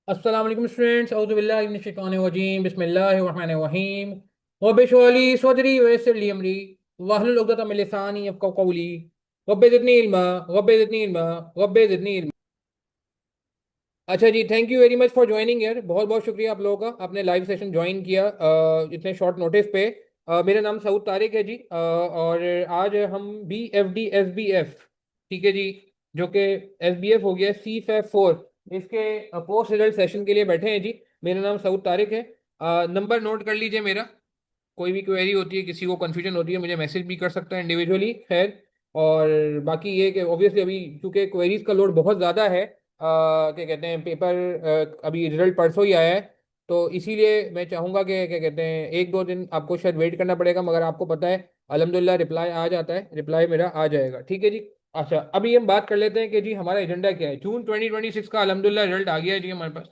अस्सलाम वालेकुम स्टूडेंट्स औज़ु बिल्लाहि मिनश शैतानिर रजीम बिस्मिल्लाहिर रहमानिर रहीम रब्बि इश्रह ली सदरी व यस्सिर ली अमरी वहलुल उक़दतम मिन लिसानी यफ़क़हू क़ौली रब्बि ज़िदनी इल्मा रब्बि ज़िदनी इल्मा रब्बि ज़िदनी इल्मा। अच्छा जी, thank you very much for joining यार, बहुत बहुत शुक्रिया आप लोगों का, आपने लाइव सेशन ज्वाइन किया इतने शॉर्ट नोटिस पे। मेरा नाम सऊद तारिक है जी, और आज हम BFD SBF, ठीक है जी, जो कि SBF हो गया C-FAB 4, इसके पोस्ट रिजल्ट सेशन के लिए बैठे हैं जी। मेरा नाम सऊद तारिक है। नंबर नोट कर लीजिए मेरा। कोई भी क्वेरी होती है, किसी को कन्फ्यूजन होती है, मुझे मैसेज भी कर सकता है इंडिविजुअली, खैर। और बाकी ये कि ऑब्वियसली अभी चूंकि क्वेरीज का लोड बहुत ज़्यादा है, क्या कहते हैं, पेपर अभी रिजल्ट परसों ही आया है, तो इसीलिए मैं चाहूँगा कि क्या कहते हैं, एक दो दिन आपको शायद वेट करना पड़ेगा, मगर आपको पता है अल्हम्दुलिल्लाह रिप्लाई आ जाता है, रिप्लाई मेरा आ जाएगा, ठीक है जी। अच्छा, अभी हम बात कर लेते हैं कि जी हमारा एजेंडा क्या है। जून 2026 का अल्हम्दुलिल्लाह रिजल्ट आ गया है जी हमारे पास,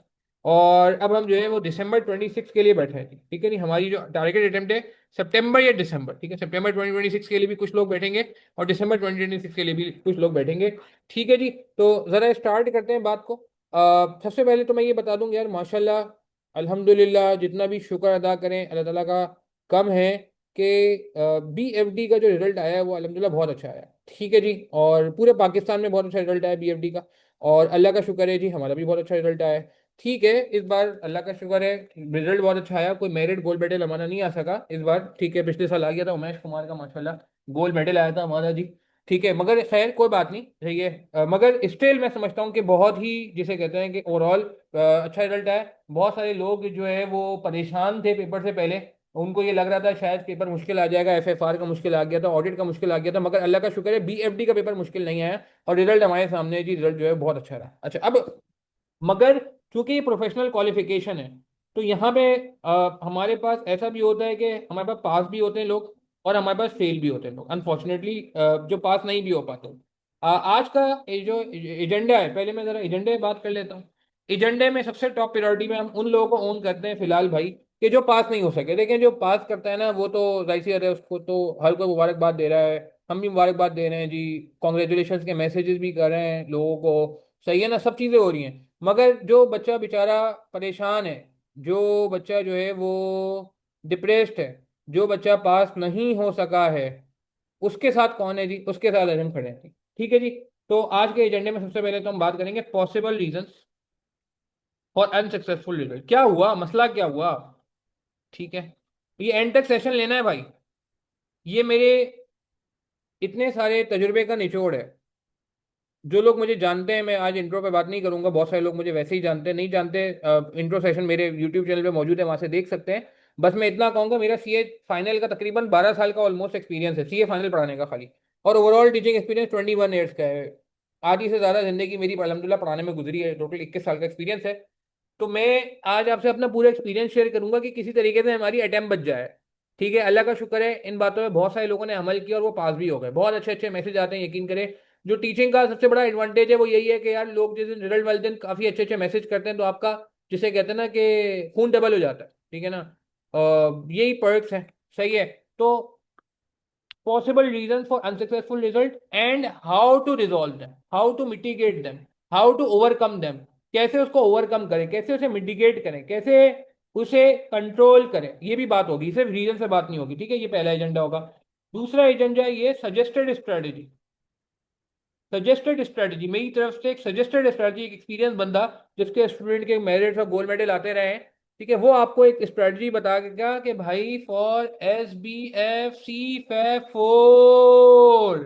और अब हम जो है वो दिसंबर 26 के लिए बैठे हैं, ठीक है नहीं। हमारी जो टारगेट अटेम्प्ट है सितंबर या दिसंबर, ठीक है, सितंबर 2026 के लिए भी कुछ लोग बैठेंगे और दिसंबर 2026 के लिए भी कुछ लोग बैठेंगे, ठीक है जी। तो ज़रा स्टार्ट करते हैं बात को। सबसे पहले तो मैं ये बता दूं यार, माशाल्लाह अल्हम्दुलिल्लाह, जितना भी शुक्र अदा करें अल्लाह ताला का, कम है कि BFD का जो रिजल्ट आया है वो अल्हम्दुलिल्लाह बहुत अच्छा आया है, ठीक है जी। और पूरे पाकिस्तान में बहुत अच्छा रिजल्ट आया BFD का, और अल्लाह का शुक्र है जी हमारा भी बहुत अच्छा रिजल्ट आया है, ठीक है। इस बार अल्लाह का शुक्र है, रिजल्ट बहुत अच्छा आया, कोई मेरिट गोल्ड मेडल हमारा नहीं आ सका इस बार, ठीक है। पिछले साल आ गया था उमेश कुमार का, माशाल्लाह गोल्ड मेडल आया था हमारा जी, ठीक है। मगर खैर कोई बात नहीं, सही है। मगर स्टिल मैं समझता हूँ कि बहुत ही, जिसे कहते हैं कि ओवरऑल अच्छा रिजल्ट आया। बहुत सारे लोग जो है वो परेशान थे पेपर से पहले, उनको ये लग रहा था शायद पेपर मुश्किल आ जाएगा, FFR का मुश्किल आ गया था, ऑडिट का मुश्किल आ गया था, मगर अल्लाह का शुक्र है BFD का पेपर मुश्किल नहीं आया, और रिजल्ट हमारे सामने है जी, रिजल्ट जो है बहुत अच्छा रहा। अच्छा, अब मगर चूंकि ये प्रोफेशनल क्वालिफिकेशन है, तो यहाँ पे हमारे पास ऐसा भी होता है कि हमारे पास पास भी होते हैं लोग, और हमारे पास फेल भी होते हैं लोग, अनफॉर्चुनेटली जो पास नहीं भी हो पाते। आज का ये जो एजेंडा है, पहले मैं जरा एजेंडे की बात कर लेता हूँ। एजेंडे में सबसे टॉप प्रायोरिटी में हम उन लोगों को ओन करते हैं फिलहाल भाई, कि जो पास नहीं हो सके। देखें, जो पास करता है ना, वो तो जाहिर सी बात है, उसको तो हर कोई मुबारकबाद दे रहा है, हम भी मुबारकबाद दे रहे हैं जी, कॉन्ग्रेचुलेशन के मैसेजेस भी कर रहे हैं लोगों को, सही है ना, सब चीज़ें हो रही हैं। मगर जो बच्चा बेचारा परेशान है, जो बच्चा जो है वो डिप्रेस्ड है, जो बच्चा पास नहीं हो सका है, उसके साथ कौन है जी, उसके साथ आज हम खड़े हैं जी, ठीक है जी। तो आज के एजेंडे में सबसे पहले तो हम बात करेंगे possible reasons for unsuccessful result. क्या हुआ, मसला क्या हुआ, ठीक है। ये एंड तक सेशन लेना है भाई, ये मेरे इतने सारे तजुर्बे का निचोड़ है। जो लोग मुझे जानते हैं, मैं आज इंट्रो पे बात नहीं करूंगा, बहुत सारे लोग मुझे वैसे ही जानते हैं, नहीं जानते, इंट्रो सेशन मेरे यूट्यूब चैनल पे मौजूद है, वहां से देख सकते हैं। बस मैं इतना कहूंगा, मेरा CA फाइनल का तकरीबन 12 साल का ऑलमोस्ट एक्सपीरियंस है, CA फाइनल पढ़ाने का खाली, और ओवरऑल टीचिंग एक्सपीरियंस 21 ईयर्स का है। आधी से ज़्यादा जिंदगी मेरी अल्हम्दुलिल्लाह पढ़ाने में गुजरी है, टोटल 21 साल का एक्सपीरियंस है। तो मैं आज आपसे अपना पूरा एक्सपीरियंस शेयर करूंगा कि किसी तरीके से हमारी अटेम्प्ट बच जाए, ठीक है। अल्लाह का शुक्र है, इन बातों में बहुत सारे लोगों ने अमल किया और वो पास भी हो गए, बहुत अच्छे अच्छे मैसेज आते हैं, यकीन करें। जो टीचिंग का सबसे बड़ा एडवांटेज है वो यही है कि यार, लोग जिस दिन रिजल्ट वाले दिन काफ़ी अच्छे अच्छे मैसेज करते हैं, तो आपका, जिसे कहते हैं ना कि खून डबल हो जाता है, ठीक है ना। यही पर्क्स हैं, सही है। तो possible reasons for unsuccessful result and how to resolve them, how to mitigate them, how to overcome them। कैसे उसको ओवरकम करें, कैसे उसे मिटिगेट करें, कैसे उसे कंट्रोल करें, ये भी बात होगी, सिर्फ रीजन से बात नहीं होगी, ठीक है। ये पहला एजेंडा होगा। दूसरा एजेंडा है ये सजेस्टेड स्ट्रेटेजी। सजेस्टेड स्ट्रेटजी मेरी तरफ से, एक सजेस्टेड स्ट्रेटजी, एक एक्सपीरियंस बंदा जिसके स्टूडेंट के मेरिट और गोल्ड मेडल आते रहे हैं, ठीक है, वो आपको एक स्ट्रेटजी बताएगा कि भाई फॉर SBF C-FAB 4,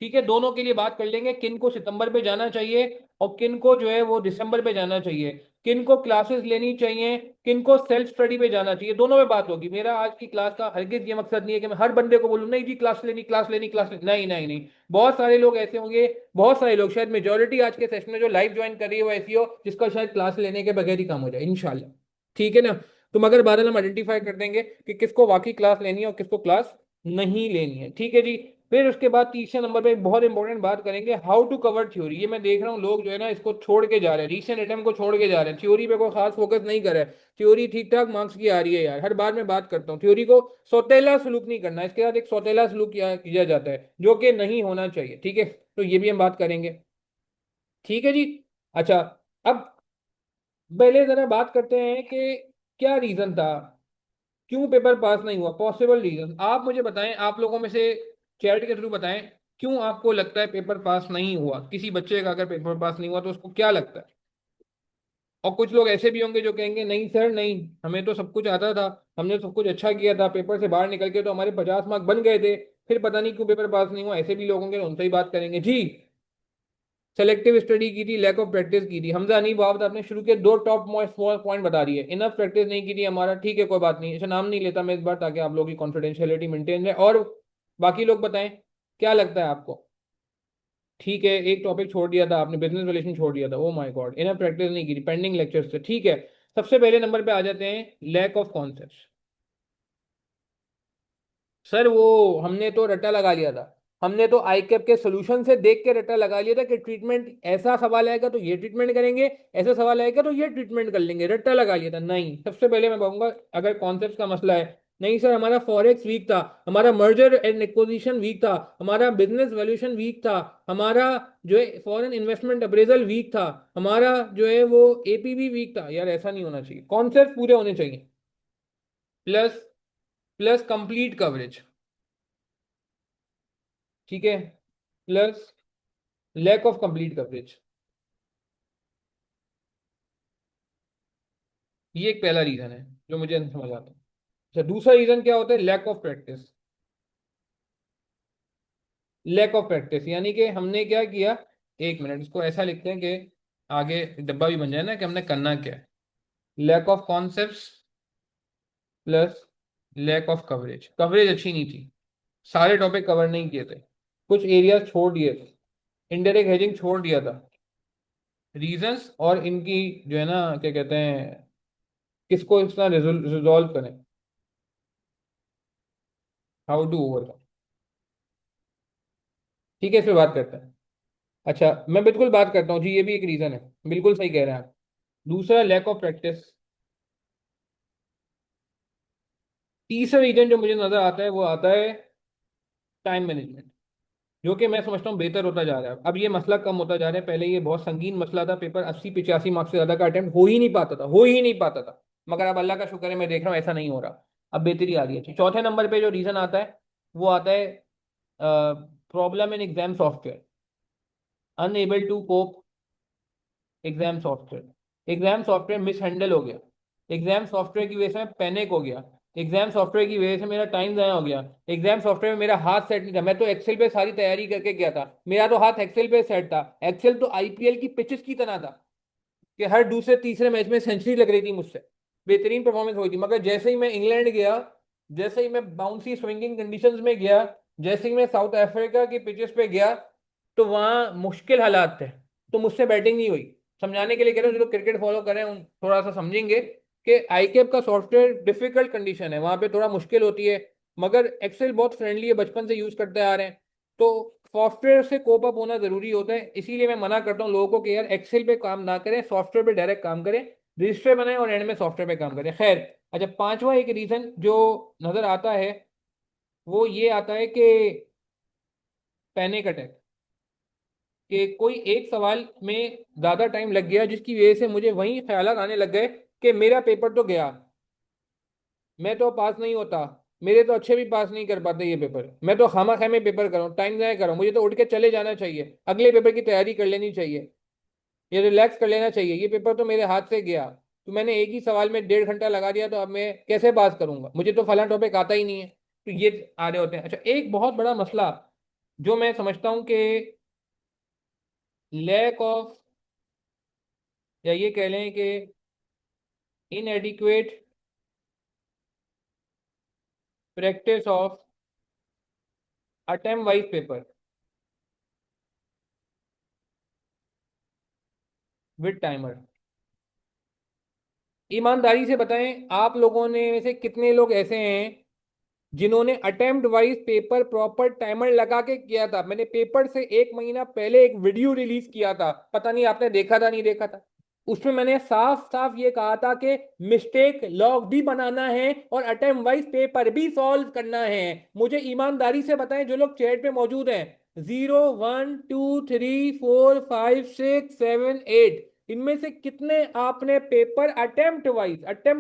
ठीक है, दोनों के लिए बात कर लेंगे, किन को सितंबर पे जाना चाहिए और किन को जो है वो दिसंबर पे जाना चाहिए, किन को क्लासेस लेनी चाहिए, किन को सेल्फ स्टडी पे जाना चाहिए, दोनों में बात होगी। मेरा आज की क्लास का हरगिज ये मकसद नहीं है कि मैं हर बंदे को बोलूं नहीं जी क्लास लेनी, क्लास लेनी, क्लास लेनी, नहीं नहीं नहीं। बहुत सारे लोग ऐसे होंगे, बहुत सारे लोग, शायद मेजोरिटी आज के सेशन में जो लाइव ज्वाइन कर रही है वो ऐसी हो जिसका शायद क्लास लेने के बगैर ही काम हो जाए इंशाल्लाह, ठीक है ना। तो मगर बाद में हम आइडेंटिफाई कर देंगे कि किसको वाकई क्लास लेनी है और किसको क्लास नहीं लेनी है, ठीक है जी। फिर उसके बाद तीसरे नंबर पे एक बहुत इंपॉर्टेंट बात करेंगे, हाउ टू कवर थ्योरी। ये मैं देख रहा हूँ लोग जो है ना इसको छोड़ के जा रहे हैं, रीसेंट अटेम्प्ट को छोड़ के जा रहे हैं, थ्योरी पे कोई खास फोकस नहीं कर रहे हैं। थ्योरी ठीक ठाक मार्क्स की आ रही है यार, हर बार मैं बात करता हूँ, थ्योरी को सौतेला सलूक नहीं करना, इसके साथ एक सौतेला सलूक किया जाता है जो कि नहीं होना चाहिए, ठीक है। तो ये भी हम बात करेंगे, ठीक है जी। अच्छा, अब पहले जरा बात करते हैं कि क्या रीजन था, क्यों पेपर पास नहीं हुआ, पॉसिबल रीजन आप मुझे बताएं, आप लोगों में से चैट के थ्रू बताएं क्यों आपको लगता है पेपर पास नहीं हुआ। किसी बच्चे का अगर पेपर पास नहीं हुआ तो उसको क्या लगता है। और कुछ लोग ऐसे भी होंगे जो कहेंगे नहीं सर नहीं, हमें तो सब कुछ आता था, हमने सब कुछ अच्छा किया था, पेपर से बाहर निकल के तो हमारे 50 मार्क बन गए थे, फिर पता नहीं क्यों पेपर पास नहीं हुआ। ऐसे भी लोग होंगे, उनसे ही बात करेंगे जी। सेलेक्टिव स्टडी की थी, लैक ऑफ प्रैक्टिस की थी। हमजा नहीं बाबत आपने शुरू के दो टॉप मोस्ट पॉइंट बता दिए। इनफ प्रैक्टिस नहीं की थी हमारा, ठीक है कोई बात नहीं, ऐसा नाम नहीं लेता मैं इस बार, ताकि आप लोगों की कॉन्फिडेंशियलिटी मेंटेन रहे। और बाकी लोग बताएं क्या लगता है आपको। ठीक है, एक टॉपिक छोड़ दिया था आपने, बिजनेस रिलेशन छोड़ दिया था, oh my God, enough practice नहीं की थी, पेंडिंग लेक्चर्स थे, ठीक है। सबसे पहले नंबर पे आ जाते हैं लैक ऑफ कॉन्सेप्ट। सर वो हमने तो रट्टा लगा लिया था, हमने तो आई कैप के सोल्यूशन से देख के रट्टा लगा लिया था कि ट्रीटमेंट, ऐसा सवाल आएगा तो ये ट्रीटमेंट करेंगे, ऐसा सवाल आएगा तो ये ट्रीटमेंट कर लेंगे, रट्टा लगा लिया था। नहीं, सबसे पहले मैं कहूंगा अगर कॉन्सेप्ट का मसला है, नहीं सर हमारा फॉरेक्स वीक था, हमारा मर्जर एंड एक्विजिशन वीक था, हमारा बिजनेस वैल्यूएशन वीक था, हमारा जो है फॉरेन इन्वेस्टमेंट अप्रेजल वीक था, हमारा जो है वो एपीवी वीक था। यार ऐसा नहीं होना चाहिए, कॉन्सेप्ट पूरे होने चाहिए। प्लस प्लस कंप्लीट कवरेज, ठीक है। Plus lack of complete coverage, ये एक पहला रीजन है जो मुझे नहीं समझ आता। अच्छा, दूसरा रीजन क्या होता है, lack of practice. Lack of practice यानी कि हमने क्या किया, एक मिनट इसको ऐसा लिखते हैं कि आगे डब्बा भी बन जाए ना कि हमने करना क्या है। Lack of concept plus lack of coverage. Coverage अच्छी नहीं थी, सारे टॉपिक कवर नहीं किए थे, कुछ एरिया छोड़ दिए थे, इनडायरेक्ट हेजिंग छोड़ दिया था। रीजंस और इनकी जो है ना क्या कहते हैं, किसको इस तरह रिजोल्व करें, हाउ टू ओवरकम। ठीक है, इस पे बात करते हैं। अच्छा, मैं बिल्कुल बात करता हूँ जी, ये भी एक रीजन है, बिल्कुल सही कह रहे हैं आप। दूसरा लैक ऑफ प्रैक्टिस। तीसरा रीजन जो मुझे नजर आता है वो आता है टाइम मैनेजमेंट, जो कि मैं समझता हूँ बेहतर होता जा रहा है। अब ये मसला कम होता जा रहा है, पहले ये बहुत संगीन मसला था, पेपर 80-85 मार्क्स से ज्यादा का अटेम्प्ट हो ही नहीं पाता था, हो ही नहीं पाता था। मगर अब अल्लाह का शुक्र है, मैं देख रहा हूँ ऐसा नहीं हो रहा, अब बेहतरी आ रही है। चौथे नंबर पे जो रीजन आता है वो आता है problem in exam software, unable to cope exam software. Exam software mishandle हो गया, एग्जाम सॉफ्टवेयर की वजह से मैं पैनिक हो गया, एग्जाम सॉफ्टवेयर की वजह से मेरा टाइम ज़ाया हो गया, एग्जाम सॉफ्टवेयर में मेरा हाथ सेट नहीं था। मैं तो एक्सेल पे सारी तैयारी करके गया था, मेरा तो हाथ एक्सेल पे सेट था। एक्सेल तो आईपीएल की पिचेस की तरह था कि हर दूसरे तीसरे मैच में सेंचुरी लग रही थी मुझसे, बेहतरीन परफॉर्मेंस हुई थी। मगर जैसे ही मैं इंग्लैंड गया, जैसे ही मैं बाउंसी स्विंगिंग कंडीशंस में गया, जैसे ही मैं साउथ अफ्रीका की पिचेस पे गया, तो वहाँ मुश्किल हालात थे, तो मुझसे बैटिंग नहीं हुई। समझाने के लिए कह रहे हूँ, जो लोग क्रिकेट फॉलो करें उन थोड़ा सा समझेंगे कि आईकेएफ का सॉफ्टवेयर डिफिकल्ट कंडीशन है, वहाँ पे थोड़ा मुश्किल होती है। मगर एक्सेल बहुत फ्रेंडली है, बचपन से यूज करते आ रहे हैं, तो सॉफ्टवेयर से कोप अप होना जरूरी होता है। इसीलिए मैं मना करता हूँ लोगों को कि यार एक्सेल पे काम ना करें, सॉफ्टवेयर पे डायरेक्ट काम करें, रजिस्टर बनाएं और एंड में सॉफ्टवेयर पे काम करें। खैर, अच्छा, पांचवा एक रीजन जो नजर आता है वो ये आता है कि पैनिक अटैक, कि कोई एक सवाल में ज्यादा टाइम लग गया, जिसकी वजह से मुझे वही ख्यालात आने लग गए कि मेरा पेपर तो गया, मैं तो पास नहीं होता, मेरे तो अच्छे भी पास नहीं कर पाते ये पेपर, मैं तो खामा खामे पेपर करूँ, टाइम जाया करूँ, मुझे तो उठ के चले जाना चाहिए, अगले पेपर की तैयारी कर लेनी चाहिए, ये रिलैक्स कर लेना चाहिए, ये पेपर तो मेरे हाथ से गया, तो मैंने एक ही सवाल में 1.5 घंटा लगा दिया, तो अब मैं कैसे पास करूंगा, मुझे तो फलां टॉपिक आता ही नहीं है। तो ये आ रहे होते हैं। अच्छा, एक बहुत बड़ा मसला जो मैं समझता हूँ कि लैक ऑफ, या ये कह लें कि इनएडिक्वेट practice of attempt wise paper with timer. ईमानदारी से बताएं, आप लोगों ने में से कितने लोग ऐसे हैं जिन्होंने attempt wise paper proper timer लगा के किया था। मैंने पेपर से 1 महीना पहले एक वीडियो रिलीज किया था, पता नहीं आपने देखा था नहीं देखा था। उसमें मैंने साफ साफ ये कहा था कि मिस्टेक लॉग भी बनाना है और अटेम्प्ट वाइज पेपर भी सॉल्व करना है। मुझे ईमानदारी से बताएं जो लोग चैट पे मौजूद हैं, 0 1 2 3 4 5 6 7 8, इनमें से कितने आपने पेपर अटेम्प्ट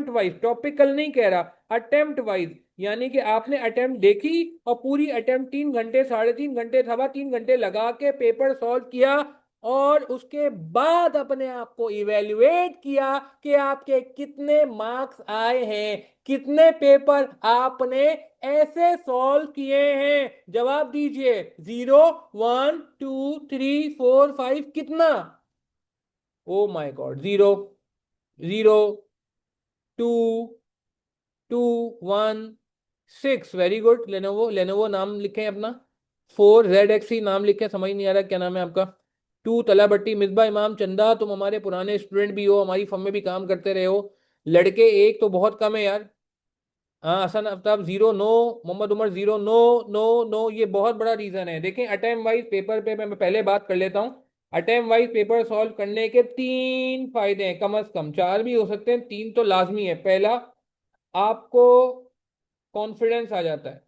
वाइज, टॉपिकल नहीं कह रहा, अटेम्प्ट वाइज, यानी कि आपने अटेम्प्ट देखी और पूरी अटेम्प्ट 3 घंटे, 3.5 घंटे, 3.25 घंटे लगा के पेपर सॉल्व किया, और उसके बाद अपने आप को इवेल्युएट किया कि आपके कितने मार्क्स आए हैं, कितने पेपर आपने ऐसे सॉल्व किए हैं। जवाब दीजिए, 0, 1, 2, 3, 4, 5, कितना? Oh my God, 0, 0, 2, 2, 1, 6। Very good. Lenovo, Lenovo नाम लिखें अपना। 4ZXC नाम लिखें, समझ नहीं आ रहा क्या नाम है आपका। 2 तला भट्टी, मिसबा इमाम चंदा, तुम हमारे पुराने स्टूडेंट भी हो, हमारी फर्म में भी काम करते रहे हो। लड़के एक तो बहुत कम है यार। हाँ, Hasan Aftab 0, no. Mohammad Umar 0, no. No, no, ये बहुत बड़ा रीजन है। देखें, अटेम्प्ट वाइज पेपर पे मैं पहले बात कर लेता हूँ। अटेम्प्ट वाइज पेपर सॉल्व करने के 3 फायदे हैं, कम से कम 4 भी हो सकते हैं, 3 तो लाजमी है। पहला, आपको कॉन्फिडेंस आ जाता है।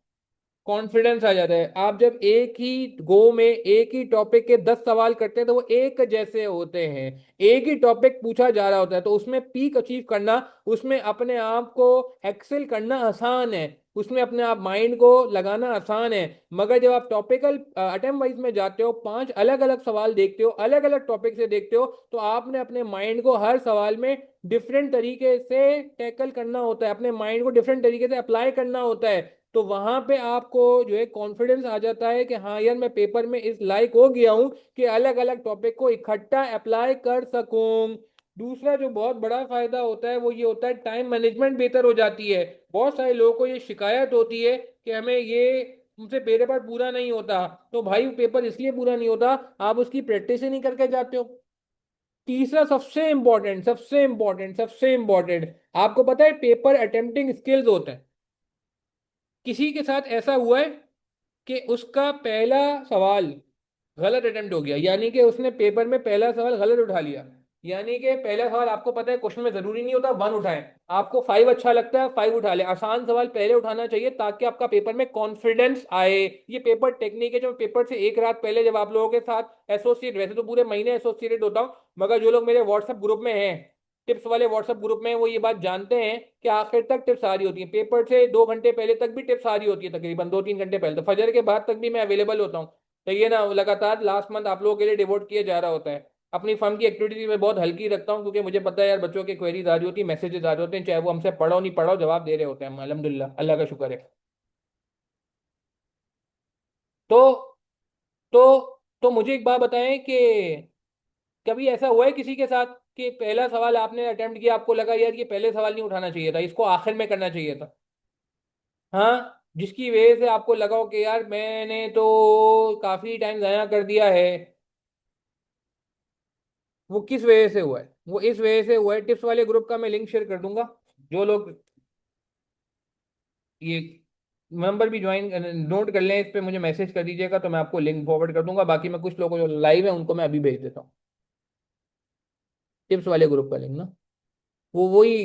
कॉन्फिडेंस आ जाता है। आप जब एक ही गो में एक ही टॉपिक के 10 सवाल करते हैं तो वो एक जैसे होते हैं। एक ही टॉपिक पूछा जा रहा होता है, तो उसमें पीक अचीव करना, उसमें अपने आप को एक्सेल करना आसान है, उसमें अपने आप माइंड को लगाना आसान है। मगर जब आप टॉपिकल अटेम्प्ट वाइज में जाते हो, 5 अलग अलग सवाल देखते हो, अलग अलग टॉपिक से देखते हो, तो आपने अपने माइंड को हर सवाल में डिफरेंट तरीके से टैकल करना होता है, अपने माइंड को डिफरेंट तरीके से अप्लाई करना होता है। तो वहां पे आपको जो है कॉन्फिडेंस आ जाता है कि हाँ यार, मैं पेपर में इस लायक हो गया हूं कि अलग अलग टॉपिक को इकट्ठा अप्लाई कर सकूं। दूसरा जो बहुत बड़ा फायदा होता है वो ये होता है, टाइम मैनेजमेंट बेहतर हो जाती है। बहुत सारे लोगों को ये शिकायत होती है कि हमें ये मुझसे पेपर पूरा नहीं होता। तो भाई, पेपर इसलिए पूरा नहीं होता, आप उसकी प्रैक्टिस ही नहीं करके जाते हो। तीसरा, सबसे इंपॉर्टेंट, आपको पता है पेपर अटेम्प्टिंग स्किल्स होते हैं। किसी के साथ ऐसा हुआ है कि उसका पहला सवाल गलत अटेम्प्ट हो गया, यानी कि उसने पेपर में पहला सवाल गलत उठा लिया। यानी कि पहला सवाल, आपको पता है क्वेश्चन में जरूरी नहीं होता 1 उठाएं, आपको 5 अच्छा लगता है 5 उठा ले। आसान सवाल पहले उठाना चाहिए ताकि आपका पेपर में कॉन्फिडेंस आए। ये पेपर टेक्निक है जो पेपर से एक रात पहले जब आप लोगों के साथ एसोसिएट, वैसे तो पूरे महीने एसोसिएटेड होता हूँ, मगर जो लोग मेरे व्हाट्सएप ग्रुप में हैं, टिप्स वाले व्हाट्सएप ग्रुप में, वो ये बात जानते हैं कि आखिर तक टिप्स आ रही होती है। पेपर से 2 घंटे पहले तक भी टिप्स आ रही होती है, तकरीबन 2-3 घंटे पहले, तो फजर के बाद तक भी मैं अवेलेबल होता हूँ। तो ये ना, लगातार लास्ट मंथ आप लोगों के लिए डिवोट किया जा रहा होता है। अपनी फर्म की एक्टिविटी में बहुत हल्की रखता हूँ, क्योंकि मुझे पता है यार, बच्चों की क्वेरीज आ रही होती है, मैसेजेस आ रहे होते हैं, चाहे वो हमसे पढ़ो नहीं पढ़ो, जवाब दे रहे होते हैं हम, अल्हम्दुलिल्लाह, अल्लाह का शुक्र है। तो तो मुझे एक बात बताएं कि कभी ऐसा हुआ है किसी के साथ कि पहला सवाल आपने अटेम्प्ट किया, आपको लगा यार ये पहले सवाल नहीं उठाना चाहिए था, इसको आखिर में करना चाहिए था? हाँ, जिसकी वजह से आपको लगा हो कि यार मैंने तो काफी टाइम जाया कर दिया है। वो किस वजह से हुआ है? वो इस वजह से हुआ है, टिप्स वाले ग्रुप का मैं लिंक शेयर कर दूंगा। जो लोग ये मेंबर भी ज्वाइन नोट कर लें, इस पे मुझे मैसेज कर दीजिएगा तो मैं आपको लिंक फॉरवर्ड कर दूंगा। बाकी मैं कुछ लोगों जो लाइव है उनको मैं अभी भेज देता हूँ, टिप्स वाले ग्रुप का लिंक ना। वो वही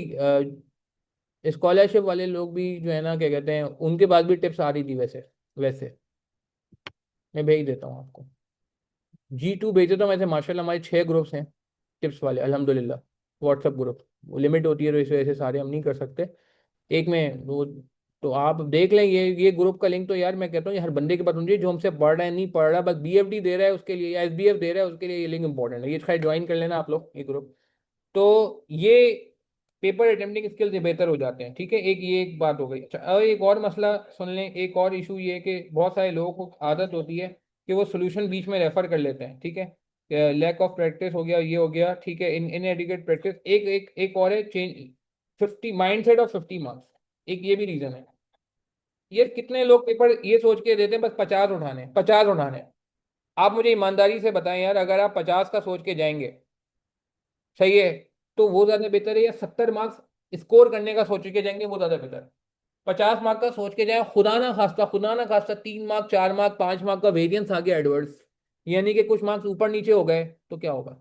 स्कॉलरशिप वाले लोग भी जो है ना, क्या कहते हैं, उनके पास भी टिप्स आ रही थी वैसे। वैसे मैं भेज देता हूँ आपको। G2 भेज देता हूँ। वैसे माशाल्लाह हमारे 6 ग्रुप्स हैं टिप्स वाले, अल्हम्दुलिल्लाह। व्हाट्सएप ग्रुप, वो लिमिट होती है तो इस वजह से सारे हम नहीं कर सकते एक में वो। तो आप देख लें, ये ग्रुप का लिंक तो यार मैं कहता हूँ ये हर बंदे के पास होनी चाहिए, जो हमसे पढ़ रहा है, नहीं पढ़ रहा, बस BFD दे रहा है उसके लिए, या SBF दे रहा है उसके लिए, ये लिंक इंपॉर्टेंट है। ये खैर ज्वाइन कर लेना आप लोग ये ग्रुप। तो ये पेपर अटेम्प्टिंग स्किल से बेहतर हो जाते हैं, ठीक है। एक ये एक बात हो गई। अच्छा, और एक और मसला सुन लें, एक और इशू ये है कि बहुत सारे लोगों को आदत होती है कि वो सोल्यूशन बीच में रेफर कर लेते हैं, ठीक है। लैक ऑफ प्रैक्टिस हो गया, ये हो गया, ठीक है, इन एडिकेट प्रैक्टिस। एक और है चेंज 50 माइंड ऑफ 50 मार्क्स। एक ये भी रीजन है। ये कितने लोग पेपर ये सोच के देते हैं बस 50 उठाने, 50 उठाने। आप मुझे ईमानदारी से बताएं यार, अगर आप 50 का सोच के जाएंगे, सही है, तो वो ज्यादा बेहतर है, या 70 मार्क्स स्कोर करने का सोच के जाएंगे, वो ज्यादा बेहतर है? 50 मार्क का सोच के जाए, खुदा ना खास्ता 3 मार्क, 4 मार्क, 5 मार्क का वेरियंस आ गया एडवर्स, यानी कि कुछ मार्क्स ऊपर नीचे हो गए, तो क्या होगा?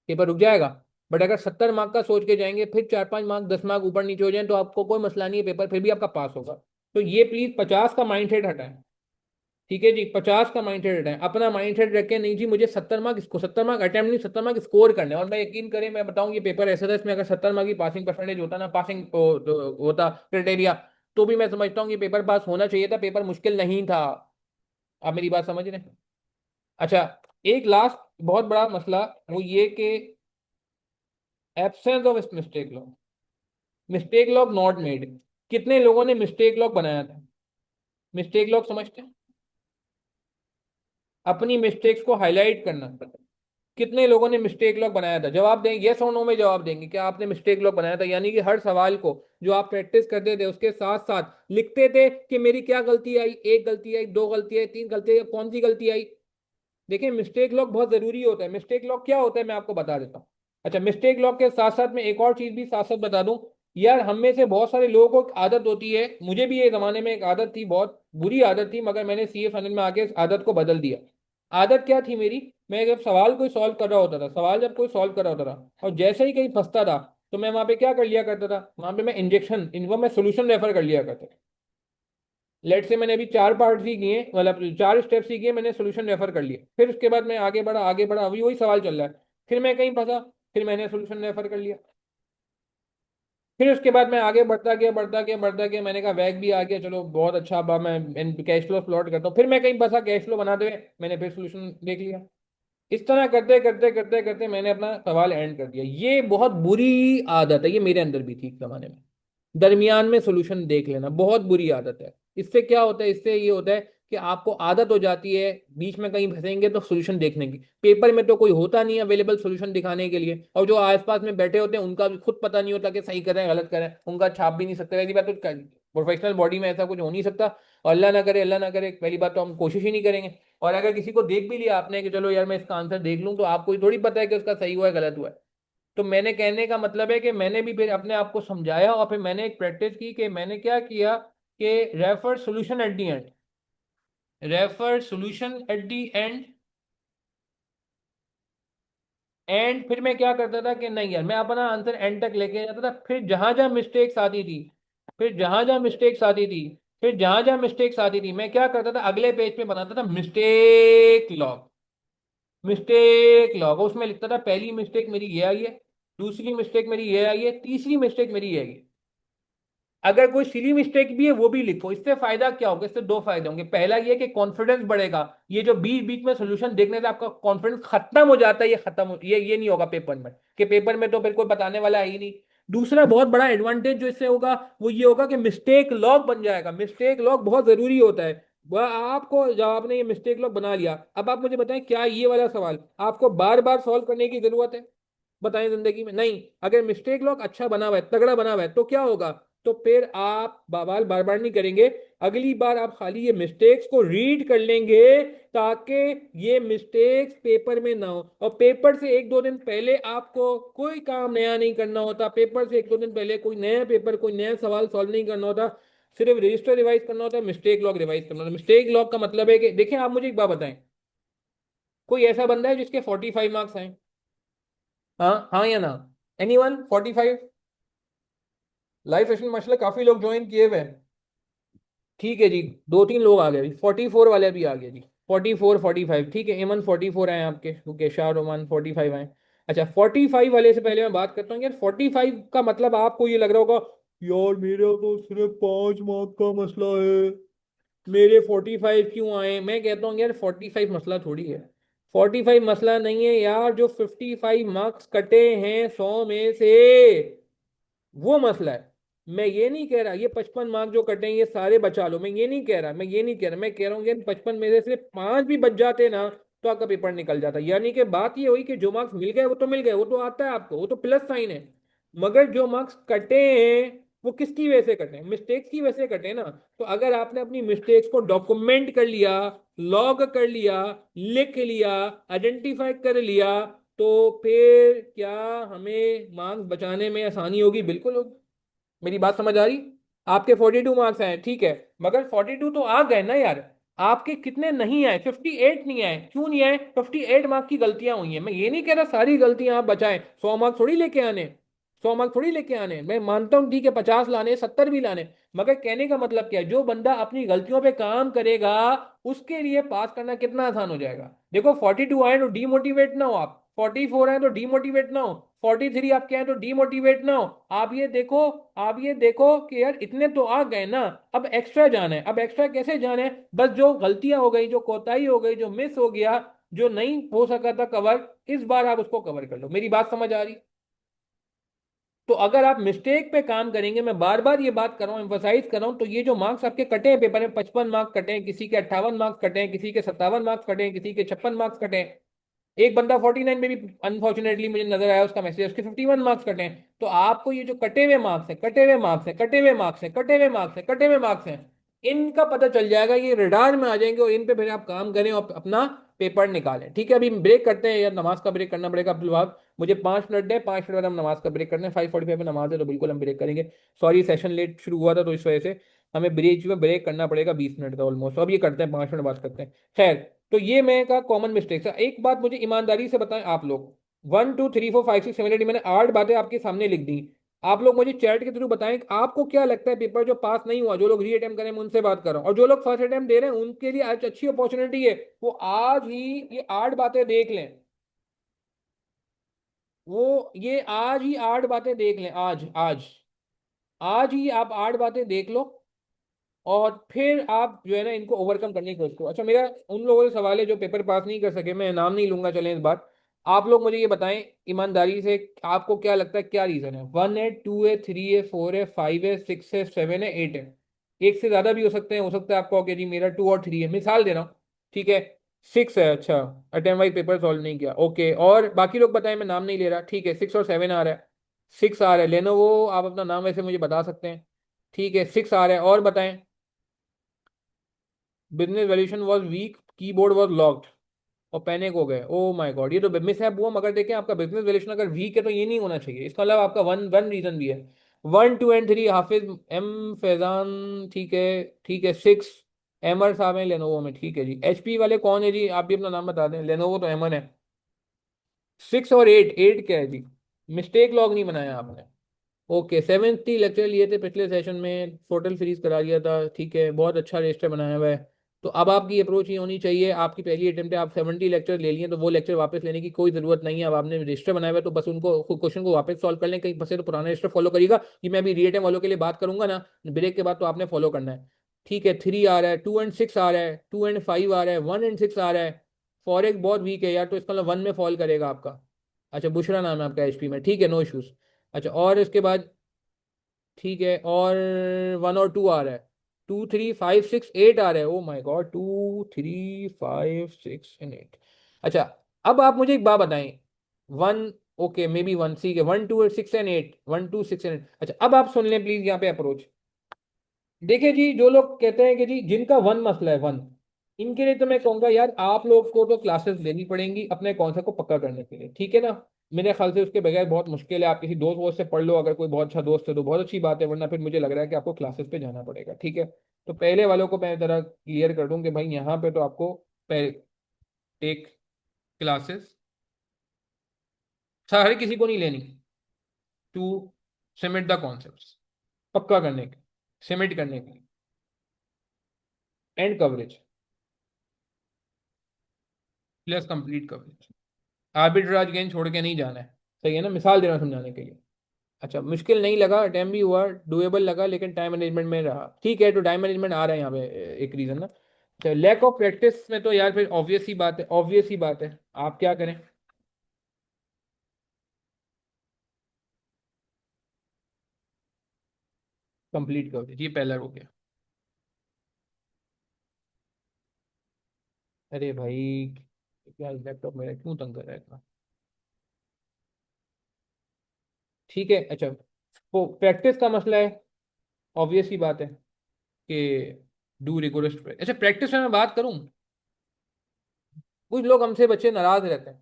पेपर रुक जाएगा। बट अगर 70 मार्क का सोच के जाएंगे, फिर 4-5 मार्क, 10 मार्क ऊपर नीचे हो जाए, तो आपको कोई मसला नहीं है, पेपर फिर भी आपका पास होगा। तो ये प्लीज 50 का माइंड सेट हटाएं। ठीक है जी, 50 का माइंड सेट है, अपना माइंड सेट रखें नहीं जी मुझे 70 मार्क, इसको 70 मार्क अटेम्प्ट नहीं, 70 मार्क स्कोर करने हैं। और मैं यकीन करें, मैं बताऊं ये पेपर ऐसा था, इसमें अगर 70 मार्क की पासिंग परसेंटेज होता ना, पासिंग होता क्राइटेरिया, तो भी मैं समझता हूँ ये पेपर पास होना चाहिए था, पेपर मुश्किल नहीं था। आप मेरी बात समझ रहे हैं? अच्छा, एक लास्ट बहुत बड़ा मसला, वो ये कि absence of mistake log, mistake log not made. कितने लोगों ने मिस्टेक लॉग बनाया था? मिस्टेक लॉग समझते हैं? अपनी मिस्टेक्स को हाईलाइट करना। कितने लोगों ने मिस्टेक लॉग बनाया था? जवाब दें, यस और नो में जवाब देंगे, क्या आपने मिस्टेक लॉग बनाया था? यानी कि हर सवाल को जो आप प्रैक्टिस करते थे उसके साथ साथ लिखते थे कि मेरी क्या गलती आई, एक गलती आई, दो गलती आई, तीन गलती आई, कौन सी गलती आई। देखिए, मिस्टेक लॉग बहुत जरूरी होता है। मिस्टेक लॉग क्या होता है मैं आपको बता देता हूँ। अच्छा, मिस्टेक लॉग के साथ साथ मैं एक और चीज भी साथ साथ बता दूं। यार, हम में से बहुत सारे लोगों को एक आदत होती है, मुझे भी ये जमाने में एक आदत थी, बहुत बुरी आदत थी, मगर मैंने सीए फाइनल में आके इस आदत को बदल दिया। आदत क्या थी मेरी? मैं जब सवाल कोई सॉल्व कर रहा होता था, सवाल जब कोई सॉल्व कर रहा होता था और जैसे ही कहीं फंसता था, तो मैं वहां पे क्या कर लिया करता था, वहां पे मैं इंजेक्शन, इनको मैं सोल्यूशन रेफर कर लिया करता था। लेट से मैंने अभी 4 पार्ट ही किए, मतलब 4 स्टेप्स ही किए, मैंने सोल्यूशन रेफर कर लिया, फिर उसके बाद मैं आगे बढ़ा, आगे बढ़ा, अभी वही सवाल चल रहा है, फिर मैं कहीं फंसा, फिर मैंने सोल्यूशन रेफर कर लिया, फिर उसके बाद मैं आगे बढ़ता गया, बढ़ता गया, बढ़ता गया, मैंने कहा वैग भी आ गया, चलो बहुत अच्छा, अब मैं कैश फ्लो प्लॉट करता हूँ, फिर मैं कहीं फंसा, कैश फ्लो बनाते हुए मैंने फिर सोल्यूशन देख लिया। इस तरह करते करते करते करते मैंने अपना सवाल एंड कर दिया। ये बहुत बुरी आदत है, ये मेरे अंदर भी थी एक जमाने में, दरमियान में सोल्यूशन देख लेना बहुत बुरी आदत है। इससे क्या होता है, इससे ये होता है कि आपको आदत हो जाती है बीच में कहीं फंसेंगे तो सोल्यूशन देखने की। पेपर में तो कोई होता नहीं अवेलेबल सोल्यूशन दिखाने के लिए, और जो आसपास में बैठे होते हैं उनका भी खुद पता नहीं होता कि सही करें गलत करें, उनका छाप भी नहीं सकते। पहली बात तो प्रोफेशनल बॉडी में ऐसा कुछ हो नहीं सकता, और अल्लाह ना करे, अल्लाह ना करे, पहली बात तो हम कोशिश ही नहीं करेंगे। और अगर किसी को देख भी लिया आपने कि चलो यार मैं इसका आंसर देख लूं, तो आपको ही थोड़ी पता है कि उसका सही हुआ है गलत हुआ है। तो मैंने कहने का मतलब है कि मैंने भी फिर अपने आप को समझाया, और फिर मैंने एक प्रैक्टिस की कि मैंने क्या किया कि refer solution at the and, refer solution at the end. And फिर मैं क्या करता था कि नहीं यार, मैं अपना आंसर एंड तक लेके जाता था, फिर जहां जहां मिस्टेक्स आती थी, फिर जहां जहां मिस्टेक्स आती थी, फिर जहां जहां मिस्टेक्स आती थी, मैं क्या करता था, अगले पेज पे बनाता था मिस्टेक लॉग, मिस्टेक लॉग, उसमें लिखता था पहली मिस्टेक मेरी ये आई है, दूसरी मिस्टेक मेरी ये आई है, तीसरी मिस्टेक मेरी ये आई है। अगर कोई सिली मिस्टेक भी है वो भी लिखो। इससे फायदा क्या होगा? इससे दो फायदे होंगे। पहला ये कि कॉन्फिडेंस बढ़ेगा, ये जो बीच बीच में सोल्यूशन देखने से आपका कॉन्फिडेंस खत्म हो जाता है, ये खत्म हो, ये नहीं होगा पेपर में, कि पेपर में तो फिर कोई बताने वाला है ही नहीं। दूसरा बहुत बड़ा एडवांटेज जो इससे होगा वो ये होगा कि मिस्टेक लॉग बन जाएगा। मिस्टेक लॉग बहुत जरूरी होता है। वह आपको, जब आपने ये मिस्टेक लॉग बना लिया, अब आप मुझे बताएं क्या ये वाला सवाल आपको बार बार सॉल्व करने की जरूरत है? बताएं जिंदगी में नहीं। अगर मिस्टेक लॉग अच्छा बना हुआ है, तगड़ा बना हुआ है, तो क्या होगा? तो फिर आप बवाल बार बार नहीं करेंगे, अगली बार आप खाली ये मिस्टेक्स को रीड कर लेंगे, ताकि ये मिस्टेक्स पेपर में ना हो। और पेपर से एक दो दिन पहले आपको कोई काम नया नहीं करना होता, पेपर से एक दो दिन पहले कोई नया पेपर, कोई नया सवाल सॉल्व नहीं करना होता, सिर्फ रजिस्टर रिवाइज करना होता है, मिस्टेक लॉग रिवाइज करना होता है। मिस्टेक लॉग का मतलब है कि देखिए, आप मुझे एक बात बताएं, कोई ऐसा बंदा है जिसके 45 मार्क्स आए? हाँ हाँ या ना? एनीवन 45? लाइव सेशन माशाल्लाह काफी लोग ज्वाइन किए हुए हैं। ठीक है जी, दो तीन लोग आ गए, 44 वाले भी आ गए जी, 44 45, ठीक है। एमन 44 आए आपके, ओके, शाह रोमान 45 आए। अच्छा, 45 वाले से पहले मैं बात करता हूँ यार, 45 का मतलब आपको ये लग रहा होगा यार मेरा तो सिर्फ 5 मार्क का मसला है, मेरे 45 क्यों आए? मैं कहता हूँ यार 45 मसला थोड़ी है, 45 मसला नहीं है यार, जो 55 मार्क्स कटे हैं 100 में से, वो मसला है। मैं ये नहीं कह रहा ये 55 मार्क जो कटे हैं ये सारे बचा लो, मैं ये नहीं कह रहा, मैं ये नहीं कह रहा, मैं कह रहा हूँ यार 55 में से सिर्फ 5 भी बच जाते ना, तो आपका पेपर निकल जाता। यानी कि बात ये हुई कि जो मार्क्स मिल गए वो तो मिल गए, वो तो आता है आपको, वो तो प्लस साइन है। मगर जो मार्क्स कटे हैं वो किसकी वजह से कटे हैं? मिस्टेक्स की वजह से कटे हैं ना। तो अगर आपने अपनी मिस्टेक्स को डॉक्यूमेंट कर लिया, लॉग कर लिया, लिख लिया, आइडेंटिफाई कर लिया, तो फिर क्या हमें मार्क्स बचाने में आसानी होगी? बिल्कुल होगी। मेरी बात समझ आ रही? आपके 42 मार्क्स आए, ठीक है, मगर 42 तो आ गए ना यार। आपके कितने नहीं आए? 58 नहीं आए। क्यों नहीं आए? 58 मार्क्स की गलतियां हुई हैं। मैं ये नहीं कह रहा सारी गलतियां आप बचाएं, 100 मार्क्स थोड़ी लेके आने, 100 मार्क्स थोड़ी लेके आने हैं। मैं मानता हूँ ठीक है 50 लाने, 70 भी लाने, मगर कहने का मतलब क्या है, जो बंदा अपनी गलतियों पे काम करेगा उसके लिए पास करना कितना आसान हो जाएगा। देखो 42 आए तो डीमोटिवेट ना हो आप, 44 आए तो डीमोटिवेट ना हो, 43 आपके आए तो डीमोटिवेट ना हो। आप ये देखो कि यार इतने तो आ गए ना, अब एक्स्ट्रा जाना है। अब एक्स्ट्रा कैसे जाना है, बस जो गलतियां हो गई, जो कोताही हो गई, जो मिस हो गया, जो नहीं हो सका था कवर, इस बार आप उसको कवर कर लो। मेरी बात समझ आ रही? तो अगर आप मिस्टेक पे काम करेंगे, मैं बार बार ये बात कर रहा हूँ, एम्फोसाइज कर रहा हूँ, तो ये जो मार्क्स आपके कटे हैं पेपर में, 55 मार्क्स कटे हैं, किसी के 58 मार्क्स कटे हैं, किसी के 57 मार्क्स कटे हैं, किसी के 56 मार्क्स कटे हैं। एक बंदा 49 में भी अनफॉर्चुनेटली मुझे नजर आया, उसका मैसेज, उसके 51 मार्क्स कटे हैं। तो आपको ये जो कटे हुए मार्क्स है, कटे हुए मार्क्स है, कटे हुए मार्क्स है, कटे हुए मार्क्स है, कटे हुए मार्क्स हैं, इनका पता चल जाएगा, ये रडार में आ जाएंगे, और इन पे फिर आप काम करें और अपना पेपर निकालें। ठीक है, अभी ब्रेक करते हैं यार, नमाज का ब्रेक करना पड़ेगा अब्दुल वहाब। मुझे 5 मिनट दें, 5 मिनट बाद हम नमाज का ब्रेक करते हैं। 5:45 में नमाज है तो बिल्कुल हम ब्रेक करेंगे। सॉरी सेशन लेट शुरू हुआ था तो इस वजह से हमें बीच में ब्रेक करना पड़ेगा 20 मिनट का ऑलमोस्ट। अब ये करते हैं, 5 मिनट बात करते हैं। खैर, तो ये मैं का कॉमन मिस्टेक्स है। एक बात मुझे ईमानदारी से बताएं आप लोग, 1 2 3 4 5 6 7 8 मैंने 8 बातें आपके सामने लिख दी। आप लोग मुझे चैट के थ्रू बताएं कि आपको क्या लगता है, पेपर जो पास नहीं हुआ, जो लोग री अटेम्प्ट करें, मैं उनसे बात कर रहा हूँ, और जो लोग फर्स्ट अटेम्प्ट दे रहे हैं उनके लिए आज अच्छी अपॉर्चुनिटी है, वो आज ही ये 8 बातें देख लें। वो ये आज ही 8 बातें देख लें, आज आज आज ही आप 8 बातें देख लो, और फिर आप जो है ना इनको ओवरकम करने की कोशिश करो। अच्छा, मेरा उन लोगों से सवाल है जो पेपर पास नहीं कर सके, मैं नाम नहीं लूंगा, चलें इस बार। आप लोग मुझे ये बताएं ईमानदारी से, आपको क्या लगता है क्या रीजन है? 1 है, 2 है, 3 है, 4 है, 5 है, 6 है, 7 है, 8 है। एक से ज्यादा भी हो सकते हैं, हो सकता है आपको कि जी मेरा 2 और 3 है, मिसाल दे रहा हूँ। ठीक है, 6 है, अच्छा, अटेम्प्ट वाइज पेपर सॉल्व नहीं किया, ओके। और बाकी लोग बताएं, मैं नाम नहीं ले रहा, ठीक है। 6 और 7 आ रहा है, 6 आ रहा है, लेनोवो आप अपना नाम वैसे मुझे बता सकते हैं। ठीक है, 6 आ रहा है, और बताएं। Business valuation was weak, keyboard was locked, और पैनिक हो गए, ओ माय गॉड, ये तो मिस है हुआ। मगर देखें आपका बिजनेस वैल्यूएशन अगर वीक है तो ये नहीं होना चाहिए, इसका अलावा आपका वन वन रीजन भी है। 1 2 एंड 3 हाफिज एम फैजान, ठीक है। ठीक है, 6 एमर साहब हैं लेनोवो में, ठीक है जी। एचपी वाले कौन है जी, आप भी अपना नाम बता दें, लेनोवो तो एमन है। 6 और 8, 8 क्या है जी, मिस्टेक लॉग नहीं बनाया आपने। ओके, 70 लेक्चर लिए थे पिछले सेशन में, टोटल फ्रीज करा दिया था, ठीक है, बहुत अच्छा रजिस्टर बनाया हुआ है। तो अब आपकी अप्रोच ये होनी चाहिए, आपकी पहली अटेम्प्ट है, आप 70 लेक्चर ले लिए, तो वो लेक्चर वापस लेने की कोई ज़रूरत नहीं है। अब आपने रजिस्टर बनाया हुआ है तो बस उनको क्वेश्चन को वापस सॉल्व कर लें, कहीं फंसे तो पुराना रजिस्टर फॉलो करिएगा। कि मैं अभी रीअटेम वालों के लिए बात करूंगा ना ब्रेक के बाद, तो आपने फॉलो करना है। ठीक है, 3 आ रहा है, 2 एंड 6 आ रहा है, 2 एंड 5 आ रहा है, 1 एंड 6 आ रहा है। फॉरेक्स बहुत वीक है यार, तो इसका मतलब 1 में फॉल करेगा आपका। अच्छा, बुशरा नाम है आपका एचपी में, ठीक है, नो इशूज़। अच्छा, और इसके बाद ठीक है, और 1 और 2 आ रहा है, 2 3 5 6 8 आ रहा है, ओ माय गॉड, 2 3 5 6 एंड 8। अच्छा, अब आप मुझे एक बात बताएं, वन, ओके मे बी 1, ठीक है, 1 2 6 एंड 8, 1 2 6 एंड 8। अच्छा, अब आप सुन लें प्लीज यहाँ पे अप्रोच। देखिए जी, जो लोग कहते हैं कि जी जिनका वन मसला है, वन, इनके लिए तो मैं कहूंगा यार आप लोग को तो क्लासेस लेनी पड़ेंगी अपने कॉन्सेप्ट को पक्का करने के लिए, ठीक है ना। मेरे ख्याल से उसके बगैर बहुत मुश्किल है। आप किसी दोस्त वोस्त से पढ़ लो, अगर कोई बहुत अच्छा दोस्त है तो बहुत अच्छी बात है, वरना फिर मुझे लग रहा है कि आपको क्लासेस पे जाना पड़ेगा, ठीक है। तो पहले वालों को मैं जरा क्लियर कर दूं कि भाई यहाँ पे तो आपको टेक क्लासेस हर किसी को नहीं लेनी, टू सिमेट द कॉन्सेप्ट, पक्का करने के, सिमेट करने के, and coverage plus complete coverage. Arbitrage gain छोड़ के नहीं जाना है, सही है ना, मिसाल देना समझाने के लिए। अच्छा, मुश्किल नहीं लगा, अटेम्प्ट भी हुआ, डुएबल लगा, लेकिन टाइम मैनेजमेंट में रहा, ठीक है। तो टाइम मैनेजमेंट आ रहा है यहाँ पे एक रीजन ना। तो लैक ऑफ प्रैक्टिस में तो यार फिर ऑब्वियस ही बात है, ऑब्वियस ही बात है, आप क्या करें। कंप्लीट कवरेज, ये पहला हो गया। अरे भाई, क्या लैपटॉप मेरा क्यों तंग कर रहा है इतना? ठीक है, अच्छा, तो प्रैक्टिस का मसला है, ऑब्वियस ही बात है कि डू रिगोरस। अच्छा, प्रैक्टिस में मैं बात करूं, कुछ लोग हमसे बच्चे नाराज रहते हैं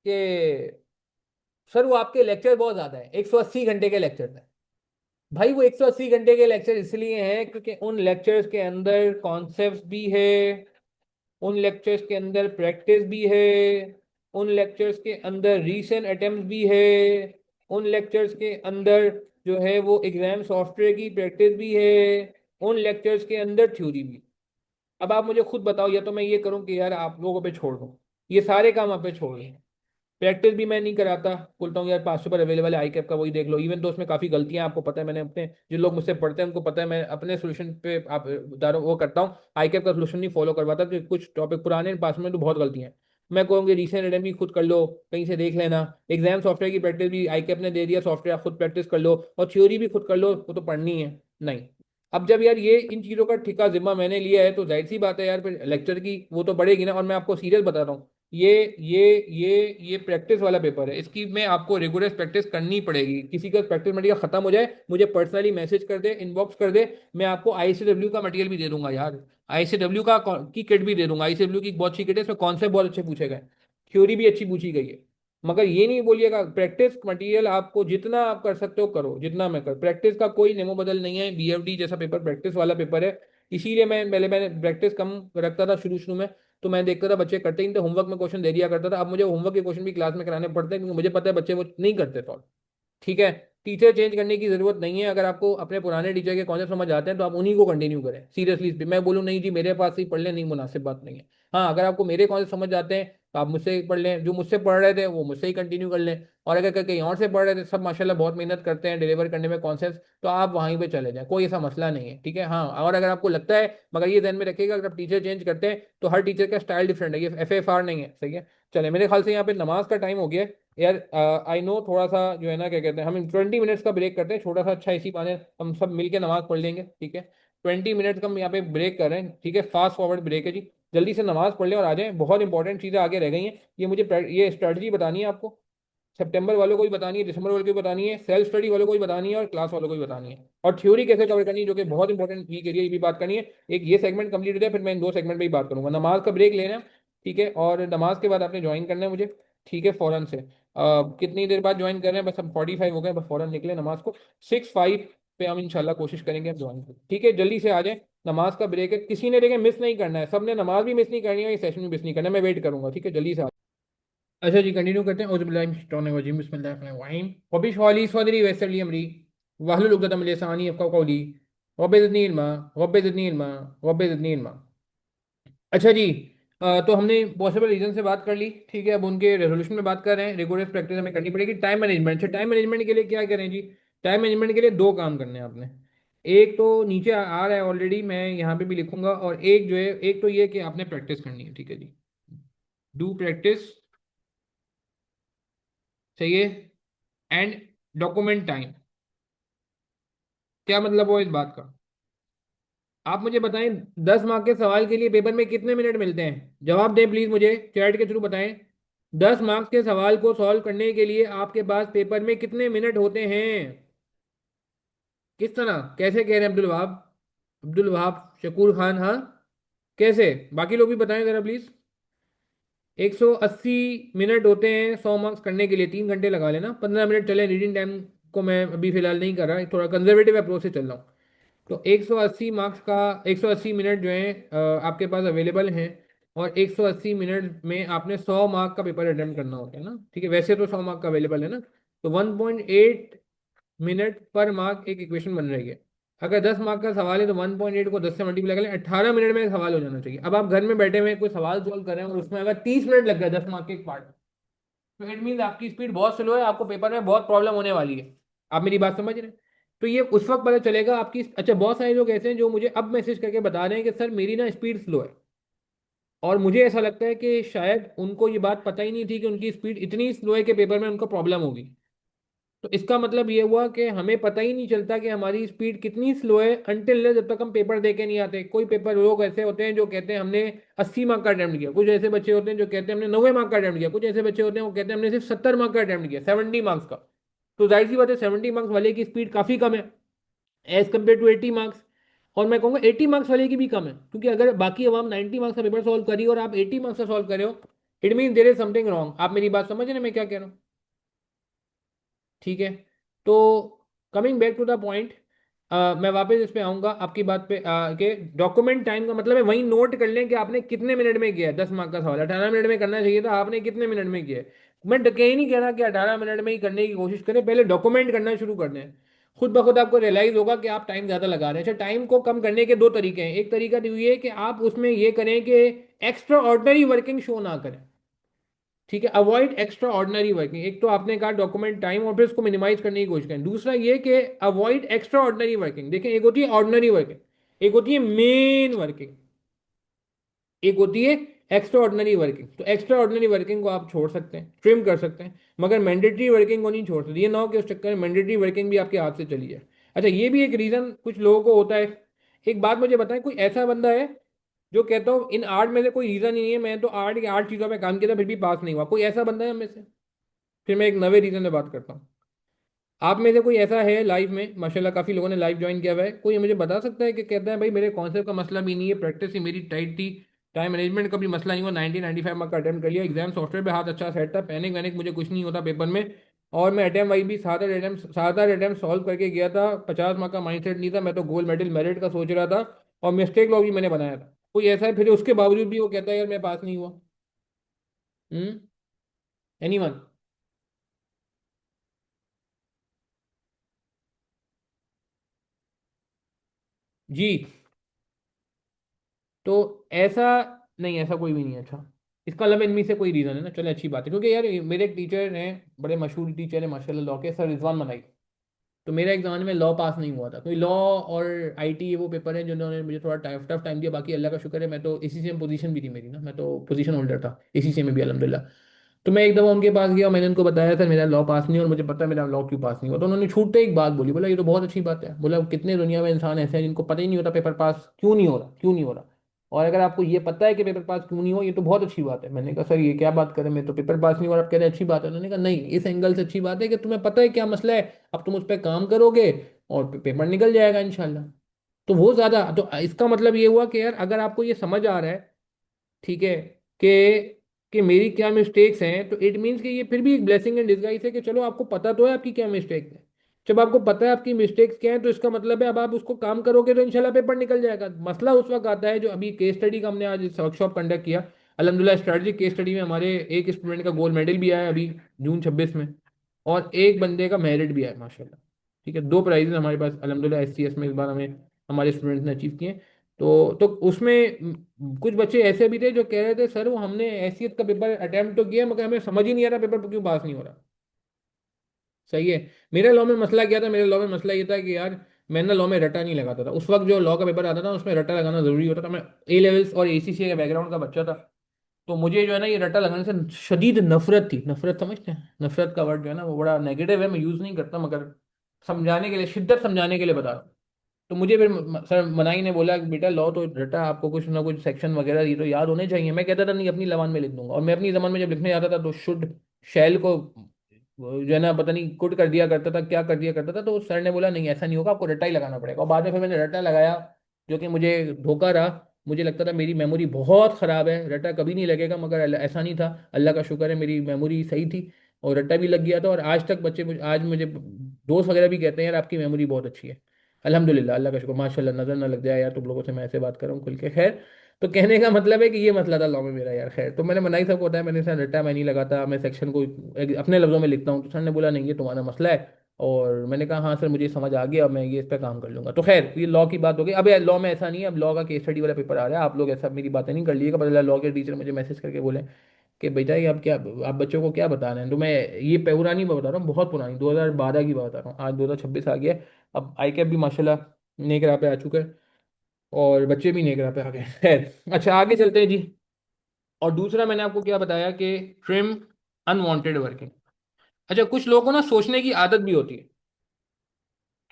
कि सर वो आपके लेक्चर बहुत ज्यादा है, 180 घंटे के लेक्चर है। भाई वो 180 घंटे के लेक्चर इसलिए हैं क्योंकि उन लेक्चर्स के अंदर कॉन्सेप्ट्स भी है, उन लेक्चर्स के अंदर प्रैक्टिस भी है, उन लेक्चर्स के अंदर रीसेंट अटेम्प्ट भी है, उन लेक्चर्स के अंदर जो है वो एग्जाम सॉफ्टवेयर की प्रैक्टिस भी है, उन लेक्चर्स के अंदर थ्योरी भी। अब आप मुझे खुद बताओ, या तो मैं ये करूँ कि यार आप लोगों पे छोड़ दूँ, ये सारे काम आप पे छोड़ दूँ, प्रैक्टिस भी मैं नहीं कराता, बोलता हूँ यार 500 पर अवेलेबल है आई कैप का, वही देख लो। इवन तो उसमें काफ़ी गलतियां आपको पता है, मैंने अपने जो लोग मुझसे पढ़ते हैं उनको पता है, मैं अपने सोल्यूशन पे आप बता रहा हूँ वो करता हूँ, आई कैप का सोल्यूशन नहीं फॉलो करवाता, कि कुछ टॉपिक पुराने पास में तो बहुत गलतियां हैं। मैं कहूँगी रिसेंट रिटर्न भी खुद कर लो, कहीं से देख लेना, एग्जाम सॉफ्टवेयर की प्रैक्टिस भी आई कैप ने दे दिया सॉफ्टवेयर, आप खुद प्रैक्टिस कर लो, और थ्योरी भी खुद कर लो, वो तो पढ़नी है। नहीं, अब जब यार ये इन चीज़ों का ठिका जिम्मा मैंने लिया है, तो जाहिर सी बात है यार, फिर लेक्चर की वो तो बढ़ेगी ना। और मैं आपको सीरियस बता रहा हूँ, ये प्रैक्टिस वाला पेपर है, इसकी में आपको रेगुलर प्रैक्टिस करनी पड़ेगी। किसी का प्रैक्टिस मटेरियल खत्म हो जाए, मुझे पर्सनली मैसेज कर दे, इनबॉक्स कर दे, मैं आपको आईसीडब्ल्यू का मटेरियल भी दे दूंगा यार, आईसीडब्ल्यू का की किट भी दे दूंगा। आईसीडब्ल्यू की बहुत अच्छी किट है, इसमें कॉन्सेप्ट बहुत अच्छे पूछे गए, थ्योरी भी अच्छी पूछी गई है। मगर ये नहीं बोलिएगा, प्रैक्टिस मटेरियल आपको जितना आप कर सकते हो करो, जितना मैं कर, प्रैक्टिस का कोई नेमो बदल नहीं है, बीएफडी जैसा पेपर प्रैक्टिस वाला पेपर है। इसीलिए मैंने प्रैक्टिस कम रखता था शुरू शुरू में, तो मैं देखता था बच्चे करते ही नहीं थे, होमवर्क में क्वेश्चन दे दिया करता था। अब मुझे होमवर्क के क्वेश्चन भी क्लास में कराने पड़ते हैं, क्योंकि मुझे पता है बच्चे वो नहीं करते सॉल्व। ठीक है, टीचर चेंज करने की जरूरत नहीं है, अगर आपको अपने पुराने टीचर के कॉन्सेप्ट समझ आते हैं तो आप उन्हीं को कंटिन्यू करें। सीरियसली इस पे मैं बोलूँ नहीं जी मेरे पास ही पढ़ लें, नहीं, मुनासिब बात नहीं है। हाँ, अगर आपको मेरे कॉन्सेप्ट समझ आते हैं तो आप मुझसे ही पढ़ लें, जो मुझसे पढ़ रहे थे वो मुझसे ही कंटिन्यू कर लें। और अगर कहीं और से पढ़ रहे थे, सब माशाल्लाह बहुत मेहनत करते हैं डिलीवर करने में कॉन्सेप्ट, तो आप वहीं पे चले जाएं, कोई ऐसा मसला नहीं है। ठीक है, हाँ, और अगर आपको लगता है, मगर ये ध्यान में रखिएगा, अगर आप टीचर चेंज करते हैं तो हर टीचर का स्टाइल डिफरेंट है, ये FFR नहीं है, सही है। चले, मेरे ख्याल से यहाँ पे नमाज का टाइम हो गया है यार। आई नो, थोड़ा सा जो है ना, क्या कहते हैं, हम 20 मिनट्स का ब्रेक करते हैं, छोटा सा, अच्छा, इसी बहाने हम सब मिलके नमाज पढ़ लेंगे। ठीक है, 20 मिनट का हम यहाँ पे ब्रेक कर रहे हैं, ठीक है, फास्ट फॉरवर्ड ब्रेक है जी। जल्दी से नमाज पढ़ लें और आ जाएं, बहुत इंपॉर्टेंट चीज़ें आगे रह गई हैं। ये स्ट्रेटजी बतानी है आपको, सितंबर वालों को भी बतानी है, दिसंबर वालों को भी बतानी है, सेल्फ स्टडी वालों को भी बतानी है, और क्लास वालों को भी बतानी है, और थ्योरी कैसे कवर करनी है, जो कि बहुत इंपॉर्टेंट वीक एरिया, ये भी बात करनी है। एक ये सेगमेंट कंप्लीट हो जाए, फिर मैं इन 2 सेगमेंट में ही बात करूंगा। नमाज का ब्रेक लेना है, ठीक है, और नमाज के बाद आपने ज्वाइन करना है मुझे, ठीक है, फौरन से। कितनी देर बाद ज्वाइन कर रहे हैं, बस हम 45 हो गए, बस फौरन निकले नमाज को। 6:05 पे हम इंशाल्लाह कोशिश करेंगे आप ज्वाइन करें, ठीक है, जल्दी से आ जाए। नमाज का ब्रेक है, किसी ने देखे मिस नहीं करना है, सबने नमाज भी मिस नहीं करनी है, ये सेशन भी मिस नहीं करना है, मैं वेट करूंगा, ठीक है, जल्दी से आ। अच्छा जी, कंटिन्यू करते हैं। औज़ुबिल्लाहि बिस्मिल्लाहिर्रहमानिर्रहीम वबी शवाली सदरी वयस्सिर ली अमरी वहलुल उक़दतम मिन लिसानी यफ़क़हू क़ौली रब्बि ज़िदनी इल्मा रब्बि ज़िदनी इल्मा रब्बि ज़िदनी इल्मा। अच्छा जी, तो हमने पॉसिबल रीजन से बात कर ली, ठीक है, अब उनके रेजोल्यूशन में बात कर रहे हैं। रिगोरस प्रैक्टिस हमें करनी पड़ेगी। टाइम मैनेजमेंट से, टाइम मैनेजमेंट के लिए क्या करें जी? टाइम मैनेजमेंट के लिए दो काम करने हैं आपने। एक तो नीचे आ रहा है ऑलरेडी, मैं यहाँ पे भी लिखूंगा, और एक जो है, एक तो ये कि आपने प्रैक्टिस करनी है, ठीक है जी, डू प्रैक्टिस, चाहिए, एंड डॉक्यूमेंट टाइम। क्या मतलब हुआ इस बात का? आप मुझे बताएं, 10 मार्क के सवाल के लिए पेपर में कितने मिनट मिलते हैं? जवाब दें प्लीज, मुझे चैट के थ्रू बताएं। 10 मार्क्स के सवाल को सॉल्व करने के लिए आपके पास पेपर में कितने मिनट होते हैं? किस तरह, कैसे कह रहे हैं अब्दुल वहाब? अब्दुल वहाब शकूर खान, हाँ, कैसे? बाकी लोग भी बताएं जरा प्लीज। 180 मिनट होते हैं 100 मार्क्स करने के लिए, 3 घंटे लगा लेना। 15 मिनट चले, रीडिंग टाइम को मैं अभी फिलहाल नहीं कर रहा, थोड़ा कंजर्वेटिव अप्रोच से चल रहा हूँ। तो 180 मार्क्स का, 180 मिनट जो है आपके पास अवेलेबल हैं, और 180 मिनट में आपने 100 मार्क का पेपर अटेम्प्ट करना होता है ना, ठीक है, वैसे तो 100 मार्क का अवेलेबल है ना। तो 1.8 मिनट पर मार्क एक इक्वेशन बन रही है। अगर 10 मार्क का सवाल है तो 1.8 को 10 से मल्टीप्लाई करें, 18 मिनट में एक सवाल हो जाना चाहिए। अब आप घर में बैठे हुए कोई सवाल सॉल्व कर रहे हैं और उसमें अगर 30 मिनट लग गए 10 मार्क के एक पार्ट, तो इट मीन आपकी स्पीड बहुत स्लो है, आपको पेपर में बहुत प्रॉब्लम होने वाली है। आप मेरी बात समझ रहे हैं? तो ये उस वक्त पता चलेगा आपकी। अच्छा, बहुत सारे लोग ऐसे हैं जो मुझे अब मैसेज करके बता रहे हैं कि सर मेरी ना स्पीड स्लो है, और मुझे ऐसा लगता है कि शायद उनको ये बात पता ही नहीं थी कि उनकी स्पीड इतनी स्लो है कि पेपर में उनको प्रॉब्लम होगी। तो इसका मतलब ये हुआ कि हमें पता ही नहीं चलता कि हमारी स्पीड कितनी स्लो है अनटिल जब तक हम पेपर दे के नहीं आते। कोई पेपर लोग ऐसे होते हैं जो कहते हैं हमने 80 मार्क का अटेम्प्ट किया, कुछ ऐसे बच्चे होते हैं जो कहते हैं हमने 90 मार्क का अटेम्प्ट किया, कुछ ऐसे बच्चे होते हैं वो कहते हैं हमने सिर्फ 70 मार्क का अटेम्प्ट किया, 70 मार्क्स का। तो जाहिर सी बात है 70 मार्क्स वाले की स्पीड काफ़ी कम है एज कम्पेयर टू 80 मार्क्स। और मैं कहूँगा 80 मार्क्स वाले की भी कम है, क्योंकि अगर बाकी अवाम 90 मार्क्स का पेपर सॉल्व करी और आप 80 मार्क्स का सॉल्व करे हो, it mean there is something wrong. आप मेरी बात समझ रहे हैं मैं क्या कह रहा हूँ? ठीक है, तो coming back to the point, मैं वापस इस पे आऊंगा आपकी बात पे, कि डॉक्यूमेंट टाइम का मतलब है वही नोट कर लें कि आपने कितने मिनट में किया है। 10 मार्क का सवाल 18 मिनट में करना चाहिए था, आपने कितने मिनट में किया है? मैं कहीं नहीं कह रहा कि 18 मिनट में ही करने की कोशिश करें, पहले डॉक्यूमेंट करना शुरू कर दें। खुद ब खुद आपको रियलाइज होगा कि आप टाइम ज़्यादा लगा रहे हैं। अच्छा, टाइम को कम करने के दो तरीके हैं। एक तरीका तो ये है कि आप उसमें ये करें कि एक्स्ट्रा ऑर्डनरी वर्किंग शो ना करें। ठीक है, अवॉइड एक्स्ट्रा ऑर्डिनरी वर्किंग। एक तो आपने कहा डॉक्यूमेंट टाइम और फिर उसको मिनिमाइज करने की कोशिश करें। दूसरा ये कि अवॉइड एक्स्ट्रा ऑर्डिनरी वर्किंग। देखिए, एक होती है ऑर्डिनरी वर्किंग, एक होती है मेन वर्किंग, एक होती है एक्स्ट्रा ऑर्डिनरी वर्किंग। तो एक्स्ट्रा ऑर्डिनरी वर्किंग को आप छोड़ सकते हैं, ट्रिम कर सकते हैं, मगर मैंडेटरी वर्किंग को नहीं छोड़ सकते। ये ना हो कि उस चक्कर में मैंडेटरी वर्किंग भी आपके हाथ से चली जाए। अच्छा, ये भी एक रीज़न कुछ लोगों को होता है। एक बात मुझे बताएं, कोई ऐसा बंदा है जो कहता हो इन 8 में से कोई रीज़न ही नहीं है, मैं तो 8 की 8 चीज़ों में काम किया था फिर भी पास नहीं हुआ? कोई ऐसा बंदा है हम में से? फिर मैं एक नवे रीज़न में बात करता हूँ। आप में से कोई ऐसा है लाइव में? माशाल्लाह काफ़ी लोगों ने लाइव ज्वाइन किया हुआ है। कोई मुझे बता सकता है कि कहता है भाई मेरे कॉन्सेप्ट का मसला भी नहीं है, प्रैक्टिस ही मेरी टाइट थी, टाइम मैनेजमेंट का भी मसला नहीं हुआ, 1995 मार्क का अटेम्प्ट कर लिया, एग्जाम सॉफ्टवेयर पे हाथ अच्छा सेट था, पैनिक वैनिक मुझे कुछ नहीं होता पेपर में, और मैं अटेम्प्ट वाइज भी 7 अटेम्प्ट सॉल्व करके गया था, 50 मार्क का माइंड सेट नहीं था, मैं तो गोल्ड मेडल मेरिट का सोच रहा था, और मिस्टेक लॉग भी मैंने बनाया था। कोई ऐसा है फिर उसके बावजूद भी वो कहता है यार मैं पास नहीं हुआ? हम्म, एनीवन? जी। तो ऐसा नहीं, ऐसा कोई भी नहीं है। अच्छा, इसका मतलब इनमें से कोई रीज़न है ना, चले अच्छी बात है। क्योंकि यार मेरे एक टीचर हैं, बड़े मशहूर टीचर हैं माशाल्लाह, लॉ के, सर रिजवान मनाई। तो मेरा एग्जाम में लॉ पास नहीं हुआ था, कोई लॉ और आईटी ये वो पेपर है जिन्होंने मुझे थोड़ा टफ टाइम दिया। बाकी अल्लाह का शुक्र है, मैं तो इसी से पोजीशन भी थी मेरी ना, मैं तो पोजीशन होल्डर था इसी से में भी अल्हम्दुलिल्लाह। तो मैं एक दफ़ा उनके पास गया और मैंने उनको बताया सर मेरा लॉ पास नहीं, और मुझे पता है मेरा लॉ क्यों पास नहीं हुआ। तो उन्होंने छूटते एक बात बोली, बोला ये तो बहुत अच्छी बात है। बोला कितने दुनिया में इंसान ऐसे हैं जिनको पता ही नहीं होता पेपर पास क्यों नहीं हो रहा, क्यों नहीं हो रहा, और अगर आपको ये पता है कि पेपर पास क्यों नहीं हो, ये तो बहुत अच्छी बात है। मैंने कहा सर ये क्या बात करें, मैं तो पेपर पास नहीं हो रहा, आप कह रहे हैं अच्छी बात है। उन्होंने कहा नहीं, इस एंगल से अच्छी बात है कि तुम्हें पता है क्या मसला है, अब तुम उस पर काम करोगे और पेपर निकल जाएगा इंशाल्लाह। तो वो ज्यादा, तो इसका मतलब ये हुआ कि यार अगर आपको ये समझ आ रहा है, ठीक है, कि मेरी क्या मिस्टेक्स हैं, तो इट मीन्स कि ये फिर भी एक ब्लेसिंग इन डिस्गाइज है कि चलो आपको पता तो है आपकी क्या मिस्टेक्स है। जब आपको पता है आपकी मिस्टेक्स क्या है, तो इसका मतलब है अब आप उसको काम करोगे तो इंशाल्लाह पेपर निकल जाएगा। मसला उस वक्त आता है जो अभी केस स्टडी का हमने आज वर्कशॉप कंडक्ट किया, अल्हम्दुलिल्लाह स्ट्रेटजिक केस स्टडी में हमारे एक स्टूडेंट का गोल्ड मेडल भी आया है अभी जून 26 में, और एक बंदे का मेरिट भी आया माशाल्लाह। ठीक है, दो प्राइजेस हमारे पास अल्हम्दुलिल्लाह एससीएस में इस बार हमें हमारे स्टूडेंट्स ने अचीव किए। तो उसमें कुछ बच्चे ऐसे भी थे जो कह रहे थे सर वो हमने हैसियत का पेपर अटेम्प्ट तो किया मगर हमें समझ ही नहीं आ रहा पेपर क्यों पास नहीं हो रहा। सही है। मेरे लॉ में मसला क्या था? मेरे लॉ में मसला ये था कि यार मैं ना लॉ में रट्टा नहीं लगाता था। उस वक्त जो लॉ का पेपर आता था उसमें रट्टा लगाना जरूरी होता था। मैं ए लेवल्स और एसीसी के बैकग्राउंड का बच्चा था, तो मुझे जो है ना ये रट्टा लगाने से शदीद नफरत थी। नफरत समझते हैं? नफरत का वर्ड जो है ना वो बड़ा नेगेटिव है, मैं यूज़ नहीं करता, मगर समझाने के लिए, शिद्दत समझाने के लिए बता रहा हूँ। तो मुझे फिर सर मनाई ने बोला कि बेटा लॉ तो रटा, आपको कुछ ना कुछ सेक्शन वगैरह ये तो याद होने चाहिए। मैं कहता था नहीं अपनी जबान में लिख दूंगा, और मैं अपनी जबान में जब लिखने जाता था तो शुड शैल को वो जो है ना पता नहीं कुट कर दिया करता था, क्या कर दिया करता था। तो सर ने बोला नहीं ऐसा नहीं होगा, आपको रट्टा ही लगाना पड़ेगा। और बाद में फिर मैंने रट्टा लगाया, जो कि मुझे धोखा रहा। मुझे लगता था मेरी मेमोरी बहुत ख़राब है, रट्टा कभी नहीं लगेगा, मगर ऐसा नहीं था। अल्लाह का शुक्र है मेरी मेमोरी सही थी और रट्टा भी लग गया था। और आज तक बच्चे आज मुझे दोस्त वगैरह भी कहते हैं यार आपकी मेमोरी बहुत अच्छी है। अल्हम्दुलिल्लाह, अल्लाह का शुक्र, माशाल्लाह, नजर ना लग जाए यार तुम लोगों से, मैं ऐसे बात कर रहा हूँ खुल के। खैर, तो कहने का मतलब है कि ये मसला था लॉ में मेरा यार। खैर, तो मैंने मनाई साहब को बताया, मैंने सर रट्टा मैं नहीं लगाता, मैं सेक्शन को अपने लफ्जों में लिखता हूँ। तो सर ने बोला नहीं ये तुम्हारा मसला है, और मैंने कहा हाँ सर मुझे समझ आ गया, अब मैं ये इस पर काम कर लूंगा। तो खैर ये लॉ की बात हो गई। अब लॉ में ऐसा नहीं है, अब लॉ का केस स्टडी वाला पेपर आ रहा है, आप लोग ऐसा मेरी बातें नहीं कर लीजिएगा, बदला लॉ के टीचर मुझे मैसेज करके बोले कि बेटा ये आप क्या, आप बच्चों को क्या बता रहे हैं। तो मैं ये पुरानी बात बता रहा हूँ, बहुत पुरानी, 2012 की बात बता रहा हूँ, आज 2026 आ गया। अब आई कैप भी माशाल्लाह नेक राह पे आ चुका है, और बच्चे भी नेक राह पे आ गए। खैर, अच्छा आगे चलते हैं जी। और दूसरा मैंने आपको क्या बताया कि ट्रिम अनवांटेड वर्किंग। अच्छा, कुछ लोगों को ना सोचने की आदत भी होती है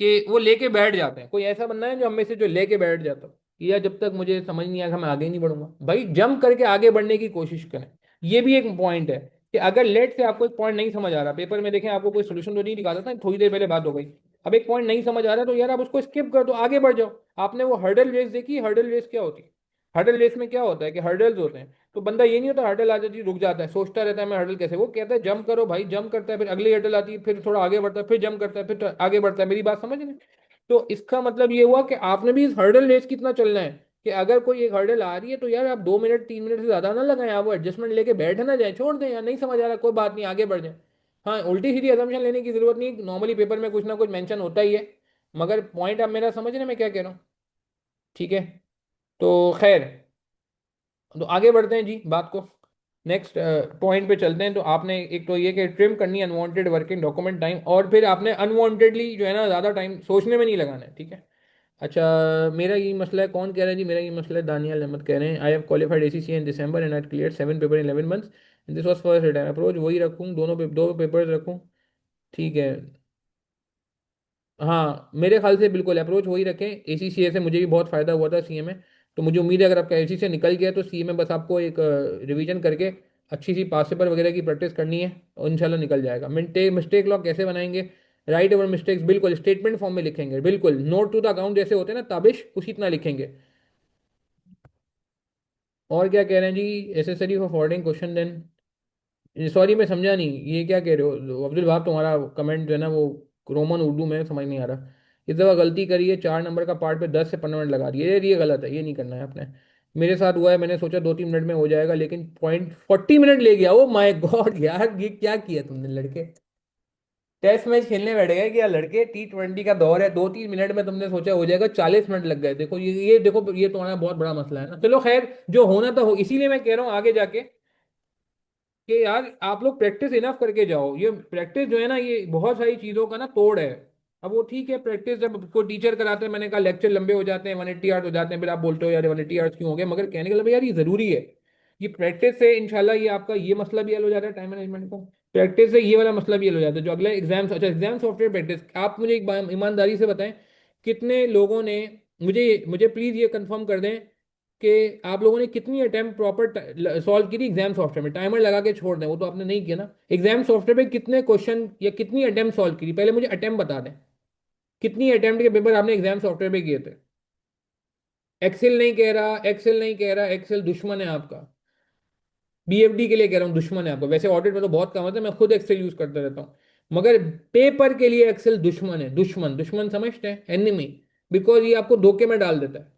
कि वो लेके बैठ जाते हैं। कोई ऐसा बंदा है जो हम में से जो लेके बैठ जाता है कि यार जब तक मुझे समझ नहीं आएगा मैं आगे ही नहीं बढ़ूंगा। भाई जंप करके आगे बढ़ने की कोशिश करें। ये भी एक पॉइंट है कि अगर लेट से आपको एक पॉइंट नहीं समझ आ रहा, पेपर में देखें आपको कोई सोल्यूशन तो नहीं दिखाता था, थोड़ी देर पहले बात हो गई, अब एक पॉइंट नहीं समझ आ रहा तो यार आप उसको स्किप कर दो, आगे बढ़ जाओ। आपने वो हर्डल रेस देखी? हर्डल रेस क्या होती है? हर्डल रेस में क्या होता है कि हर्डल्स होते हैं, तो बंदा ये नहीं होता हर्डल आ जाती है रुक जाता है, सोचता रहता है मैं हर्डल कैसे, वो कहता है जंप करो भाई, जंप करता है, फिर अगली हर्डल आती है, फिर थोड़ा आगे बढ़ता है, फिर जंप करता है, फिर आगे बढ़ता है। मेरी बात समझ रहे हैं? तो इसका मतलब ये हुआ कि आपने भी इस हर्डल रेस कितना चलना है, कि अगर कोई एक हर्डल आ रही है तो यार आप 2 मिनट 3 मिनट से ज़्यादा ना लगाएं, आप वो एडजस्टमेंट लेके बैठ ना जाए, छोड़ दें यार, नहीं समझ आ रहा कोई बात नहीं, आगे बढ़ जाए। हाँ, उल्टी सीधी असम्पशन लेने की जरूरत नहीं, नॉर्मली पेपर में कुछ ना कुछ मेंशन होता ही है, मगर पॉइंट आप मेरा समझ रहे हैं मैं क्या कह रहा हूँ। ठीक है, तो खैर, तो आगे बढ़ते हैं जी बात को, नेक्स्ट पॉइंट पे चलते हैं। तो आपने एक तो ये कि ट्रिम करनी है अनवांटेड वर्किंग डॉक्यूमेंट टाइम, और फिर आपने अनवांटेडली जो है ना ज़्यादा टाइम सोचने में नहीं लगाना है, ठीक है। अच्छा, मेरा ये मसला है, कौन कह रहा है जी, मेरा ये मसला है, दानियाल अहमद कह रहे हैं, I have qualified ACCA in December and I clear 7 paper in 11 months and this was first time approach, वही रखूँ, दो पेपर्स रखूँ, ठीक है। हाँ, मेरे ख्याल से बिल्कुल अप्रोच वही रखें, ACCA से मुझे भी बहुत फ़ायदा हुआ था CA में, तो मुझे उम्मीद है अगर आपका ACCA निकल गया तो CA में बस आपको एक रिवीजन करके अच्छी सी पास पेपर वगैरह की प्रैक्टिस करनी है और इंशाल्लाह निकल जाएगा। मिस्टेक लॉग कैसे बनाएंगे, राइट ओवर मिस्टेक्स, बिल्कुल स्टेटमेंट फॉर्म में लिखेंगे, बिल्कुल नोट टू द अकाउंट जैसे होते हैं ना ताबिश, उसी इतना लिखेंगे। और क्या कह रहे हैं जी, accessory for forwarding question then, sorry मैं समझा नहीं ये क्या कह रहे हो अब्दुल वहाब, तुम्हारा कमेंट जो है ना वो रोमन उर्दू में समझ नहीं आ रहा। इस दफ़ा गलती करी है, 4 नंबर का पार्ट पे 10 से 15 मिनट लगा दिए, ये गलत है, ये नहीं करना है आपने। मेरे साथ हुआ है, मैंने सोचा 2-3 मिनट में हो जाएगा, लेकिन पॉइंट 40 मिनट ले गया, ओ माय गॉड यार, ये क्या किया तुमने लड़के, टेस्ट मैच खेलने बैठ गए क्या लड़के, T20 का दौर है, 2-3 मिनट में तुमने सोचा हो जाएगा, 40 मिनट लग गए, देखो ये देखो, ये तुम्हारा बहुत बड़ा मसला है ना। चलो खैर, जो होना था हो, इसीलिए मैं कह रहा हूँ आगे जाके कि यार आप लोग प्रैक्टिस इनफ करके जाओ, ये प्रैक्टिस जो है ना ये बहुत सारी चीज़ों का ना तोड़ है। अब वो ठीक है, प्रैक्टिस जब कोई टीचर कराते हैं, मैंने कहा लेक्चर लंबे हो जाते हैं, 180 आवर्स हो जाते हैं, फिर आप बोलते हो यार 180 आवर्स क्यों हो गए, मगर कहने का मतलब यार ये ज़रूरी है, ये प्रैक्टिस से इंशाल्लाह ये आपका ये मसला भी हल हो जाता है टाइम मैनेजमेंट का, प्रैक्टिस से ये वाला मसला भी हल हो जाता है जो अगला एग्जाम। अच्छा, एग्जाम सॉफ्टवेयर प्रैक्टिस, आप मुझे एक बात ईमानदारी से बताएं, कितने लोगों ने, मुझे मुझे प्लीज़ ये कंफर्म कर दें कि आप लोगों ने कितनी अटेम्प्ट प्रॉपर सॉल्व की थी एग्जाम सॉफ्टवेयर में, टाइमर लगा के छोड़ दें, वो तो आपने नहीं किया ना, एग्जाम सॉफ्टवेयर पे कितने क्वेश्चन या कितनी अटेम्प्ट सॉल्व की थी, पहले मुझे अटेम्प्ट बता दें, कितनी अटेम्प्ट के पेपर आपने एग्जाम सॉफ्टवेयर पे किए थे। एक्सेल नहीं कह रहा, एक्सेल नहीं कह रहा, एक्सेल दुश्मन है आपका, BFD के लिए कह रहा हूँ, दुश्मन है आपका, वैसे ऑडिट में तो बहुत कम होता है, मैं खुद एक्सेल यूज करता रहता हूँ, मगर पेपर के लिए एक्सेल दुश्मन है, दुश्मन दुश्मन समझते हैं, एनिमी, बिकॉज ये आपको धोखे में डाल देता है।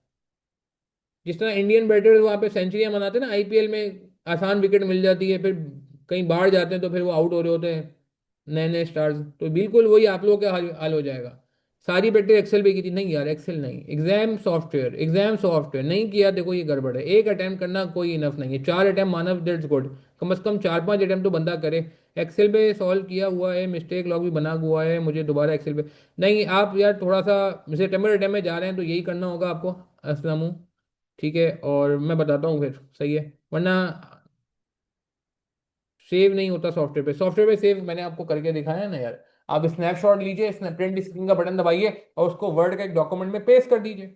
जिस तरह इंडियन बैटर्स वहाँ पे सेंचुरियां मनाते हैं ना IPL में, आसान विकेट मिल जाती है, फिर कहीं बाहर जाते हैं तो फिर वो आउट हो रहे होते हैं नए नए स्टार्स, तो बिल्कुल वही आप लोगों का हाल हो जाएगा। सारी बैटरी एक्सेल पे की थी, नहीं यार एक्सेल नहीं, एग्जाम सॉफ्टवेयर नहीं किया, देखो ये गड़बड़ है, एक अटैम्प्ट करना कोई इनफ नहीं है, 4 अटैम्प्ट मानव दैट्स गुड, कम से कम 4-5 अटैम्प्ट तो बंदा करे। एक्सेल पे सॉल्व किया हुआ है, मिस्टेक लॉग भी बना हुआ है, मुझे दोबारा एक्सेल पे नहीं, आप यार थोड़ा सा सितंबर अटैम्प्ट में जा रहे हैं तो यही करना होगा आपको, असलम, ठीक है, और मैं बताता हूँ फिर सही है, वरना सेव नहीं होता सॉफ्टवेयर पे, सॉफ्टवेयर पे सेव मैंने आपको करके दिखाया है ना यार, आप स्नैपशॉट लीजिए, प्रिंट स्क्रीन का बटन दबाइए और उसको वर्ड का एक डॉक्यूमेंट में पेस्ट कर दीजिए।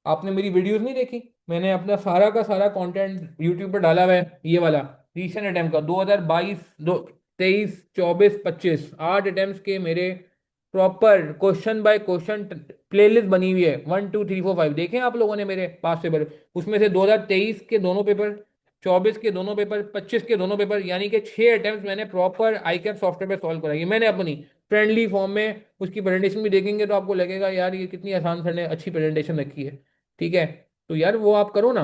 आपने मेरी वीडियोस नहीं देखी, मैंने अपना सारा का सारा कंटेंट यूट्यूब पर डाला हुआ है, ये वाला रीसेंट अटेम्प्ट का 2022, 23, 24, 25, 8 अटेम्प्ट के मेरे proper question by question playlist बनी हुई है, 1 2 3 4 5, देखें आप लोगों ने मेरे पास पेपर, उसमें से 2023 के दोनों पेपर, 24 के दोनों पेपर, 25 के दोनों पेपर, यानी कि 6 अटेम्प्ट मैंने प्रॉपर ICAP सॉफ्टवेयर पे सॉल्व कराई मैंने अपनी फ्रेंडली फॉर्म में, उसकी प्रेजेंटेशन भी देखेंगे तो आपको लगेगा यार ये कितनी आसान सर ने अच्छी प्रेजेंटेशन रखी है, ठीक है। तो यार वो आप करो ना,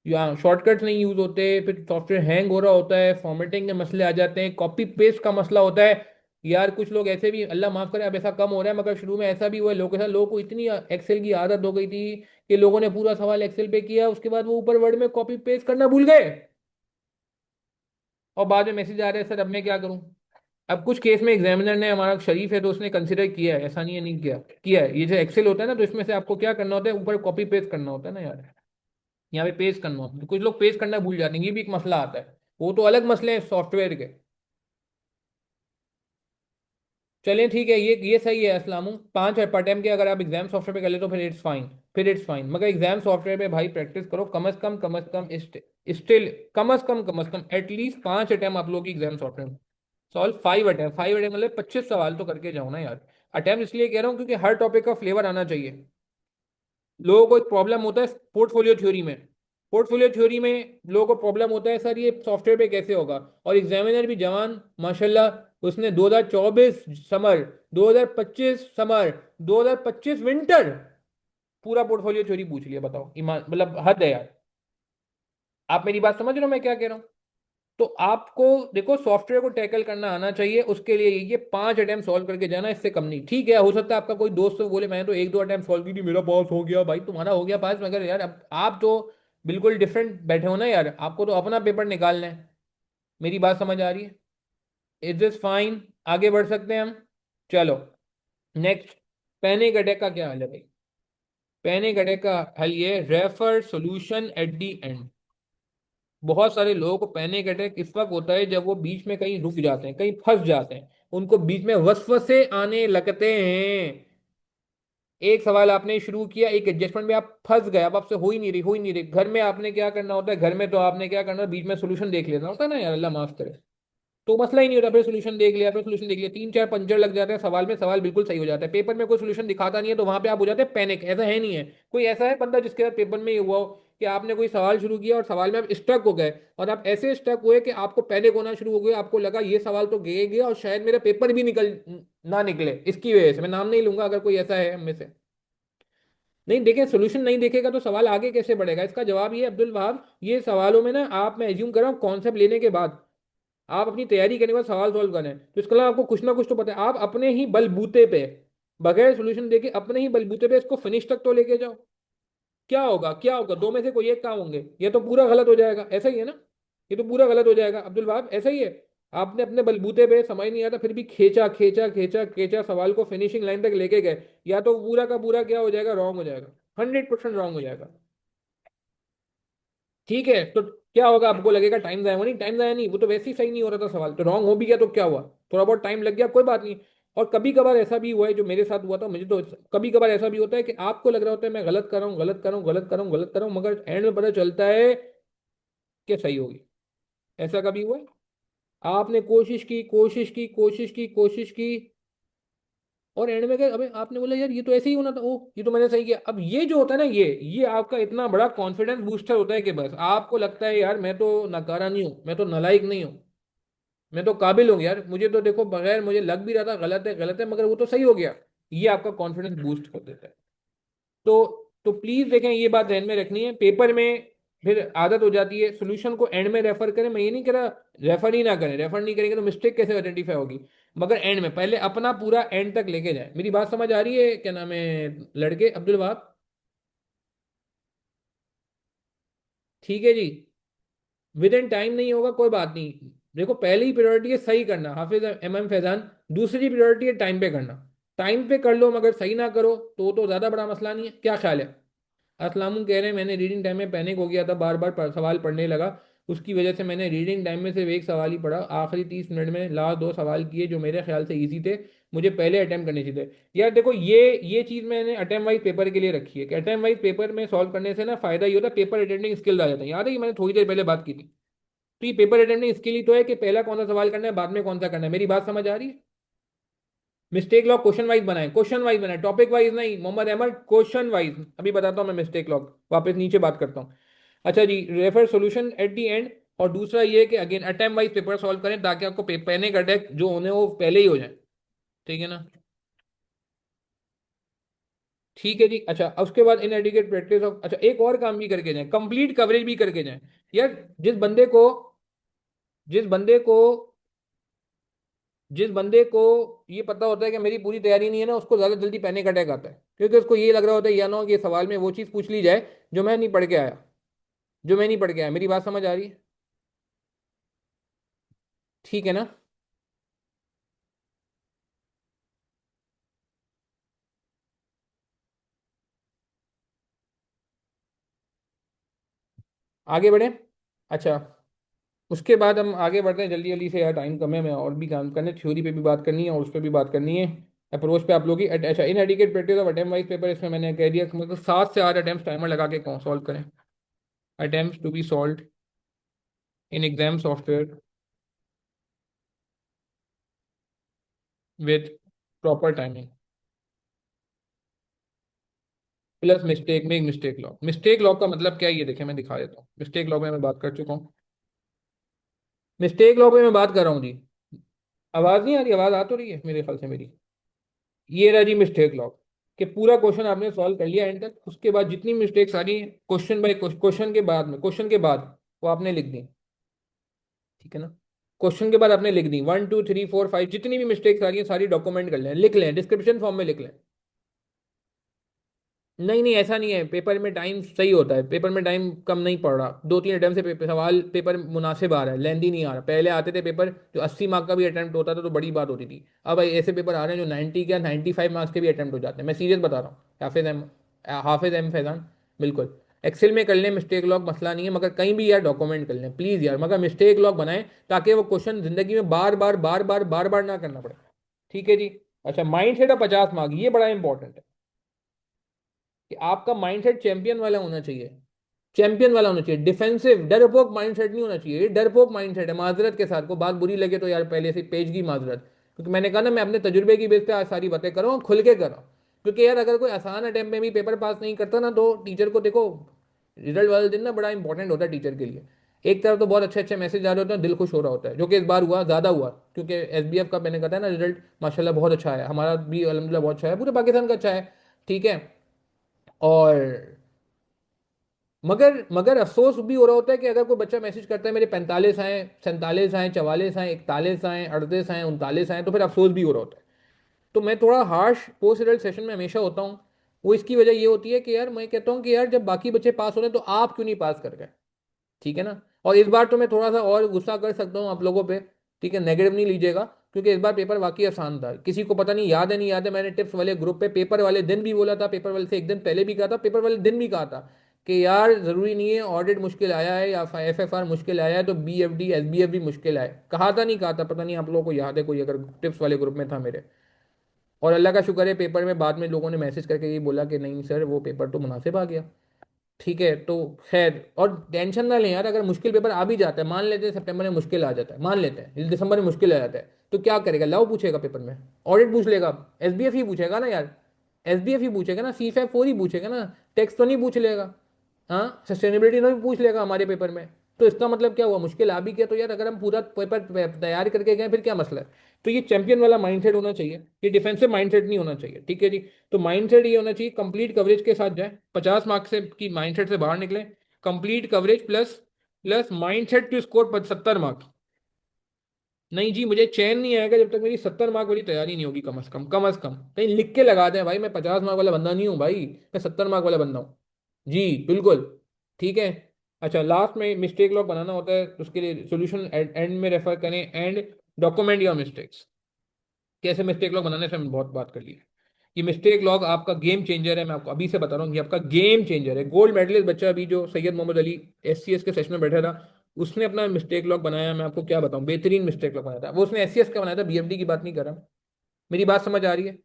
या शॉर्टकट्स नहीं यूज होते, फिर सॉफ्टवेयर हैंग हो रहा होता है, फॉर्मेटिंग के मसले आ जाते हैं, कॉपी पेस्ट का मसला होता है। यार कुछ लोग ऐसे भी, अल्लाह माफ करे अब ऐसा कम हो रहा है, मगर शुरू में ऐसा भी हुआ है लोगों के साथ, लोगों को इतनी एक्सेल की आदत हो गई थी कि लोगों ने पूरा सवाल एक्सेल पे किया, उसके बाद वो ऊपर वर्ड में कॉपी पेस्ट करना भूल गए, और बाद में मैसेज आ रहा है सर अब मैं क्या करूं। अब कुछ केस में एग्जामिनर ने, हमारा शरीफ है तो उसने कंसिडर किया है, ऐसा नहीं है नहीं किया, किया है, ये जो एक्सेल होता है ना, तो इसमें से आपको क्या करना होता है, ऊपर कॉपी पेस्ट करना होता है ना यार, यहाँ पे पेस्ट करना होता है, कुछ लोग पेस्ट करना भूल जाते हैं, ये भी एक मसला आता है, वो तो अलग मसले हैं सॉफ्टवेयर के। चलें ठीक है, ये सही है असलामू, 5 अटेम्प्ट के अगर आप एग्जाम सॉफ्टवेयर पे कर ले तो फिर इट्स फाइन, फिर इट्स फाइन, मगर एग्जाम सॉफ्टवेयर पे भाई प्रैक्टिस करो, कम से कम स्टिल, कम से कम एटलीस्ट 5 अटेम्प्ट आप लोग की एग्जाम सॉफ्टवेयर, सॉल्व 5 अटेम्प्ट मतलब 25 सवाल तो करके जाओ ना यार। अटेम्प्ट इसलिए कह रहा हूँ क्योंकि हर टॉपिक का फ्लेवर आना चाहिए। लोगों को एक प्रॉब्लम होता है पोर्टफोलियो थ्योरी में, पोर्टफोलियो थ्योरी में लोगों को प्रॉब्लम होता है सर ये सॉफ्टवेयर पे कैसे होगा, और एग्जामिनर भी जवान माशाल्लाह, उसने 2024 समर, 2025 समर, 2025 विंटर, पूरा पोर्टफोलियो चोरी पूछ लिया, बताओ, ईमान मतलब हद है यार। आप मेरी बात समझ रहे हो मैं क्या कह रहा हूँ? तो आपको देखो सॉफ्टवेयर को टैकल करना आना चाहिए, उसके लिए ये 5 अटेम्प्ट सॉल्व करके जाना, इससे कम नहीं। ठीक है, हो सकता है आपका कोई दोस्त तो बोले मैंने तो 1-2 अटेम्प्ट सॉल्व की थी, मेरा पास हो गया। भाई तुम्हारा हो गया पास, मगर यार अब आप तो बिल्कुल डिफरेंट बैठे हो ना यार, आपको तो अपना पेपर निकालना है। मेरी बात समझ आ रही है? Is this fine? आगे बढ़ सकते हैं हम? चलो नेक्स्ट। पैनिक अटैक का क्या हाल है भाई? पैनिक अटैक का हल ये, refer solution at the end. बहुत सारे लोगों को पैनिक अटैक इस वक्त होता है जब वो बीच में कहीं रुक जाते हैं, कहीं फंस जाते हैं, उनको बीच में वसवसे आने लगते हैं। एक सवाल आपने शुरू किया, एक एडजस्टमेंट में आप फंस गए, अब आपसे हो ही नहीं रही, हो ही नहीं रही। घर में आपने क्या करना होता है, घर में तो आपने क्या करना है, बीच में सोल्यूशन देख लेना होता है ना यार, अल्लाह माफ करे। तो मसला ही नहीं होता, फिर सोल्यूशन देख लिया, फिर सोल्यूशन देख लिया, 3-4 पंचर लग जाते हैं सवाल में, सवाल बिल्कुल सही हो जाता है। पेपर में कोई सोल्यूशन दिखाता नहीं है तो वहां पे आप हो जाते हैं पैनिक। ऐसा है नहीं है, कोई ऐसा है बंदा जिसके साथ पेपर में ये हुआ हो कि आपने कोई सवाल शुरू किया और सवाल में आप स्टक हो गए, और आप ऐसे स्टक हुए कि आपको पैनिक होना शुरू हो गया, आपको लगा ये सवाल तो गए गया और शायद मेरा पेपर भी निकल ना निकले इसकी वजह से। मैं नाम नहीं लूंगा अगर कोई ऐसा है हम में से। नहीं देखें, सोल्यूशन नहीं देखेगा तो सवाल आगे कैसे बढ़ेगा? इसका जवाब ये है, अब्दुल वहाब, ये सवालों में ना आप, मैं एज्यूम कर रहा हूँ कॉन्सेप्ट लेने के बाद, आप अपनी तैयारी करने के बाद सवाल सॉल्व करें तो इसके अलावा आपको कुछ ना कुछ तो पता है। आप अपने ही बलबूते पे, बगैर सोल्यूशन देके अपने ही बलबूते पे इसको फिनिश तक तो लेके जाओ। क्या होगा, क्या होगा? दो में से कोई एक काम होंगे, ये तो पूरा गलत हो जाएगा, ऐसा ही है ना? ये तो पूरा गलत हो जाएगा अब्दुल वहाब, ऐसा ही है। आपने अपने बलबूते पे, समझ नहीं आता फिर भी खींचा खींचा खींचा खींचा, सवाल को फिनिशिंग लाइन तक लेके गए, या तो पूरा का पूरा क्या हो जाएगा, रॉन्ग हो जाएगा, 100% रॉन्ग हो जाएगा। ठीक है, तो क्या होगा, आपको लगेगा टाइम जाया, नहीं टाइम जाया नहीं, वो तो वैसे ही सही नहीं हो रहा था सवाल, तो रॉन्ग हो भी गया तो क्या हुआ, थोड़ा बहुत टाइम लग गया, कोई बात नहीं। और कभी कभार ऐसा भी हुआ है, जो मेरे साथ हुआ था, मुझे तो कभी कभार ऐसा भी होता है कि आपको लग रहा होता है मैं गलत कर रहा हूँ, गलत कर रहा हूँ, गलत कर रहा हूँ, गलत कर रहा हूँ, मगर एंड में पता चलता है कि सही होगी। ऐसा कभी हुआ है? आपने कोशिश की, कोशिश की, कोशिश की, कोशिश की, और एंड में गए, अबे आपने बोला यार ये तो ऐसे ही होना था, ओ ये तो मैंने सही किया। अब ये जो होता है ना, ये आपका इतना बड़ा कॉन्फिडेंस बूस्टर होता है कि बस आपको लगता है यार मैं तो नकारा नहीं हूँ, मैं तो नालायक नहीं हूँ, मैं तो काबिल हूँ यार, मुझे तो देखो बगैर मुझे लग भी रहा था गलत है गलत है, मगर वो तो सही हो गया। ये आपका कॉन्फिडेंस बूस्ट कर देता है। तो तो प्लीज देखें, ये बात ध्यान में रखनी है, पेपर में फिर आदत हो जाती है सोल्यूशन को एंड में रेफर करें। मैं ये नहीं कह रहा रेफर ही ना करें, रेफर नहीं करेंगे तो मिस्टेक कैसे आइडेंटिफाई होगी, मगर एंड में पहले अपना पूरा एंड तक लेके जाए। मेरी बात समझ आ रही है? क्या नाम है लड़के, अब्दुल वहाब? ठीक है जी। विद इन टाइम नहीं होगा कोई बात नहीं, देखो पहली प्रायोरिटी है सही करना, हाफिज एम फैजान। दूसरी प्रायोरिटी है टाइम पे करना। टाइम पे कर लो, मगर सही ना करो तो ज्यादा बड़ा मसला नहीं है। क्या ख्याल है? असलामुम कह रहे हैं मैंने रीडिंग टाइम में पैनिक हो गया था, बार बार सवाल पढ़ने लगा, उसकी वजह से मैंने रीडिंग टाइम में सिर्फ एक सवाल ही पढ़ा, आखिरी 30 मिनट में लास्ट दो सवाल किए जो मेरे ख्याल से इजी थे, मुझे पहले अटेम्प्ट करने चाहिए थे। यार देखो ये चीज़ मैंने अटेम्प्ट वाइज पेपर के लिए रखी है कि अटेम्प्ट वाइज पेपर में सॉल्व करने से ना फायदा ये होता है, पेपर अटेंडिंग स्किल आ जाता है। याद है कि मैंने थोड़ी देर पहले बात की थी? तो ये पेपर अटेंडिंग स्किल ही तो है कि पहला कौन सा सवाल करना है, बाद में कौन सा करना है। मेरी बात समझ आ रही है? मिस्टेक लॉग क्वेश्चन वाइज बनाए, क्वेश्चन वाइज बनाए, टॉपिक वाइज नहीं मोहम्मद अहमद, क्वेश्चन वाइज। अभी बताता हूँ मैं मिस्टेक लॉग, वापस नीचे बात करता हूँ। अच्छा जी, refer solution at the end. और दूसरा ये कि again attempt wise paper solve करें ताकि आपको पैनिक अटैक जो होने वो पहले ही हो जाए। ठीक है ना? ठीक है जी। अच्छा उसके बाद इन एडिकेट प्रैक्टिस ऑफ, अच्छा एक और काम भी करके जाए, कंप्लीट कवरेज भी करके जाए। यार जिस बंदे को जिस बंदे को जिस बंदे को ये पता होता है कि मेरी पूरी तैयारी नहीं है ना, उसको ज्यादा जल्दी पैनिक अटैक आता है, क्योंकि उसको ये लग रहा होता है या ना हो कि सवाल में वो चीज़ पूछ ली जाए जो मैं नहीं पढ़ के आया, जो मैं नहीं पढ़ के आया। मेरी बात समझ आ रही है? ठीक है ना? आगे बढ़े। अच्छा उसके बाद हम आगे बढ़ते हैं जल्दी जल्दी से, यार टाइम कम है, मैं और भी काम करने, थ्योरी पे भी बात करनी है और उस पर भी बात करनी है। अप्रोच पे आप लोग की अच्छा inadequate practice of attempt wise paper, इसमें मैंने कह दिया कि मतलब 7 से 8 अटेम्प्ट टाइमर लगा के सॉल्व करें। Attempt to be solve in exam software with proper timing plus mistake, make mistake log. Mistake log का मतलब क्या है ये देखें, मैं दिखा देता हूँ। मिस्टेक लॉग में मैं बात कर चुका हूँ, मिस्टेक लॉग में मैं बात कर रहा हूँ जी। आवाज नहीं आ रही? आवाज आ तो रही है मेरे ख्याल से मेरी। ये रहा जी मिस्टेक लॉग। कि पूरा क्वेश्चन आपने सॉल्व कर लिया एंड तक, उसके बाद जितनी मिस्टेक्स आ रही हैं क्वेश्चन बाय क्वेश्चन के बाद में, क्वेश्चन के बाद वो आपने लिख दी, ठीक है ना। क्वेश्चन के बाद आपने लिख दी 1 2 3 4 5, जितनी भी मिस्टेक्स आ रही है सारी डॉक्यूमेंट कर लें, लिख लें, डिस्क्रिप्शन फॉर्म में लिख लें। नहीं नहीं, ऐसा नहीं है, पेपर में टाइम सही होता है, पेपर में टाइम कम नहीं पड़ रहा, 2 3 अटेम्प्ट से सवाल पेपर मुनासिब आ रहा है, लेंदी नहीं आ रहा। पहले आते थे पेपर जो 80 मार्क का भी अटेम्प्ट होता था तो बड़ी बात होती थी, अब ऐसे पेपर आ रहे हैं जो 90 के 95 मार्क्स के भी अटेम्प्ट हो जाते हैं। मैं सीरियस बता रहा हूँ, हाफिज एम फैजान, बिल्कुल। एक्सेल में कर लें मिस्टेक लॉग, मसला नहीं है, मगर कहीं भी यार डॉक्यूमेंट कर लें प्लीज़ यार, मगर मिस्टेक लॉग बनाएं ताकि वो क्वेश्चन जिंदगी में बार बार बार बार बार बार ना करना पड़े, ठीक है जी। अच्छा, माइंड सेट ऑफ 50 मार्क, ये बड़ा इंपॉर्टेंट है कि आपका माइंडसेट चैंपियन वाला होना चाहिए, चैंपियन वाला होना चाहिए, डिफेंसिव डरपोक माइंडसेट नहीं होना चाहिए। ये डरपोक माइंडसेट है, माजरत के साथ, को बात बुरी लगे तो यार पहले से पेज की माजरत, क्योंकि मैंने कहा ना मैं अपने तजुर्बे की बेस पे आज सारी बातें कर रहा हूँ, खुल के कर रहा हूँ। क्योंकि यार अगर कोई आसान अटेम्प्ट में भी पेपर पास नहीं करता ना तो टीचर को देखो, रिजल्ट वाले दिन ना बड़ा इंपॉर्टेंट होता है टीचर के लिए। एक तरफ तो बहुत अच्छे अच्छे मैसेज आ रहे होते हैं, दिल खुश हो रहा होता है, जो कि इस बार हुआ, ज़्यादा हुआ, क्योंकि एसबीएफ का मैंने कहा था ना रिजल्ट माशाल्लाह बहुत अच्छा है, हमारा भी अलहमदिल्ला बहुत अच्छा है, पूरे पाकिस्तान का अच्छा है, ठीक है। और मगर अफसोस भी हो रहा होता है कि अगर कोई बच्चा मैसेज करता है मेरे 45 आए, 47 आए, 44 आए, 41 आए, 38 आए, 39 आए, तो फिर अफसोस भी हो रहा होता है। तो मैं थोड़ा हार्श पोस्ट रिजल्ट सेशन में हमेशा होता हूँ। वो इसकी वजह ये होती है कि यार मैं कहता हूँ कि यार जब बाकी बच्चे पास हो रहे हैं तो आप क्यों नहीं पास कर गए, ठीक है ना। और इस बार तो मैं थोड़ा सा और गुस्सा कर सकता हूँ आप लोगों पे, ठीक है, नेगेटिव नहीं लीजिएगा, क्योंकि इस बार पेपर वाकई आसान था। किसी को पता नहीं याद है नहीं याद है, मैंने टिप्स वाले ग्रुप पे पेपर वाले दिन भी बोला था, पेपर वाले से एक दिन पहले भी कहा था, पेपर वाले दिन भी कहा था कि यार ज़रूरी नहीं है ऑडिट मुश्किल आया है या एफएफआर मुश्किल आया है तो बीएफडी एसबीएफ भी मुश्किल आए, कहा था नहीं कहा था, पता नहीं आप लोगों को याद है कोई अगर टिप्स वाले ग्रुप में था मेरे। और अल्लाह का शुक्र है पेपर में बाद में लोगों ने मैसेज करके ये बोला कि नहीं सर वो पेपर तो मुनासिब आ गया, ठीक है। तो खैर, और टेंशन ना लें यार, अगर मुश्किल पेपर आ भी जाता है, मान लेते हैं सितंबर में मुश्किल आ जाता है, मान लेते हैं इस दिसंबर में मुश्किल आ जाता है, तो क्या करेगा, लाओ पूछेगा पेपर में, ऑडिट पूछ लेगा, एसबीएफ ही पूछेगा ना यार, एसबीएफ ही पूछेगा ना, सी फैप फोर ही पूछेगा ना, टैक्स तो नहीं पूछ लेगा, हाँ सस्टेनेबिलिटी नहीं पूछ लेगा हमारे पेपर में। तो इसका मतलब क्या हुआ, मुश्किल आ भी गया तो यार अगर हम पूरा पेपर तैयार करके गए फिर क्या मसला है। तो ये चैंपियन वाला माइंडसेट होना चाहिए, ये डिफेंसिव माइंडसेट नहीं होना चाहिए, ठीक है जी। तो माइंडसेट ये होना चाहिए कंप्लीट कवरेज के साथ जाए, 50 मार्क्स से की माइंडसेट से बाहर निकले, complete coverage plus plus mindset to score 70 marks. नहीं जी, मुझे चैन नहीं आएगा जब तक मेरी 70 मार्क वाली तैयारी नहीं होगी, कम अज कम, कम अज कम कहीं लिख के लगा दें भाई, मैं 50 मार्क वाला बंदा नहीं हूँ भाई, मैं 70 मार्क वाला बंदा हूँ, जी बिल्कुल, ठीक है। अच्छा, लास्ट में मिस्टेक लॉग बनाना होता है, उसके लिए सोल्यूशन एंड में रेफर करें एंड डॉक्यूमेंट योर मिस्टेक्स। कैसे मिस्टेक लॉग बनाने से हमने बहुत बात कर ली है। ये मिस्टेक लॉग आपका गेम चेंजर है, मैं आपको अभी से बता रहा हूँ, ये आपका गेम चेंजर है। गोल्ड मेडलिस्ट बच्चा अभी जो सैयद मोहम्मद अली एससीएस के सेशन में बैठा था, उसने अपना मिस्टेक लॉग बनाया, मैं आपको क्या बताऊं, बेहतरीन मिस्टेक लॉग बनाया था वो, उसने एससीएस का बनाया था, बीएफडी की बात नहीं कर रहा। मेरी बात समझ आ रही है।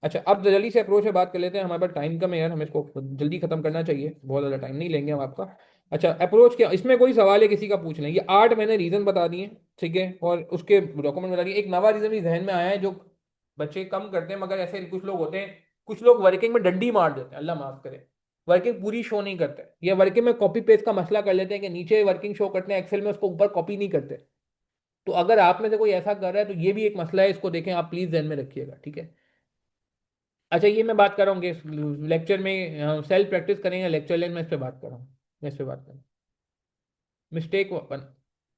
अच्छा, अब जल्दी से अप्रोच पे बात कर लेते हैं, हमारे पास टाइम कम है यार, हमें इसको जल्दी खत्म करना चाहिए, बहुत ज़्यादा टाइम नहीं लेंगे हम आपका। अच्छा, अप्रोच क्या, इसमें कोई सवाल है किसी का पूछ लें, ये 8 मैंने रीज़न बता दिए, ठीक है, और उसके डॉक्यूमेंट बता दिए। एक नवा रीज़न भी जहन में आया है जो बच्चे कम करते हैं, मगर ऐसे कुछ लोग होते हैं, कुछ लोग वर्किंग में डंडी मार देते हैं, अल्लाह माफ करे, वर्किंग पूरी शो नहीं करते, या वर्किंग में कॉपी पेस्ट का मसला कर लेते हैं कि नीचे वर्किंग शो करते हैं एक्सेल में, उसको ऊपर कॉपी नहीं करते। तो अगर आप में से कोई ऐसा कर रहा है तो ये भी एक मसला है, इसको देखें आप प्लीज ध्यान में रखिएगा, ठीक है। अच्छा, ये मैं बात कर रहा हूँ लेक्चर में सेल्फ प्रैक्टिस करें या लेक्चर लें, मैं इस पर बात कर रहा हूँ, मैं इस पर बात कर रहा हूँ। मिस्टेक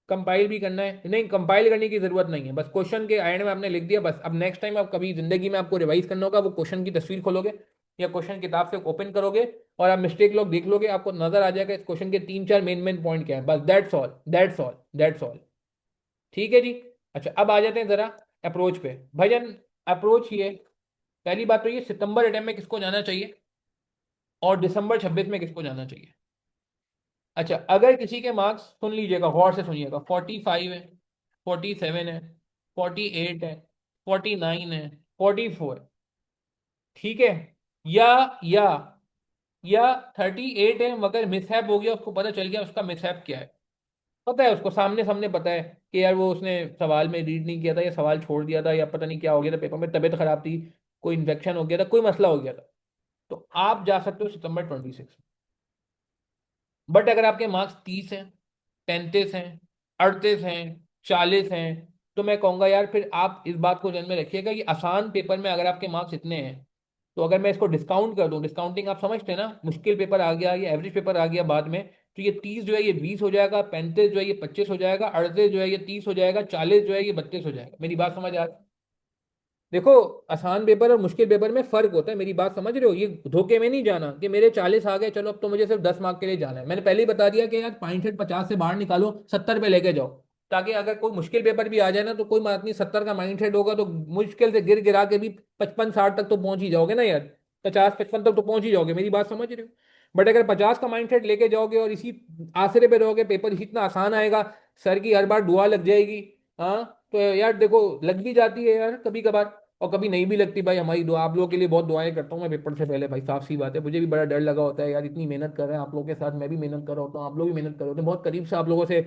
कंपाइल भी करना है, नहीं कंपाइल करने की जरूरत नहीं है, बस क्वेश्चन के एंड में आपने लिख दिया बस। अब नेक्स्ट टाइम आप कभी जिंदगी में आपको रिवाइज करना होगा, वो क्वेश्चन की तस्वीर खोलोगे या क्वेश्चन किताब से ओपन करोगे और आप मिस्टेक लॉग देख लोगे, आपको नजर आ जाएगा इस क्वेश्चन के 3 4 मेन मेन पॉइंट क्या है, बस that's all, that's all, that's all, ठीक है जी। अच्छा, अब आ जाते हैं जरा अप्रोच पे भाईजान। अप्रोच ये, पहली बात तो ये, सितंबर अटेम्प्ट में किसको जाना चाहिए और दिसंबर 26 में किसको जाना चाहिए। अच्छा, अगर किसी के मार्क्स, सुन लीजिएगा गौर से सुनिएगा, 45 है, 47 है, 48 है, 49 है, 44 है, ठीक है, या या या 38 है मगर मिसहैप हो गया, उसको पता चल गया उसका मिसहैप क्या है, पता है उसको, सामने सामने पता है कि यार वो उसने सवाल में रीड नहीं किया था या सवाल छोड़ दिया था या पता नहीं क्या हो गया था, पेपर में तबीयत खराब थी, कोई इन्फेक्शन हो गया था, कोई मसला हो गया था, तो आप जा सकते हो सितंबर 26। बट अगर आपके मार्क्स 30 हैं, 35 हैं, 38 हैं, 40 हैं, तो मैं कहूंगा यार फिर आप इस बात को ध्यान में रखिएगा कि आसान पेपर में अगर आपके मार्क्स इतने हैं तो अगर मैं इसको डिस्काउंट कर दूं, डिस्काउंटिंग आप समझते हैं ना, मुश्किल पेपर आ गया, ये एवरेज पेपर आ गया बाद में, तो ये 30 जो है ये 20 हो जाएगा, 35 जो है ये 25 हो जाएगा, 38 जो है ये 30 हो जाएगा, 40 जो है ये 32 हो जाएगा। मेरी बात समझ आ रही है? देखो, आसान पेपर और मुश्किल पेपर में फर्क होता है, मेरी बात समझ रहे हो? ये धोखे में नहीं जाना कि मेरे 40 आ गए, चलो अब तो मुझे सिर्फ 10 मार्क के लिए जाना है। मैंने पहले ही बता दिया कि यार 65 50 से बाहर निकालो, 70 पे लेके जाओ, ताकि अगर कोई मुश्किल पेपर भी आ जाए ना तो कोई बात नहीं, 70 का माइंड सेट होगा तो मुश्किल से गिर गिरा के भी 55 60 तक तो पहुंच ही जाओगे ना यार, 50 55 तक तो पहुंच ही जाओगे। मेरी बात समझ रहे हो? बट अगर 50 का माइंड सेट लेके जाओगे और इसी आसरे पे रहोगे, पेपर इतना आसान आएगा, सर की हर बार दुआ लग जाएगी, हाँ तो यार देखो, लग भी जाती है यार कभी कभार, और कभी नहीं भी लगती भाई। हमारी दुआ आप लोगों के लिए बहुत दुआएं करता हूँ मैं पेपर से पहले भाई, साफ सी बात है, मुझे भी बड़ा डर लगा होता है यार, इतनी मेहनत कर रहे हैं आप लोगों के साथ, मैं भी मेहनत कर रहा होता हूँ, आप लोग भी मेहनत कर रहे होते हैं, बहुत करीब से आप लोगों से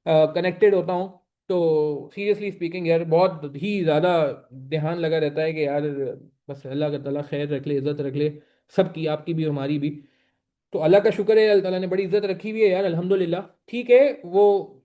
कनेक्टेड होता हूँ। तो सीरियसली स्पीकिंग यार बहुत ही ज़्यादा ध्यान लगा रहता है कि यार बस अल्लाह ताला खैर रख ले, इज्जत रख ले, सबकी, आपकी भी हमारी भी। तो अल्लाह का शुक्र है, अल्लाह ताला ने बड़ी इज्जत रखी हुई है यार, अल्हम्दुलिल्लाह। ठीक है, वो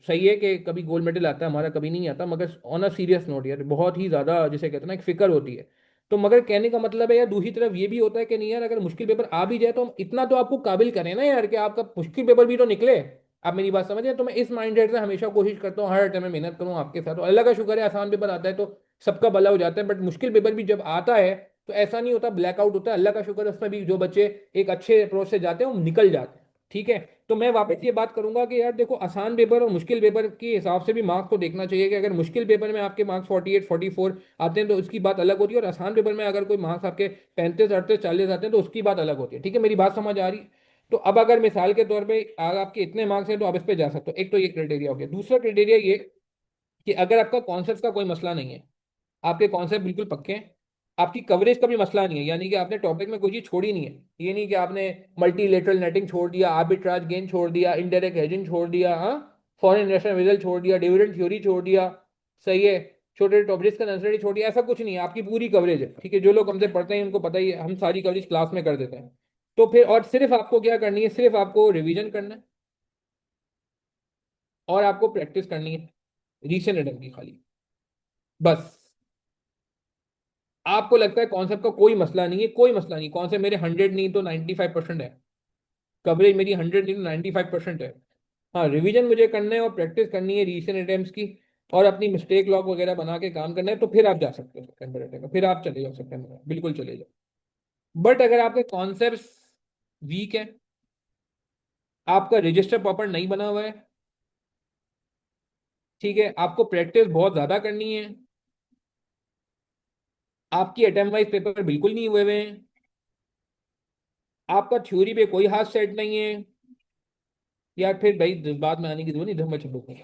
सही है कि कभी गोल्ड मेडल आता है हमारा, कभी नहीं आता, मगर ऑन अ सीरियस नोट यार बहुत ही ज़्यादा जिसे कहते हैं ना एक फिक्र होती है। तो मगर कहने का मतलब है यार, दूसरी तरफ ये भी होता है कि नहीं यार, अगर मुश्किल पेपर आ भी जाए तो हम इतना तो आपको काबिल करें ना यार कि आपका मुश्किल पेपर भी तो निकले। आप मेरी बात समझे? तो मैं इस माइंड सेट से हमेशा कोशिश करता हूँ, हर टाइम में मेहनत करूँ आपके साथ, और अल्लाह का शुक्र है आसान पेपर आता है तो सबका भला हो जाता है। बट मुश्किल पेपर भी जब आता है तो ऐसा नहीं होता ब्लैकआउट होता है, अल्लाह का शुक्र है उसमें भी जो बच्चे एक अच्छे अप्रोच से जाते हैं वो निकल जाते हैं। ठीक है, तो मैं वापस ये बात करूंगा कि यार देखो, आसान पेपर और मुश्किल पेपर के हिसाब से भी मार्क्स को देखना चाहिए, कि अगर मुश्किल पेपर में आपके मार्क्स 48 44 आते हैं तो उसकी बात अलग होती है, और आसान पेपर में अगर कोई मार्क्स आपके 35 38 40 आते हैं तो उसकी बात अलग होती है। ठीक है, मेरी बात समझ आ रही है? तो अब अगर मिसाल के तौर पे अगर आपके इतने मार्क्स हैं तो आप इस पे जा सकते हो, एक तो ये क्राइटेरिया हो गया। दूसरा क्राइटेरिया ये कि अगर आपका कॉन्सेप्ट का कोई मसला नहीं है, आपके कॉन्सेप्ट बिल्कुल पक्के हैं, आपकी कवरेज का भी मसला नहीं है, यानी कि आपने टॉपिक में कोई चीज छोड़ी नहीं है, ये नहीं कि आपने मल्टीलेटरल नेटिंग छोड़ दिया, आर्बिट्राज गेन छोड़ दिया, इनडायरेक्ट हेजिंग छोड़ दिया, हाँ, फॉरेन इन्वेस्टमेंट रिजल्ट छोड़ दिया, डिविडेंड थ्योरी छोड़ दिया, सही है, छोटे टॉपिक्स का नजरिया छोड़ दिया, ऐसा कुछ नहीं है, आपकी पूरी कवरेज है। ठीक है, जो लोग हमसे पढ़ते हैं उनको पता ही है, हम सारी कवरेज क्लास में कर देते हैं। तो फिर और सिर्फ आपको क्या करनी है, सिर्फ आपको रिवीजन करना है और आपको प्रैक्टिस करनी है रीसेंट रिटर्न की खाली, बस। आपको लगता है कॉन्सेप्ट का कोई मसला नहीं है, कोई मसला नहीं, कॉन्सेप्ट मेरे 100 नहीं तो 95% है, कवरेज मेरी 100 नहीं तो 95% है। हाँ, रिवीजन मुझे करना है और प्रैक्टिस करनी है रीसेंट अटेम्प्ट्स की, और अपनी मिस्टेक लॉग वगैरह बना के काम करना है, तो फिर आप जा सकते हो सितंबर अटेम्प्ट में, फिर आप चले जाओ सितंबर में, बिल्कुल चले जाओ। बट अगर आपके कॉन्सेप्ट वीक है, आपका रजिस्टर प्रॉपर नहीं बना हुआ है, ठीक है, आपको प्रैक्टिस बहुत ज्यादा करनी है, आपकी अटेम्प्ट वाइज पेपर बिल्कुल नहीं हुए हुए हैं, आपका थ्योरी पे कोई हाथ सेट नहीं है, यार फिर भाई बाद में आने की जरूरत नहीं, धम्म छुपो।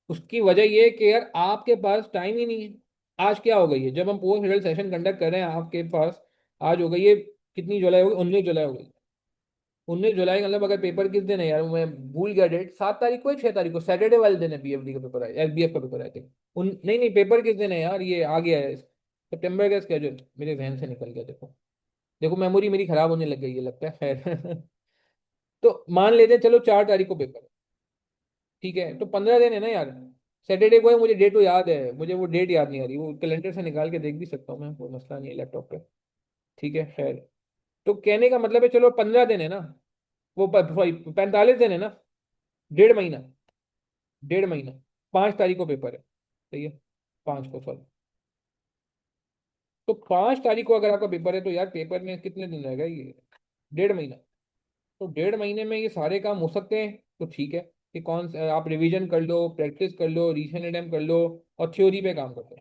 उसकी वजह ये है कि यार आपके पास टाइम ही नहीं है। आज क्या हो गई है, जब हम पोस्ट रिजल्ट सेशन कंडक्ट कर रहे हैं आपके पास, आज हो गई है, कितनी जुलाई हो गई, 19 जुलाई हो गई। 19 जुलाई मतलब अगर पेपर किस दिन है यार, मैं भूल गया डेट, 7 तारीख को है, 6 तारीख को, सैटरडे वाले दिन है बीएफडी का पेपर है, एसबीएफ का पेपर है थे। नहीं नहीं, पेपर किस दिन है यार, ये आ गया है सितंबर का स्केड्यूल, मेरे जहन से निकल गया। देखो देखो, मेमोरी मेरी खराब होने लग गई है लगता है, खैर। तो मान लेते हैं चलो 4 तारीख को पेपर है, ठीक है, तो 15 दिन है ना यार। सैटरडे को है, मुझे डेट तो याद है, मुझे वो डेट याद नहीं आ रही, वो कैलेंडर से निकाल के देख भी सकता हूँ मैं, कोई मसला नहीं है लैपटॉप पे। ठीक है, खैर। तो कहने का मतलब है चलो 15 दिन है ना, वो 45 दिन है ना, 1.5 महीना, 1.5 महीना, 5 तारीख को पेपर है, सही है, 5 को, सॉरी। तो 5 तारीख को अगर आपका पेपर है तो यार पेपर में कितने दिन रहेगा ये, 1.5 महीना। तो 1.5 महीने में ये सारे काम हो सकते हैं, तो ठीक है, कि कौन आप रिवीजन कर लो, प्रैक्टिस कर लो, रीसेंट अटेम्प्ट कर लो, और थ्योरी पे काम कर लो।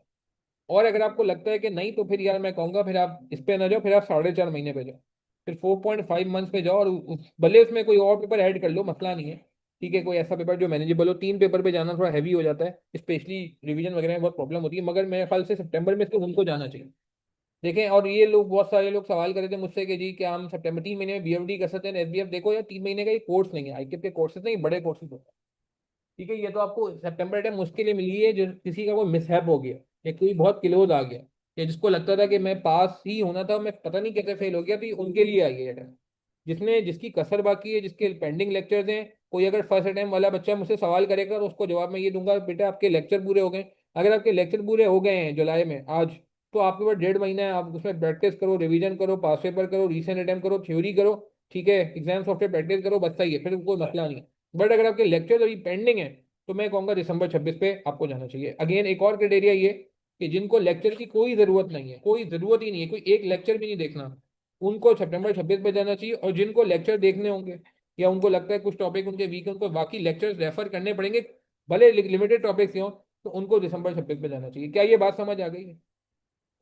और अगर आपको लगता है कि नहीं, तो फिर यार मैं कहूंगा फिर आप इस पे ना जाओ, फिर आप 4.5 महीने पे जाओ, फिर 4.5 मंथ्स पे जाओ, और भले उसमें कोई और पेपर ऐड कर लो, मसला नहीं है। ठीक है, कोई ऐसा पेपर जो मैनेजेबल हो, 3 पेपर पे जाना थोड़ा हैवी हो जाता है, स्पेशली रिवीजन वगैरह में बहुत प्रॉब्लम होती है, मगर मेरे ख्याल से सितंबर में इसको उनको जाना चाहिए। देखें, और ये लोग, बहुत सारे लोग सवाल कर रहे थे मुझसे कि जी क्या हम सितंबर 3 महीने में बीएफडी कर सकते हैं एसबीएफ? देखो यार, 3 महीने का ये कोर्स नहीं है, आईकेएफ के कोर्सेज नहीं, बड़े कोर्सेज होते हैं। ठीक है, ये तो आपको सितंबर टाइम मुश्किल ही मिली है, जो किसी का कोई मिसहैप हो गया या कोई बहुत क्लोज आ गया, या जिसको लगता था कि मैं पास ही होना था, मैं पता नहीं कैसे फेल हो गया, तो ये उनके लिए आई है ये टाइम। जिसने, जिसकी कसर बाकी है, जिसके पेंडिंग लेक्चर्स हैं, कोई अगर फर्स्ट टाइम वाला बच्चा मुझसे सवाल करेगा तो उसको जवाब मैं ये दूंगा, बेटा आपके लेक्चर पूरे हो गए। अगर आपके लेक्चर पूरे हो गए हैं जुलाई में आज, तो आपके पास 1.5 महीना है, आप उसमें प्रैक्टिस करो, रिवीजन करो, पास पेपर करो, रीसेंट अटेम्प्ट करो, थ्योरी करो, ठीक है, एग्जाम सॉफ्टवेयर प्रैक्टिस करो, बस सही है, फिर कोई मसला नहीं है। बट अगर आपके लेक्चर अभी पेंडिंग है तो मैं कहूँगा दिसंबर 26 पे आपको जाना चाहिए। अगेन एक और क्राइटेरिया ये कि जिनको लेक्चर की कोई ज़रूरत नहीं है, कोई ज़रूरत ही नहीं है, कोई एक लेक्चर भी नहीं देखना, उनको September 26 पे जाना चाहिए। और जिनको लेक्चर देखने होंगे या उनको लगता है कुछ टॉपिक उनके वीक है, उनको बाकी लेक्चर्स रेफर करने पड़ेंगे, भले लिमिटेड टॉपिक्स ही हों, तो उनको December 26 पे जाना चाहिए। क्या ये बात समझ आ गई है?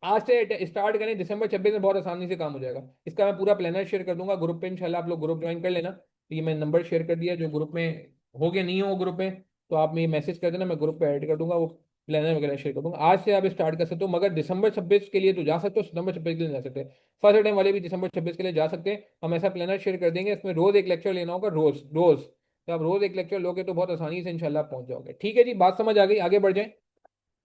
आज से स्टार्ट करें, December 26 में बहुत आसानी से काम हो जाएगा। इसका मैं पूरा प्लानर शेयर कर दूंगा ग्रुप पे, इंशाल्लाह आप लोग ग्रुप ज्वाइन कर लेना। तो ये मैं नंबर शेयर कर दिया, जो ग्रुप में हो गए नहीं हो ग्रुप में तो आप मुझे मैसेज कर देना, मैं ग्रुप पे ऐड कर दूंगा, वो प्लानर वगैरह शेयर कर दूंगा। आज से आप स्टार्ट कर सकते हो, मगर December 26 के लिए तो जा सकते हो, September 26 के लिए जा सकते हैं। फर्स्ट टाइम वाले भी December 26 के लिए जा सकते हैं। हम ऐसा प्लानर शेयर कर देंगे, इसमें रोज एक लेक्चर लेना होगा, रोज रोज। तो आप रोज एक लेक्चर लोगे तो बहुत आसानी से इंशाल्लाह आप पहुंच जाओगे। ठीक है जी, बात समझ आ गई, आगे बढ़ जाए।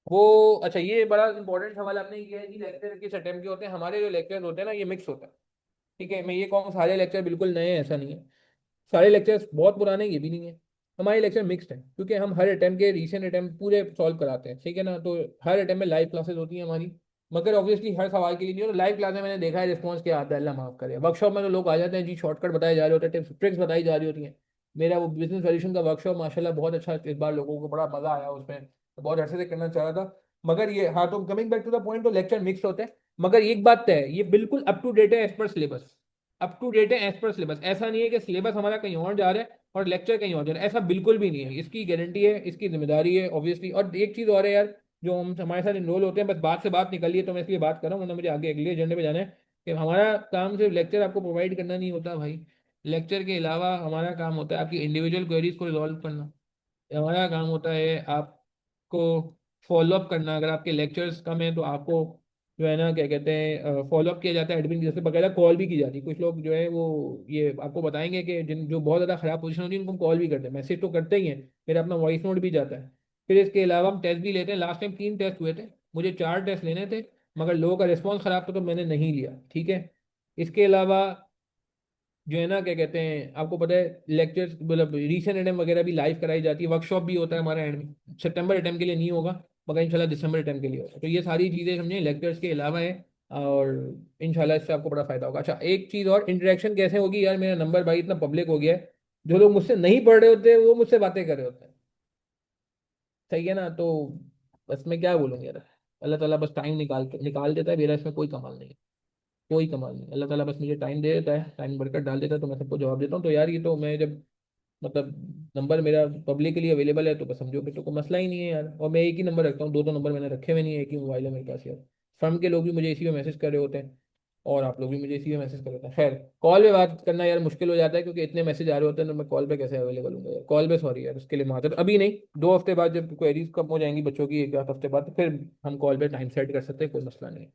वो अच्छा, ये बड़ा इंपॉर्टेंट सवाल आपने किया है कि लेक्चर किस अटेम्प्ट के होते हैं। हमारे जो लेक्चर होते हैं ना, ये मिक्स होता है। ठीक है, मैं ये कहूँ सारे लेक्चर बिल्कुल नए हैं, ऐसा नहीं है। सारे लेक्चर्स बहुत पुराने ये भी नहीं है। हमारे लेक्चर मिक्स्ड हैं, क्योंकि हम हर अटेम्प्ट के रीसेंट अटेम्प्ट पूरे सॉल्व कराते हैं, ठीक है ना। तो हर अटेम्प्ट में लाइव क्लासेस होती हैं हमारी, मगर ऑब्वियसली हर सवाल के लिए नहीं। और लाइव क्लास में मैंने देखा है रिस्पॉन्स क्या आता है, अल्लाह माफ करे। वर्कशॉप में तो लोग आ जाते हैं जी, शॉर्टकट बताए जा रहे होते हैं, टिप्स ट्रिक्स बताई जा रही होती हैं। मेरा वो बिजनेस सॉल्यूशन का वर्कशॉप माशाल्लाह बहुत अच्छा, इस बार लोगों को बड़ा मजा आया उसमें, तो बहुत अच्छे से करना चाह रहा था। मगर ये, हाँ, तो coming back to the point, तो लेक्चर मिक्स होते हैं। मगर एक बात तय है, ये बिल्कुल अप टू डेट है as per syllabus. Up to date है एज पर सिलेबस, ऐसा नहीं है कि सिलेबस हमारा कहीं और जा रहा है और लेक्चर कहीं और जा रहा है, ऐसा बिल्कुल भी नहीं है। इसकी गारंटी है, इसकी जिम्मेदारी है ऑब्वियसली। और एक चीज़ और है यार, जो हम हमारे साथ इनरोल होते हैं, बस बात से बात निकली है तो मैं इसलिए बात कर रहा हूँ, वरना मुझे आगे अगले एजेंडे पे जाना है। कि हमारा काम सिर्फ लेक्चर आपको प्रोवाइड करना नहीं होता भाई। लेक्चर के अलावा हमारा काम होता है आपकी इंडिविजुअल क्वेरीज को रिजॉल्व करना। हमारा काम होता है आपको फॉलो अप करना। अगर आपके लेक्चर्स कम है तो आपको जो है ना, क्या कहते हैं, फॉलो अप किया जाता है एडमिन की तरफ से, बकायदा कॉल भी की जाती है। कुछ लोग जो है वो ये आपको बताएंगे कि जिन जो बहुत ज़्यादा खराब पोजीशन होती है उनको कॉल भी करते हैं, मैसेज तो करते ही हैं, फिर अपना वॉइस नोट भी जाता है। फिर इसके अलावा हम टेस्ट भी लेते हैं। लास्ट टाइम 3 टेस्ट हुए थे, मुझे 4 टेस्ट लेने थे, मगर लोगों का रिस्पॉन्स खराब था तो मैंने नहीं लिया, ठीक है। इसके अलावा जो है ना, क्या कहते हैं, आपको पता है लेक्चर्स मतलब रीसेंट अटेम्प्ट वगैरह भी लाइव कराई जाती है, वर्कशॉप भी होता है हमारे एंड में। सितंबर अटेम्प्ट के लिए नहीं होगा, मगर इंशाल्लाह दिसंबर अटेम्प्ट के लिए होगा। तो ये सारी चीज़ें समझे लेक्चर्स के अलावा है, और इंशाल्लाह इससे आपको बड़ा फायदा होगा। अच्छा, एक चीज़ और, इंटरेक्शन कैसे होगी यार, मेरा नंबर भाई इतना पब्लिक हो गया है, जो लोग मुझसे नहीं पढ़ रहे होते वो मुझसे बातें कर रहे होते हैं, सही है ना। तो बस मैं क्या बोलूँ यार, अल्लाह ताला बस टाइम निकाल देता है, मेरा इसमें कोई कमाल नहीं है, कोई कमाल नहीं। अल्लाह ताला बस मुझे टाइम दे देता है, टाइम बरकत डाल देता है, तो मैं सबको जवाब देता हूँ। तो यार ये तो मैं जब मतलब नंबर मेरा पब्लिकली अवेलेबल है तो बस समझो कि तो कोई मसला ही नहीं है यार। और मैं एक ही नंबर रखता हूँ, दो दो नंबर मैंने रखे हुए नहीं है, एक ही मोबाइल है मेरे पास यार। फर्म के लोग भी मुझे इसी में मैसेज कर रहे होते हैं, और आप लोग भी मुझे इसी में मैसेज कर रहे होते हैं। खैर, कॉल पे बात करना यार मुश्किल हो जाता है, क्योंकि इतने मैसेज आ रहे होते हैं, तो मैं कॉल पे कैसे अवेलेबल हूँ यार। कॉल पे सॉरी यार, उसके लिए माजर, अभी नहीं, 2 हफ्ते बाद जब क्वेरीज कम हो जाएंगी बच्चों की, 1 आध हफ्ते बाद, तो फिर हम कॉल पे टाइम सेट कर सकते हैं, कोई मसला नहीं।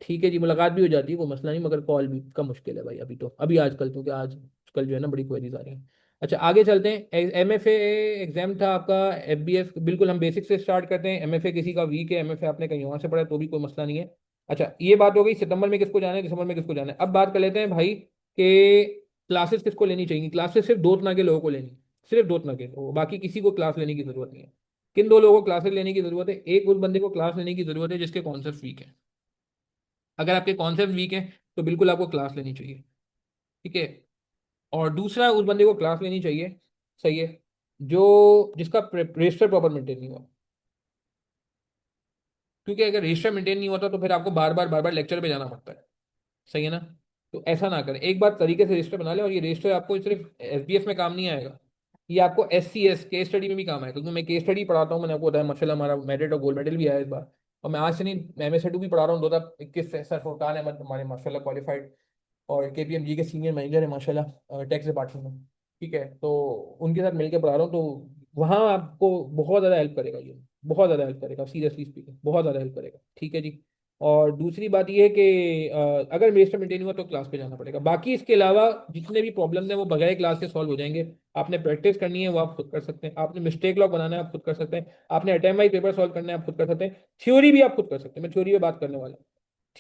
ठीक है जी, मुलाकात भी हो जाती है, कोई मसला नहीं, मगर कॉल भी का मुश्किल है भाई अभी, तो अभी आजकल, क्योंकि आजकल जो है ना बड़ी क्वेरीज आ रही हैं। अच्छा, आगे चलते हैं। MFA एग्जाम था आपका, FBF, बिल्कुल हम बेसिक से स्टार्ट करते हैं। MFA किसी का वीक है, MFA आपने कहीं और से पढ़ा है तो भी कोई मसला नहीं है। अच्छा, ये बात हो गई सितंबर में किसको जाना है, दिसंबर में किसको जाना है। अब बात कर लेते हैं भाई कि क्लासेस किसको लेनी चाहिए। क्लासेस सिर्फ 2 तरह के लोगों को लेनी, सिर्फ 2 तरह के लोगों, बाकी किसी को क्लास लेने की जरूरत नहीं है। किन 2 लोगों को क्लासेस लेने की जरूरत है? एक, उस बंदे को क्लास लेने की जरूरत है जिसके कॉन्सेप्ट वीक है। अगर आपके कॉन्सेप्ट वीक है तो बिल्कुल आपको क्लास लेनी चाहिए, ठीक है। और दूसरा, उस बंदे को क्लास लेनी चाहिए, सही है, जो जिसका रजिस्टर प्रॉपर मेंटेन नहीं हुआ। क्योंकि अगर रजिस्टर मेंटेन नहीं होता तो फिर आपको बार बार लेक्चर पे जाना पड़ता है, सही है ना। तो ऐसा ना करें, एक बार तरीके से रजिस्टर बना ले। और ये रजिस्टर आपको सिर्फ SBF में काम नहीं आएगा, ये आपको SCS केस स्टडी में भी काम आएगा, क्योंकि मैं केस स्टडी पढ़ाता हूँ। मैंने आपको बताया माशाल्लाह हमारा मेरिट और गोल्ड मेडल भी आया इस बार। और मैं आज से नहीं, MSc भी पढ़ा रहा हूँ। 2021 से सर फुरकान अहमद हमारे माशाल्लाह क्वालिफाइड और KPMG के सीनियर मैनेजर है माशाल्लाह टैक्स डिपार्टमेंट में, ठीक है। तो उनके साथ मिलकर पढ़ा रहा हूँ, तो वहाँ आपको बहुत ज़्यादा हेल्प करेगा ये, बहुत ज़्यादा हेल्प करेगा, सीरियसली स्पीकिंग बहुत ज़्यादा हेल्प करेगा, ठीक है जी। और दूसरी बात ये है कि अगर रजिस्टर मेंटेन हुआ तो क्लास पे जाना पड़ेगा। बाकी इसके अलावा जितने भी प्रॉब्लम है वो बगैर क्लास के सॉल्व हो जाएंगे। आपने प्रैक्टिस करनी है वो आप खुद कर सकते हैं, आपने मिस्टेक लॉग बनाना है आप खुद कर सकते हैं, आपने अटेम्प्ट वाइज पेपर सॉल्व करना है आप खुद कर सकते हैं, थ्योरी भी आप खुद कर सकते हैं। मैं थ्योरी पे बात करने वाला हूँ,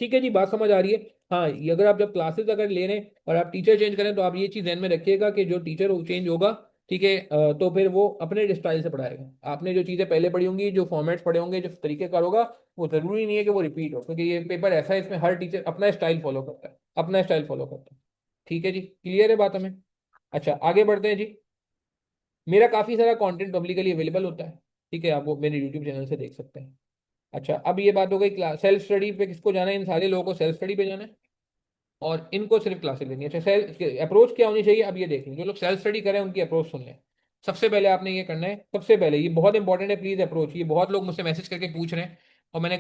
ठीक है जी, बात समझ आ रही है। हाँ, ये अगर आप जब क्लासेस अगर ले रहे हैं और आप टीचर चेंज करें तो आप ये चीज़ ध्यान में रखिएगा कि जो टीचर चेंज होगा ठीक है। तो फिर वो अपने स्टाइल से पढ़ाएगा। आपने जो चीज़ें पहले पढ़ी होंगी, जो फॉर्मेट्स पढ़े होंगे, जो तरीकेकार होगा, वो ज़रूरी नहीं है कि वो रिपीट हो, क्योंकि ये पेपर ऐसा है, इसमें हर टीचर अपना स्टाइल फॉलो करता है, अपना स्टाइल फॉलो करता है। ठीक है जी, क्लियर है बात हमें? अच्छा, आगे बढ़ते हैं जी। मेरा काफ़ी सारा कंटेंट पब्लिकली अवेलेबल होता है। ठीक है, आप वो मेरे यूट्यूब चैनल से देख सकते हैं। अच्छा, अब ये बात हो गई क्लास सेल्फ स्टडी पे किसको जाना है, इन सारे लोगों को सेल्फ स्टडी पे जाना है और इनको सिर्फ क्लासेस लेनी है। अच्छा, सेल्फ अप्रोच क्या होनी चाहिए, अब ये देख लें। जो लोग सेल्फ स्टडी करें उनकी अप्रोच सुन लें। सबसे पहले आपने ये करना है, सबसे पहले ये बहुत इंपॉर्टेंट है, प्लीज अप्रोच। ये बहुत लोग मुझसे मैसेज करके पूछ रहे हैं और मैंने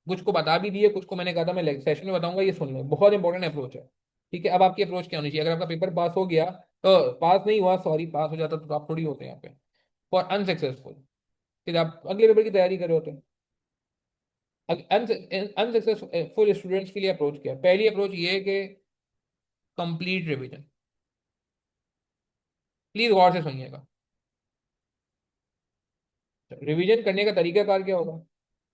कुछ को बता भी दिए, कुछ को मैंने कहा था मैं सेशन में बताऊंगा, ये सुन लें, बहुत इंपॉर्टेंट अप्रोच है। ठीक है, अब आपकी अप्रोच क्या होनी चाहिए? अगर आपका पेपर पास हो गया, तो पास नहीं हुआ, सॉरी, पास हो जाता तो आप थोड़ी होते हैं यहाँ पे। फॉर अनसक्सेसफुल, फिर आप अगले पेपर की तैयारी कर रहे होते हैं। अनसक्सेसफुल स्टूडेंट्स के लिए अप्रोच क्या है? पहली अप्रोच ये है कि कंप्लीट रिवीजन। प्लीज गौर से सुनिएगा। रिवीजन करने का तरीकाकार क्या होगा?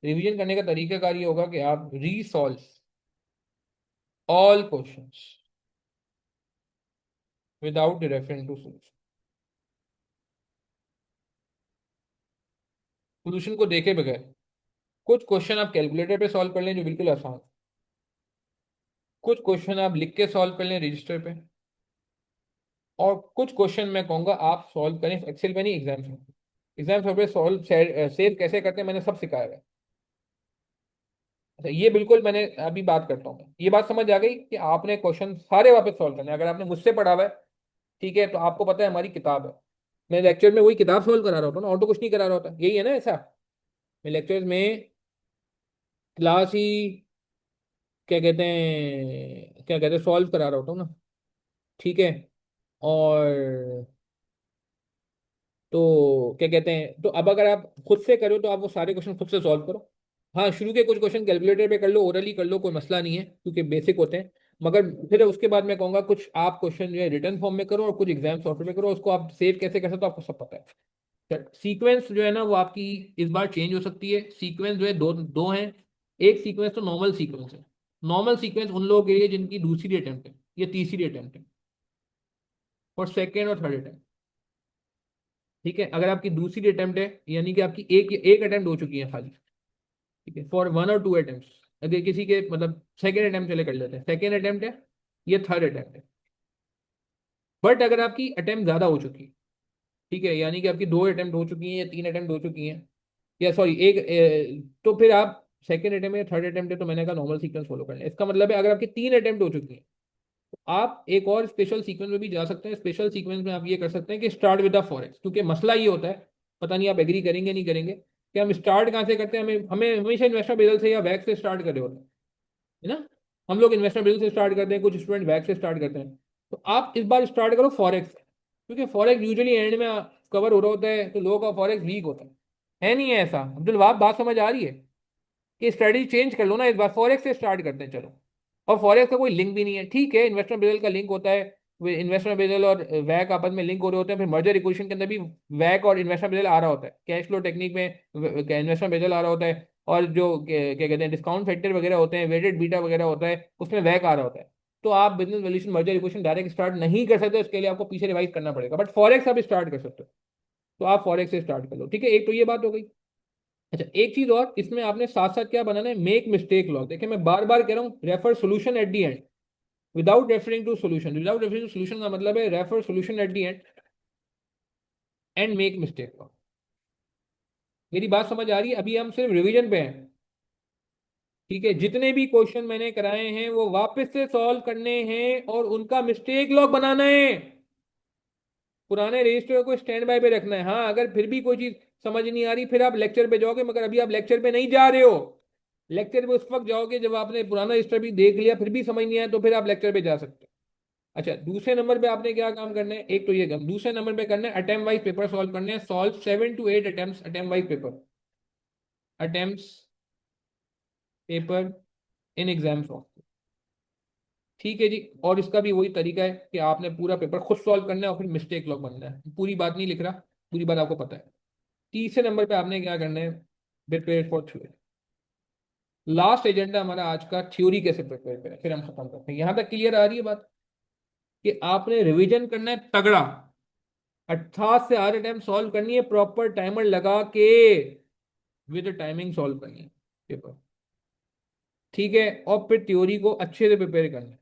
रिवीजन करने का तरीकाकार ये होगा कि आप resolve all questions without reference to solution. Solution को देखे बगैर कुछ क्वेश्चन आप कैलकुलेटर पे सॉल्व कर लें, जो बिल्कुल आसान है। कुछ क्वेश्चन आप लिख के सॉल्व कर लें रजिस्टर पे। और कुछ क्वेश्चन मैं कहूंगा आप सॉल्व करें एक्सेल पे, नहीं, एग्जाम्स में। एग्जाम्स पे सॉल्व सेव कैसे करते हैं मैंने सब सिखाया है। अच्छा, ये बिल्कुल मैंने अभी बात करता हूँ। ये बात समझ आ गई कि आपने क्वेश्चन सारे वापस सॉल्व करने हैं। अगर आपने मुझसे पढ़ा हुआ है, ठीक है, तो आपको पता है हमारी किताब है। मैं लेक्चर में वही किताब सॉल्व करा रहा होता ना, और तो कुछ नहीं करा रहा होता, यही है ना ऐसा। मैं लेक्चर्स में क्लास ही, क्या कहते हैं, सॉल्व करा रहा होता हूँ ना। ठीक है। और तो क्या कहते हैं, तो अब अगर आप खुद से करो तो आप वो सारे क्वेश्चन खुद से सॉल्व करो। हाँ, शुरू के कुछ क्वेश्चन कैलकुलेटर पे कर लो, ओरली कर लो, कोई मसला नहीं है, क्योंकि बेसिक होते हैं। मगर फिर उसके बाद मैं कहूँगा कुछ आप क्वेश्चन जो है रिटर्न फॉर्म में करो और कुछ एग्जाम सॉफ्टवेयर में करो। उसको आप सेव कैसे कर सकते हो आपको सब पता है। सीक्वेंस जो है ना वो आपकी इस बार चेंज हो सकती है। सीक्वेंस जो है दो दो हैं। एक सीक्वेंस तो नॉर्मल सीक्वेंस है। नॉर्मल सीक्वेंस उन लोगों के लिए जिनकी दूसरी अटेम्प्ट है या तीसरी अटेम्प्ट है, और सेकेंड और थर्ड अटेम्प्ट। ठीक है, अगर आपकी दूसरी अटेम्प्ट है, यानी कि आपकी एक एक अटेम्प्ट हो चुकी है खाली। ठीक है, फॉर वन और टू अटेम्प्ट। अगर किसी के मतलब सेकेंड अटेम्प्ट चले कर लेते हैं, सेकेंड अटेम्प्ट है, ये थर्ड अटेम्प्ट है। बट अगर आपकी अटेम्प्ट ज्यादा हो चुकी है, ठीक है, यानी कि आपकी दो अटेम्प्ट हो चुकी हैं या तीन अटेम्प्ट हो चुकी हैं, या सॉरी एक तो फिर आप सेकेंड अटेम्प्ट या थर्ड अटेम्प्ट है, तो मैंने कहा नॉर्मल सीक्वेंस फॉलो करना है। इसका मतलब है अगर आपकी तीन अटेम्प्ट हो चुकी है, तो आप एक और स्पेशल सीक्वेंस में भी जा सकते हैं। स्पेशल सीक्वेंस में आप ये कर सकते हैं कि स्टार्ट विद द फॉरेक्स, क्योंकि मसला ये होता है, पता नहीं आप एग्री करेंगे नहीं करेंगे, कि हम स्टार्ट कहाँ से करते हैं? हमें हमें हमेशा इन्वेस्टर बेदल से या वैक से स्टार्ट कर रहे होते हैं, है ना। हम लोग इन्वेस्टर बिल से स्टार्ट करते हैं, कुछ स्टूडेंट बैक से स्टार्ट करते हैं। तो आप इस बार स्टार्ट करो फॉरेक्स से, क्योंकि फॉरेक्स यूजुअली एंड में कवर हो रहा होता है, तो लोगों का फॉरेक्स वीक होता है नहीं है ऐसा? अब्दुल वहाब, बात समझ आ रही है? कि स्ट्रेटजी चेंज कर लो ना, इस बार फॉरेक्स से स्टार्ट करते हैं चलो। और फॉरेक्स का कोई लिंक भी नहीं है, ठीक है, इन्वेस्टमेंट बेदल का लिंक होता है। इन्वेस्टमेंट बेदल और वैक आपस में लिंक हो रहे होते हैं, फिर मर्जर इक्वेशन के अंदर भी वैक और इन्वेस्टमेंट बेदल आ रहा होता है, कैश फ्लो टेक्निक में इन्वेस्टमेंट बेदल आ रहा होता है। और जो क्या कहते हैं डिस्काउंट फैक्टर वगैरह होते हैं, वेटेड बीटा वगैरह होता है, उसमें वैक आ रहा होता है। तो आप business valuation merger equation direct start नहीं कर सकते, उसके लिए आपको पीछे रिवाइज करना पड़ेगा। बट फॉरेक्स आप स्टार्ट कर सकते हो, तो आप फॉरेक्स से स्टार्ट कर लो। ठीक है, एक तो ये बात हो गई। अच्छा, एक चीज और इसमें आपने साथ साथ क्या बनाना है, मेक मिस्टेक लॉग। देखिए, मैं बार बार कह रहा हूँ, refer solution at the end without referring to solution. Without referring to solution का मतलब है refer solution at the end and make mistake log. मेरी बात समझ आ रही है? अभी हम सिर्फ रिवीजन पे हैं। ठीक है, जितने भी क्वेश्चन मैंने कराए हैं वो वापस से सॉल्व करने हैं और उनका मिस्टेक लॉग बनाना है। पुराने रजिस्टर को स्टैंड बाय पे रखना है। हाँ, अगर फिर भी कोई चीज समझ नहीं आ रही, फिर आप लेक्चर पे जाओगे, मगर अभी आप लेक्चर पे नहीं जा रहे हो। लेक्चर पे उस वक्त जाओगे जब आपने पुराना रजिस्टर भी देख लिया, फिर भी समझ नहीं आया, तो फिर आप लेक्चर पे जा सकते हो। अच्छा, दूसरे नंबर पे आपने क्या काम करना है, एक तो ये काम, दूसरे नंबर पे करना है अटेम्प्ट वाइज पेपर सॉल्व करने हैं। Solve 7 to 8 attempt, attempt wise paper, attempt paper in exam soft. ठीक है जी। और इसका भी वही तरीका है कि आपने पूरा पेपर खुद सॉल्व करना है और फिर मिस्टेक लॉग बनना है। पूरी बात नहीं लिख रहा, पूरी बात आपको पता है। तीसरे नंबर पे आपने क्या करना है, prepare for theory. Last agenda हमारा आज का, थ्योरी कैसे प्रिपेयर करें, फिर हम खत्म करते हैं। यहां तक क्लियर आ रही है बात? कि आपने रिवीजन करना है तगड़ा। 7 से 8 अटेम्प्ट सॉल्व करनी है, प्रॉपर टाइमर लगा के, विद टाइमिंग सॉल्व करनी है पेपर। ठीक है, और फिर थ्योरी को अच्छे से प्रिपेयर करना है,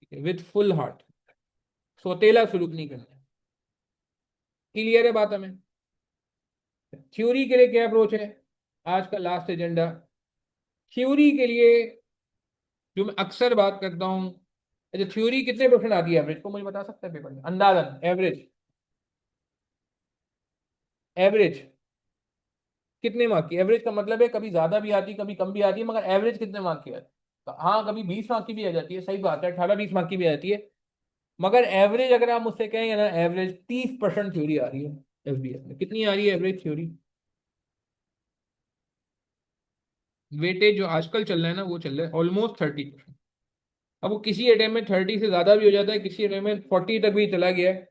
ठीक है, विद फुल हार्ट, सौतेला सुलूक नहीं करना है। क्लियर है बात हमें? थ्योरी के लिए क्या अप्रोच है, आज का लास्ट एजेंडा। थ्योरी के लिए जो मैं अक्सर बात करता हूँ, अच्छा थ्योरी कितने परसेंट आती है एवरेज को, मुझे बता सकता है पेपर में अंदाजन, एवरेज, एवरेज कितने मार्क की? एवरेज का मतलब है कभी ज्यादा भी आती है कभी कम भी आती है, मगर एवरेज कितने मार्क की आती है? तो हाँ, कभी 20 मार्क की भी आ जाती है, सही बात है, 18-20 मार्क की भी आ जाती है, मगर एवरेज अगर आप मुझसे कहेंगे ना, एवरेज 30% थ्योरी आ रही है। एसबीएस में कितनी आ रही है एवरेज थ्योरी? वेटेज जो आजकल चल रहा है ना, वो चल रहा है ऑलमोस्ट 30%। अब वो किसी अटेम्प्ट में 30 से ज्यादा भी हो जाता है, किसी अटेम्प्ट में 40 तक भी चला गया है,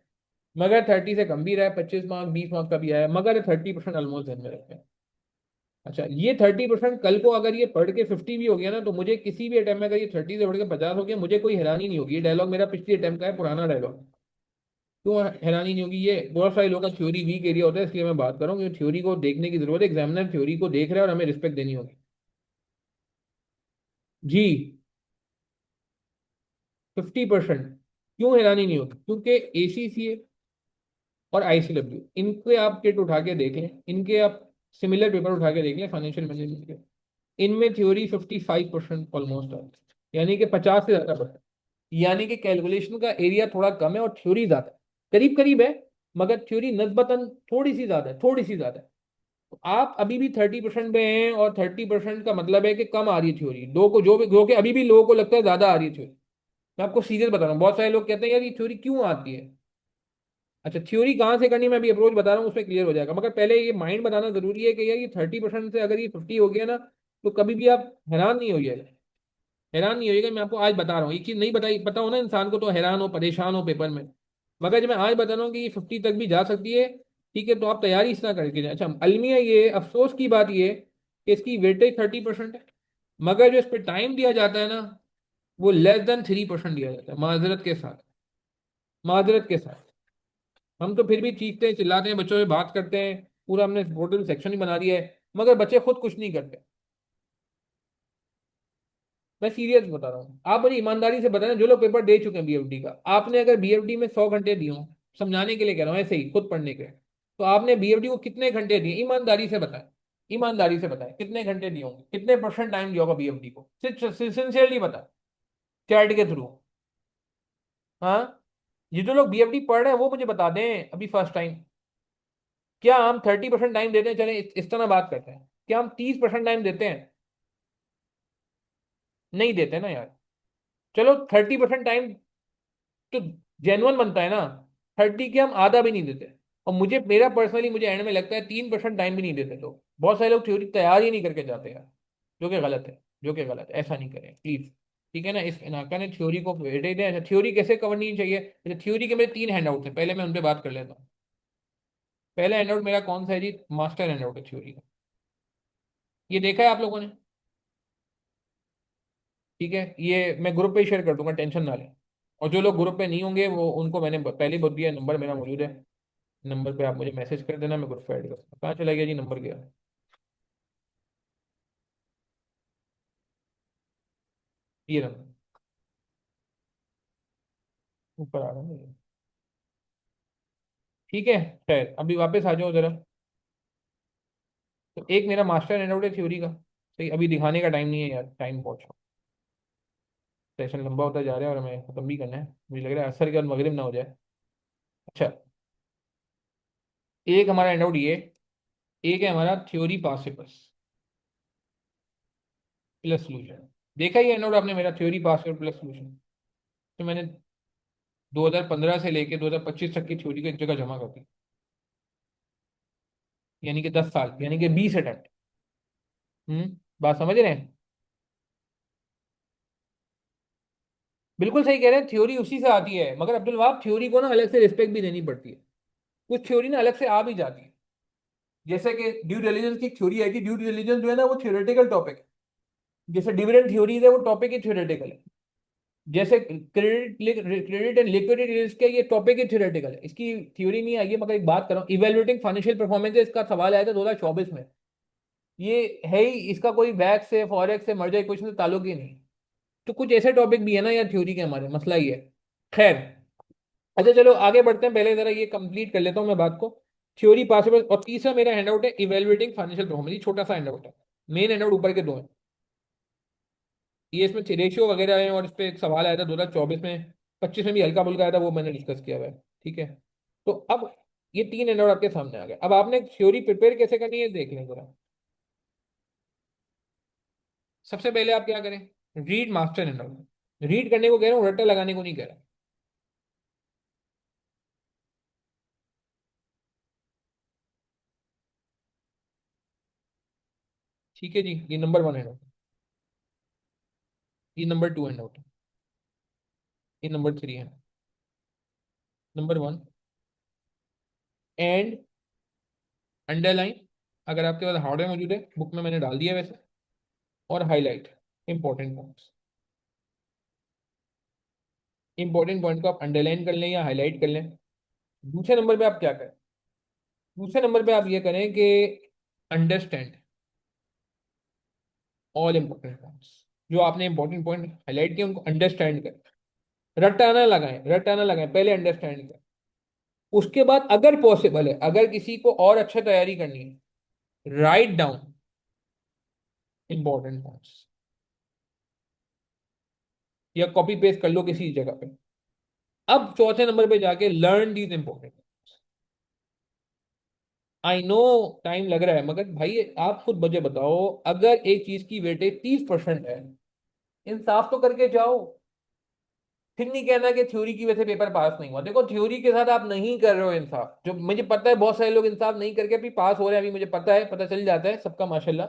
मगर 30 से कम भी रहा है, 25 मार्क 20 मार्क का भी आया है, मगर 30% ऑलमोस्ट ध्यान में रखते हैं। अच्छा, ये 30% कल को अगर ये पढ़ के 50 भी हो गया ना, तो मुझे किसी भी अटेम्प्ट में अगर ये 30 से बढ़ के 50 हो गया, मुझे कोई हैरानी नहीं होगी। ये डायलॉग मेरा पिछली अटेम्प्ट का है, पुराना डायलॉग। क्यों हैरानी नहीं होगी? ये बहुत सारे लोगों का थ्योरी वीक एरिया होता है, इसलिए मैं बात कर रहा हूँ कि थ्योरी को देखने की जरूरत है, एग्जामिनर थ्योरी को देख रहा है और हमें रिस्पेक्ट देनी होगी। जी, 50%। क्यों हैरानी नहीं होगी? क्योंकि एसीसीए और आईसीडब्ल्यू, इनके आप किट उठा के देख लें, इनके आप सिमिलर पेपर उठा के देख लें फाइनेंशियल मैनेजमेंट के, इनमें थ्योरी 55% ऑलमोस्ट है, यानी कि 50 से ज्यादा। यानी कि कैलकुलेशन का एरिया थोड़ा कम है और थ्योरी ज्यादा है, करीब करीब है, मगर थ्योरी नस्बतन थोड़ी सी ज्यादा है, थोड़ी सी ज्यादा है। तो आप अभी भी 30% पे हैं, और 30% का मतलब है कि कम आ रही है थ्योरी, लोगों को जो कि अभी भी लोगों को लगता है ज्यादा आ रही है थ्योरी। मैं आपको सीरियस बता रहा हूँ, बहुत सारे लोग कहते हैं यार ये थ्योरी क्यों आती है। अच्छा, थ्योरी कहाँ से करनी है मैं अभी अप्रोच बता रहा हूँ, उसमें क्लियर हो जाएगा, मगर पहले ये माइंड बनाना जरूरी है कि यार ये 30% से अगर ये 50 हो गया ना, तो कभी भी आप हैरान नहीं होइएगा। हैरान नहीं होइएगा, मैं आपको आज बता रहा हूँ, एक चीज नहीं बताई पता हो ना इंसान को, तो हैरान हो परेशान हो पेपर में। मगर जब मैं आज बता रहा हूँ कि ये 50 तक भी जा सकती है, ठीक है, तो आप तैयारी इस तरह करके जाए। अच्छा, अलमिया ये अफसोस की बात ये कि इसकी वेटेज 30% है, मगर जो इस पर टाइम दिया जाता है ना, वो लेस देन 3% दिया जाता है, माजरत के साथ, माजरत के साथ। हम तो फिर भी चीखते हैं चिल्लाते हैं, बच्चों से बात करते हैं, पूरा हमने पोर्टल सेक्शन ही बना दिया है, मगर बच्चे खुद कुछ नहीं करते। मैं सीरियस बता रहा हूँ, आप मुझे ईमानदारी से बताना, जो लोग पेपर दे चुके हैं बीएफडी का, आपने अगर बीएफडी में 100 घंटे दिए हों, समझाने के लिए कह रहा हूँ, ऐसे ही खुद पढ़ने के, तो आपने बीएफडी को कितने घंटे दिए? ईमानदारी से बताएं, ईमानदारी से बताएं कितने घंटे दिए होंगे, कितने परसेंट टाइम दिया होगा बीएफडी को, सिंसियरली बताएं, चैट के थ्रू। हाँ, ये जो लोग बीएफडी पढ़ रहे हैं वो मुझे बता दें अभी फर्स्ट टाइम, क्या हम 30% टाइम देते हैं? चले इस तरह बात करते हैं, क्या हम 30% टाइम देते हैं? नहीं देते ना यार। चलो 30% टाइम तो जेन्युइन बनता है ना, 30 के हम आधा भी नहीं देते। और मुझे, मेरा पर्सनली मुझे एंड में लगता है 3% टाइम भी नहीं देते लोग, बहुत सारे लोग थ्योरी तैयार ही नहीं करके जाते यार, जो कि गलत है, जो कि गलत है, ऐसा नहीं करें प्लीज। ठीक है ना, इस इलाका ने थ्योरी को वेटेज दें। अच्छा, थ्योरी कैसे कवर नहीं चाहिए? अच्छा, थ्योरी के मेरे 3 हैंड आउट थे, पहले मैं उन पर बात कर लेता हूँ। पहला हैंड आउट मेरा कौन सा है जी? मास्टर हैंड आउट है थ्योरी का, ये देखा है आप लोगों ने? ठीक है, ये मैं ग्रुप पे शेयर कर दूंगा, टेंशन ना लें। और जो लोग ग्रुप पे नहीं होंगे, वो उनको मैंने पहले ही बोल दिया, नंबर मेरा मौजूद है, नंबर पे आप मुझे मैसेज कर देना, मैं ग्रुप पे ऐड कर दूंगा। कहाँ चला गया जी नंबर? गया, ये नंबर ऊपर आ रहा है ना। ठीक है, खैर अभी वापस आ जाओ जरा। तो एक मेरा मास्टर हैंड आउट है थ्योरी का, सही, अभी दिखाने का टाइम नहीं है यार, टाइम पहुंचो, सेशन लंबा होता जा रहा है और हमें खत्म भी करना है, मुझे लग रहा है असर के बाद मगरिब ना हो जाए। अच्छा, एक हमारा हैंड आउट ये, एक है हमारा थ्योरी पास पेपर्स प्लस सोल्यूशन। देखा ही हैंड आउट आपने मेरा, थ्योरी पास पेपर प्लस सोल्यूशन। तो मैंने 2015 से लेके 2025 तक की थ्योरी को एक जगह जमा कर दी, यानी कि 10 साल, यानी कि 20 अटेम्प्ट। बात समझ रहे हैं? बिल्कुल सही कह रहे हैं, थ्योरी उसी से आती है, मगर अब्दुल वहाब थ्योरी को ना अलग से रिस्पेक्ट भी देनी पड़ती है, कुछ थ्योरी ना अलग से आ भी जाती है। जैसे कि ड्यू डिलिजेंस की थ्योरी है कि ड्यू डिलिजेंस जो है ना वो थ्योरेटिकल टॉपिक है, जैसे डिविडेंड थ्योरीज है वो टॉपिक ही थ्योरेटिकल है। जैसे क्रेडिट एंड लिक्विडिटी रिस्क है, ये टॉपिक ही थ्योरेटिकल है, इसकी थ्योरी नहीं आई है। मगर एक बात कर रहा हूँ, इवेल्युएटिंग फाइनेंशियल परफॉर्मेंस, इसका सवाल आया था 2024 में। ये है ही, इसका कोई वैक्स से फॉरेक्स से मर्जर इक्वेशन से ताल्लुक ही नहीं। तो कुछ ऐसे टॉपिक भी है ना यार थ्योरी के, हमारे मसला ही है। खैर, अच्छा चलो आगे बढ़ते हैं, पहले जरा ये कंप्लीट कर लेता हूँ मैं बात को। थ्योरी पॉसिबल, और तीसरा मेरा हैंडआउट है इवेल्युएटिंग फाइनेंशियल परफॉर्मेंस, ये छोटा सा हैंडआउट है। मेन हैंडआउट ऊपर के दो हैं। ये इसमें रेशियो वगैरह है, और इस पे एक सवाल आया था 2024 में, 25 में भी हल्का फुल्का आया था, वो मैंने डिस्कस किया हुआ है। ठीक है। तो अब ये तीन हैंडआउट आपके सामने आ गए। अब आपने थ्योरी प्रिपेयर कैसे करनी है देख लें जरा। सबसे पहले आप क्या करें, रीड मास्टर हैंडआउट। रीड करने को कह रहा हूँ, रट्टा लगाने को नहीं कह रहा। ठीक है जी, ये नंबर वन हैंडआउट। ये नंबर टू हैंडआउट। ये नंबर थ्री है। नंबर वन, एंड अंडरलाइन, अगर आपके पास हार्डवेयर मौजूद है, बुक में मैंने डाल दिया वैसे। और highlight important points. Important point को आप अंडरलाइन कर लें या हाईलाइट कर लें। दूसरे नंबर पे आप क्या करें, दूसरे नंबर पे आप ये करें कि अंडरस्टैंड ऑल इंपॉर्टेंट पॉइंट्स। जो आपने इंपॉर्टेंट पॉइंट हाईलाइट किए उनको अंडरस्टैंड करें। रट्टा ना लगाएं, रट्टा ना लगाएं, पहले अंडरस्टैंड करें। उसके बाद अगर पॉसिबल है, अगर किसी को और अच्छा तैयारी करनी है, राइट डाउन इंपॉर्टेंट पॉइंट्स, या कॉपी पेस्ट कर लो किसी जगह पे। अब चौथे नंबर पे जाके learn these important. I know time लग रहा है, मगर भाई आप खुद मुझे बताओ, अगर एक चीज की वेटेज 30% है, इंसाफ तो करके जाओ। फिर नहीं कहना कि थ्योरी की वजह से पेपर पास नहीं हुआ। देखो थ्योरी के साथ आप नहीं कर रहे हो इंसाफ, जो मुझे पता है बहुत सारे लोग इंसाफ नहीं करके भी पास हो रहे हैं, अभी मुझे पता है, पता चल जाता है सबका माशाल्लाह।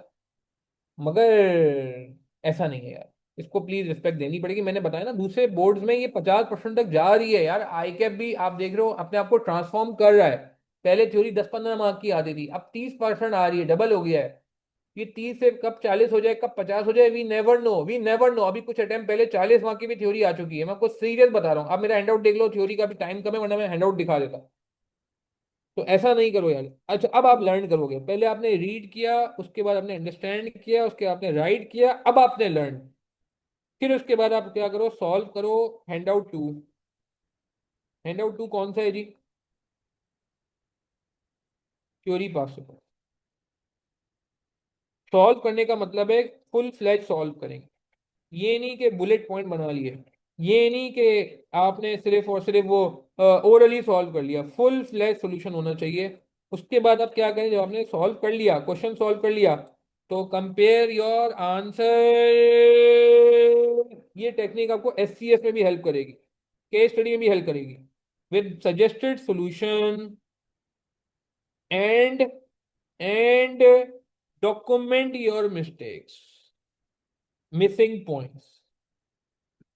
मगर ऐसा नहीं है यार, इसको प्लीज रिस्पेक्ट देनी पड़ेगी। मैंने बताया ना, दूसरे बोर्ड्स में ये 50% तक जा रही है यार। आई कैप भी आप देख रहे हो अपने आप को ट्रांसफॉर्म कर रहा है। पहले थ्योरी 10-15 मार्क की आती थी, अब 30% आ रही है, डबल हो गया है। ये 30 से कब 40 हो जाए, कब 50 हो जाए, we never know, we never know. अभी कुछ अटेम्प्ट पहले 40 मार्क की भी थ्योरी आ चुकी है। मैं आपको सीरियस बता रहा हूँ, आप मेरा हैंडआउट देख लो, थ्योरी का भी टाइम कम है, वरना मैं हैंडआउट दिखा देता। तो ऐसा नहीं करो यार। अच्छा अब आप लर्न करोगे, पहले आपने रीड किया, उसके बाद आपने अंडरस्टैंड किया, उसके बाद आपने राइट किया, अब आपने लर्न। फिर उसके बाद आप क्या करो, सॉल्व करो हैंडआउट टू। हैंडआउट टू कौन सा है जी, थ्योरी पास। सॉल्व करने का मतलब है फुल फ्लैज सॉल्व करेंगे। ये नहीं कि बुलेट पॉइंट बना लिए, ये नहीं कि आपने सिर्फ और सिर्फ वो ओरली सॉल्व कर लिया, फुल फ्लैज सॉल्यूशन होना चाहिए। उसके बाद आप क्या करें, जब आपने सॉल्व कर लिया, क्वेश्चन सॉल्व कर लिया, तो कंपेयर योर आंसर। ये टेक्निक आपको एससीएस में भी हेल्प करेगी, केस स्टडी में भी हेल्प करेगी, with suggested solution and and document your mistakes, missing points.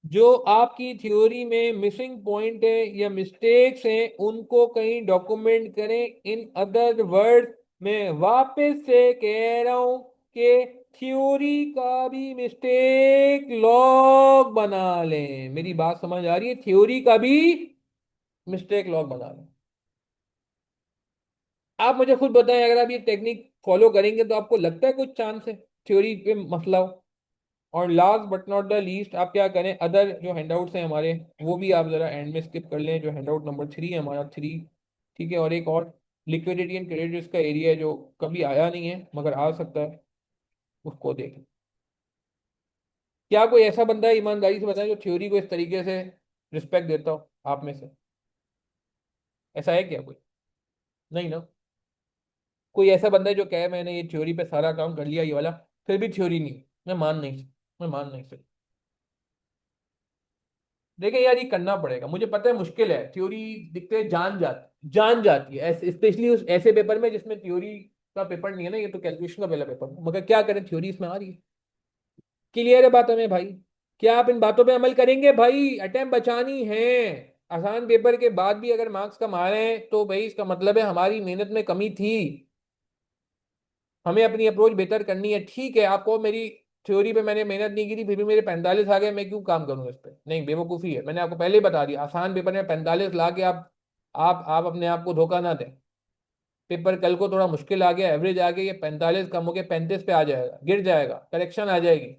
जो आपकी थ्योरी में मिसिंग पॉइंट है या मिस्टेक्स हैं, उनको कहीं डॉक्यूमेंट करें। इन अदर वर्ड, मैं वापस से कह रहा हूं कि थ्योरी का भी मिस्टेक लॉग बना लें। मेरी बात समझ आ रही है, थ्योरी का भी मिस्टेक लॉग बना लें। आप मुझे खुद बताएं, अगर आप ये टेक्निक फॉलो करेंगे तो आपको लगता है कुछ चांस है थ्योरी पे मसला हो। और last but not the least, आप क्या करें, अदर जो हैंडआउट्स हैं हमारे, वो भी आप जरा एंड में स्किप कर लें। जो हैंडआउट नंबर 3 है हमारा, 3। ठीक है, और एक और लिक्विडिटी एंड क्रेडिट रिस्क का एरिया है, जो कभी आया नहीं है मगर आ सकता है, उसको देखें। क्या कोई ऐसा बंदा है, ईमानदारी से बताएं, जो थ्योरी को इस तरीके से रिस्पेक्ट देता हो आप में से? ऐसा है क्या कोई? नहीं ना? कोई ऐसा बंदा है जो कहे मैंने ये थ्योरी पे सारा काम कर लिया ये वाला, फिर भी थ्योरी नहीं? मैं मान नहीं सकता। देखिए यार, ये करना पड़ेगा, मुझे पता है मुश्किल है, थ्योरी दिखते जान जाती है, स्पेशली उस ऐसे पेपर में जिसमें थ्योरी का पेपर नहीं है ना, ये तो कैलकुलेशन का पहला पेपर, मगर क्या करें, थ्योरी इसमें आ रही है। क्लियर है बात हमें भाई? क्या आप इन बातों पे अमल करेंगे भाई? अटेम्प्ट बचानी है। आसान पेपर के बाद भी अगर मार्क्स कम आ रहे हैं, तो भाई इसका मतलब है हमारी मेहनत में कमी थी। हमें अपनी अप्रोच बेहतर करनी है। ठीक है, आपको मेरी थ्योरी पे मैंने मेहनत नहीं की थी, फिर भी मेरे 45 आ गए, मैं क्यों काम करूँ इस पे? नहीं, बेवकूफ़ी है। मैंने आपको पहले ही बता दिया, आसान पेपर में 45 ला के आप अपने आप को धोखा ना दें। पेपर कल को थोड़ा मुश्किल आ गया, एवरेज आ गई, ये 45 कम हो के 35 पे आ जाएगा, गिर जाएगा, करेक्शन आ जाएगी,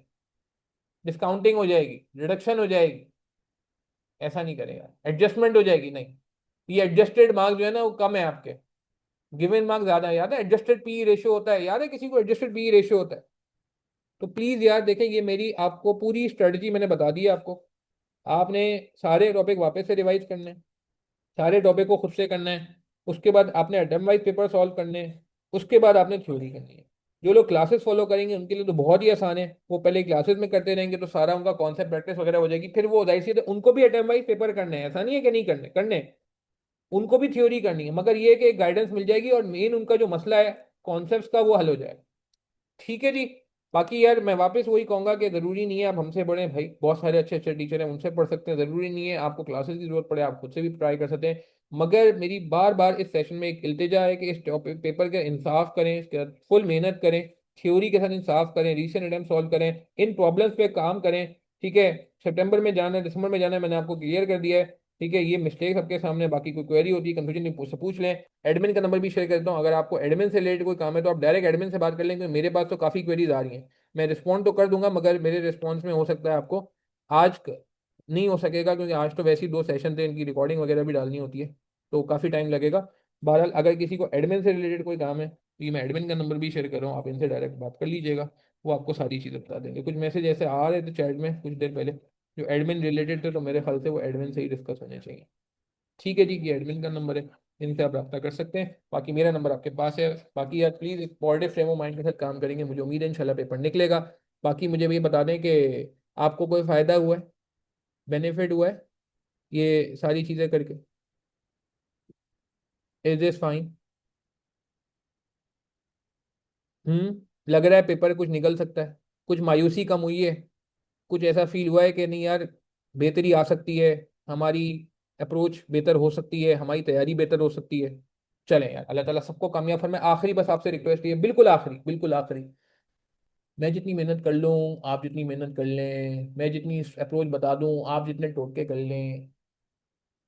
डिस्काउंटिंग हो जाएगी, रिडक्शन हो जाएगी। ऐसा नहीं करेगा, एडजस्टमेंट हो जाएगी। नहीं, ये एडजस्टेड मार्क्स जो है ना वो कम है आपके, गिवन मार्क्स ज्यादा है। याद है एडजस्टेड पी रेशियो होता है? याद है किसी को एडजस्टेड पी रेशियो होता है? तो प्लीज यार देखें, ये मेरी आपको पूरी स्ट्रेटजी मैंने बता दी है आपको। आपने सारे टॉपिक वापस से रिवाइज करने हैं, सारे टॉपिक को खुद से करना है। उसके बाद आपने अटेम्प्ट वाइज पेपर सॉल्व करने हैं। उसके बाद आपने थ्योरी करनी है। जो लोग क्लासेस फॉलो करेंगे उनके लिए तो बहुत ही आसान है, वो पहले क्लासेस में करते रहेंगे तो सारा उनका कॉन्सेप्ट प्रैक्टिस वगैरह हो जाएगी। फिर वो जाहिर सी तो उनको भी अटेम्प्ट वाइज पेपर करने हैं, ऐसा नहीं है कि नहीं करने, करने हैं। उनको भी थ्योरी करनी है, मगर ये है कि एक गाइडेंस मिल जाएगी और मेन उनका जो मसला है कॉन्सेप्ट का वो हल हो जाएगा। ठीक है जी। बाकी यार मैं वापस वही कहूंगा कि जरूरी नहीं है आप हमसे पढ़ें भाई, बहुत सारे अच्छे अच्छे टीचर हैं, उनसे पढ़ सकते हैं। जरूरी नहीं है आपको क्लासेस की जरूरत पड़े, आप खुद से भी ट्राई कर सकते हैं। मगर मेरी बार बार इस सेशन में एक इल्तिजा है कि इस टॉपिक पेपर का इंसाफ करें, इसके फुल मेहनत करें, थ्योरी के साथ इंसाफ करें, रीसेंट अटेम्प्ट सॉल्व करें, इन प्रॉब्लम्स पे काम करें। ठीक है, सितंबर में जाना है, दिसंबर में जाना है, मैंने आपको क्लियर कर दिया है। ठीक है, ये मिस्टेक सबके सामने, बाकी कोई क्वेरी होती है, कंफ्यूजन नहीं, पूछ लें। एडमिन का नंबर भी शेयर कर देता हूँ, अगर आपको एडमिन से रिलेटेड कोई काम है तो आप डायरेक्ट एडमिन से बात कर लें, क्योंकि मेरे पास तो काफ़ी क्वेरीज आ रही हैं। मैं रिस्पॉन्ड तो कर दूंगा, मगर मेरे रिस्पॉन्स में हो सकता है आपको आज नहीं हो सकेगा, क्योंकि आज तो वैसे ही 2 सेशन थे, इनकी रिकॉर्डिंग वगैरह भी डालनी होती है, तो काफ़ी टाइम लगेगा। बहरहाल अगर किसी को एडमिन से रिलेटेड कोई काम है तो ये मैं एडमिन का नंबर भी शेयर कर रहा हूँ, आप इनसे डायरेक्ट बात कर लीजिएगा, वो आपको सारी चीज़ें बता देंगे। कुछ मैसेज ऐसे आ रहे थे चैट में कुछ देर पहले जो एडमिन रिलेटेड थे, तो मेरे ख्याल से वो एडमिन से ही डिस्कस होने चाहिए। ठीक है जी, ये एडमिन का नंबर है, इनसे आप रब्ता कर सकते हैं। बाकी मेरा नंबर आपके पास है। बाकी यार प्लीज़ एक पॉजिटिव फ्रेम ऑफ माइंड के साथ काम करेंगे, मुझे उम्मीद है इंशाल्लाह पेपर निकलेगा। बाकी मुझे भी ये बता दें कि आपको कोई फ़ायदा हुआ है, बेनिफिट हुआ है ये सारी चीज़ें करके? Is this fine? लग रहा है पेपर कुछ निकल सकता है? कुछ मायूसी कम हुई है? कुछ ऐसा फील हुआ है कि नहीं यार बेहतरी आ सकती है, हमारी अप्रोच बेहतर हो सकती है, हमारी तैयारी बेहतर हो सकती है? चलें यार, अल्लाह ताला सबको कामयाब फरमाए। आखिरी बस आपसे रिक्वेस्ट है, बिल्कुल आखिरी, बिल्कुल आखिरी, मैं जितनी मेहनत कर लूँ, आप जितनी मेहनत कर लें, मैं जितनी अप्रोच बता दूँ, आप जितने टोटके कर लें,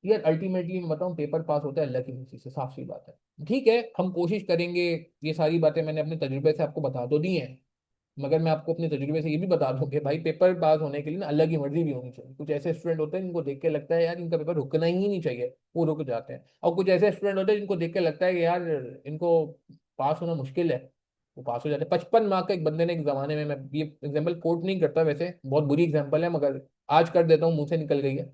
यार अल्टीमेटली मैं बताऊँ पेपर पास होता है अल्लाह की मर्जी से, साफ सी बात है। ठीक है, हम कोशिश करेंगे। ये सारी बातें मैंने अपने तजुर्बे से आपको बता तो दी हैं, मगर मैं आपको अपने तजुर्बे से ये भी बता दूं कि भाई पेपर पास होने के लिए ना अल्लाह की मर्जी भी होनी चाहिए। कुछ ऐसे स्टूडेंट होते हैं जिनको देख के लगता है यार इनका पेपर रुकना ही नहीं चाहिए, वो रुक जाते हैं। और कुछ ऐसे स्टूडेंट होते हैं जिनको देख के लगता है कि यार इनको पास होना मुश्किल है, वो पास हो जाते हैं। 55 मार्क का एक बंदे ने एक जमाने में, मैं ये एग्जाम्पल कोट नहीं करता वैसे, बहुत बुरी एग्जाम्पल है, मगर आज कर देता हूँ, मुंह से निकल गई है।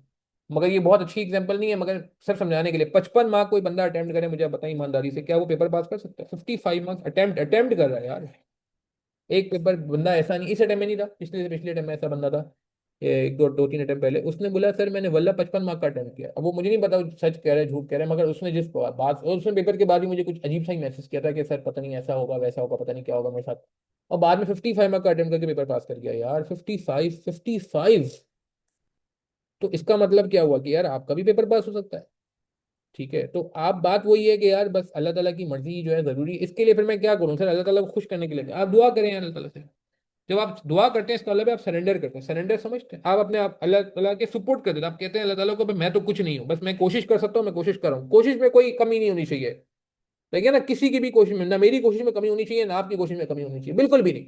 मगर ये बहुत अच्छी एग्जाम्पल नहीं है, मगर सिर्फ समझाने के लिए, 55 मार्क कोई बंदा अटेम्प्ट करे, मुझे बताएं ईमानदारी से क्या वो पेपर पास कर सकता है? 55 मार्क्स अटेम्प्ट अटेम्प्ट कर रहा है यार। एक पेपर बंदा ऐसा नहीं, इस अटेम्प्ट में नहीं था, पिछले से पिछले अटेम्प्ट में ऐसा बंदा था, ये एक दो दो तीन अटेम्प्ट पहले, उसने बोला सर मैंने वल्ला 55 मार्क का अटेम्प्ट किया। अब वो मुझे नहीं पता वो सच कह रहा है झूठ कह रहा है, मगर उसने जिस बात, और उसने पेपर के बाद ही मुझे कुछ अजीब सा ही मैसेज किया था कि सर पता नहीं ऐसा होगा वैसा होगा, पता नहीं क्या होगा मेरे साथ। और बाद में 55 मार्क का अटेम्प्ट करके पेपर पास कर गया यार, 55 55। तो इसका मतलब क्या हुआ कि यार आपका भी पेपर पास हो सकता है। ठीक है, तो आप बात वही है कि यार बस अल्लाह ताला की मर्जी जो है जरूरी है। इसके लिए फिर मैं क्या करूं सर? अल्लाह ताला को खुश करने के लिए आप दुआ करें यार अल्लाह ताला से। जब आप दुआ करते हैं इसका मतलब है आप सरेंडर करते हैं, सरेंडर समझते हैं? आप अपने आप अल्लाह ताला के सुपुर्द कर देते हैं, आप कहते हैं अल्लाह ताला को भाई मैं तो कुछ नहीं हूँ, बस मैं कोशिश कर सकता हूँ, मैं कोशिश कर रहा हूँ, कोशिश में कोई कमी नहीं होनी चाहिए। देखिए ना, किसी की भी कोशिश में, ना मेरी कोशिश में कमी होनी चाहिए, ना आपकी कोशिश में कमी होनी चाहिए, बिल्कुल भी नहीं।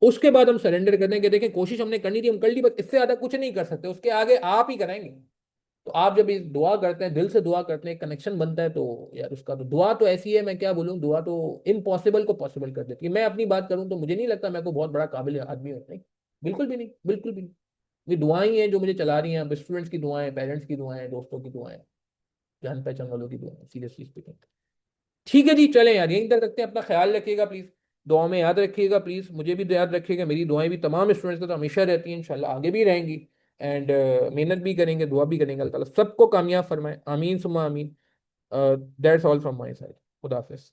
उसके बाद हम सरेंडर कर देंगे, देखिए कोशिश हमने करनी थी हम कर ली, बस इससे ज्यादा कुछ नहीं कर सकते, उसके आगे आप ही कराएंगे। तो आप जब इस दुआ करते हैं, दिल से दुआ करते हैं, कनेक्शन बनता है, तो यार उसका तो दुआ तो ऐसी है, मैं क्या बोलूँ, दुआ तो इम्पॉसिबल को पॉसिबल कर देती है। मैं अपनी बात करूँ तो मुझे नहीं लगता मैं कोई बहुत बड़ा काबिल आदमी हूँ, नहीं, बिल्कुल भी नहीं, बिल्कुल भी नहीं। ये दुआएं ही हैं जो मुझे चला रही हैं, अब स्टूडेंट्स की दुआएं, पेरेंट्स की दुआएं, दोस्तों की दुआएं, जान पहचान वालों की दुआएं, सीरियसली स्पीकिंग। ठीक है जी, चलें यार यहीं तक रखते हैं, अपना ख्याल रखिएगा प्लीज़, दुआ में याद रखिएगा प्लीज़, मुझे भी याद रखिएगा, मेरी दुआएं भी तमाम स्टूडेंट्स को तो हमेशा रहती हैं, इंशाल्लाह आगे भी रहेंगी। एंड मेहनत भी करेंगे, दुआ भी करेंगे, अल्लाह ताला सबको कामयाब फरमाए, आमीन सुम्मा आमीन। That's all from my side. खुदा हाफिज़।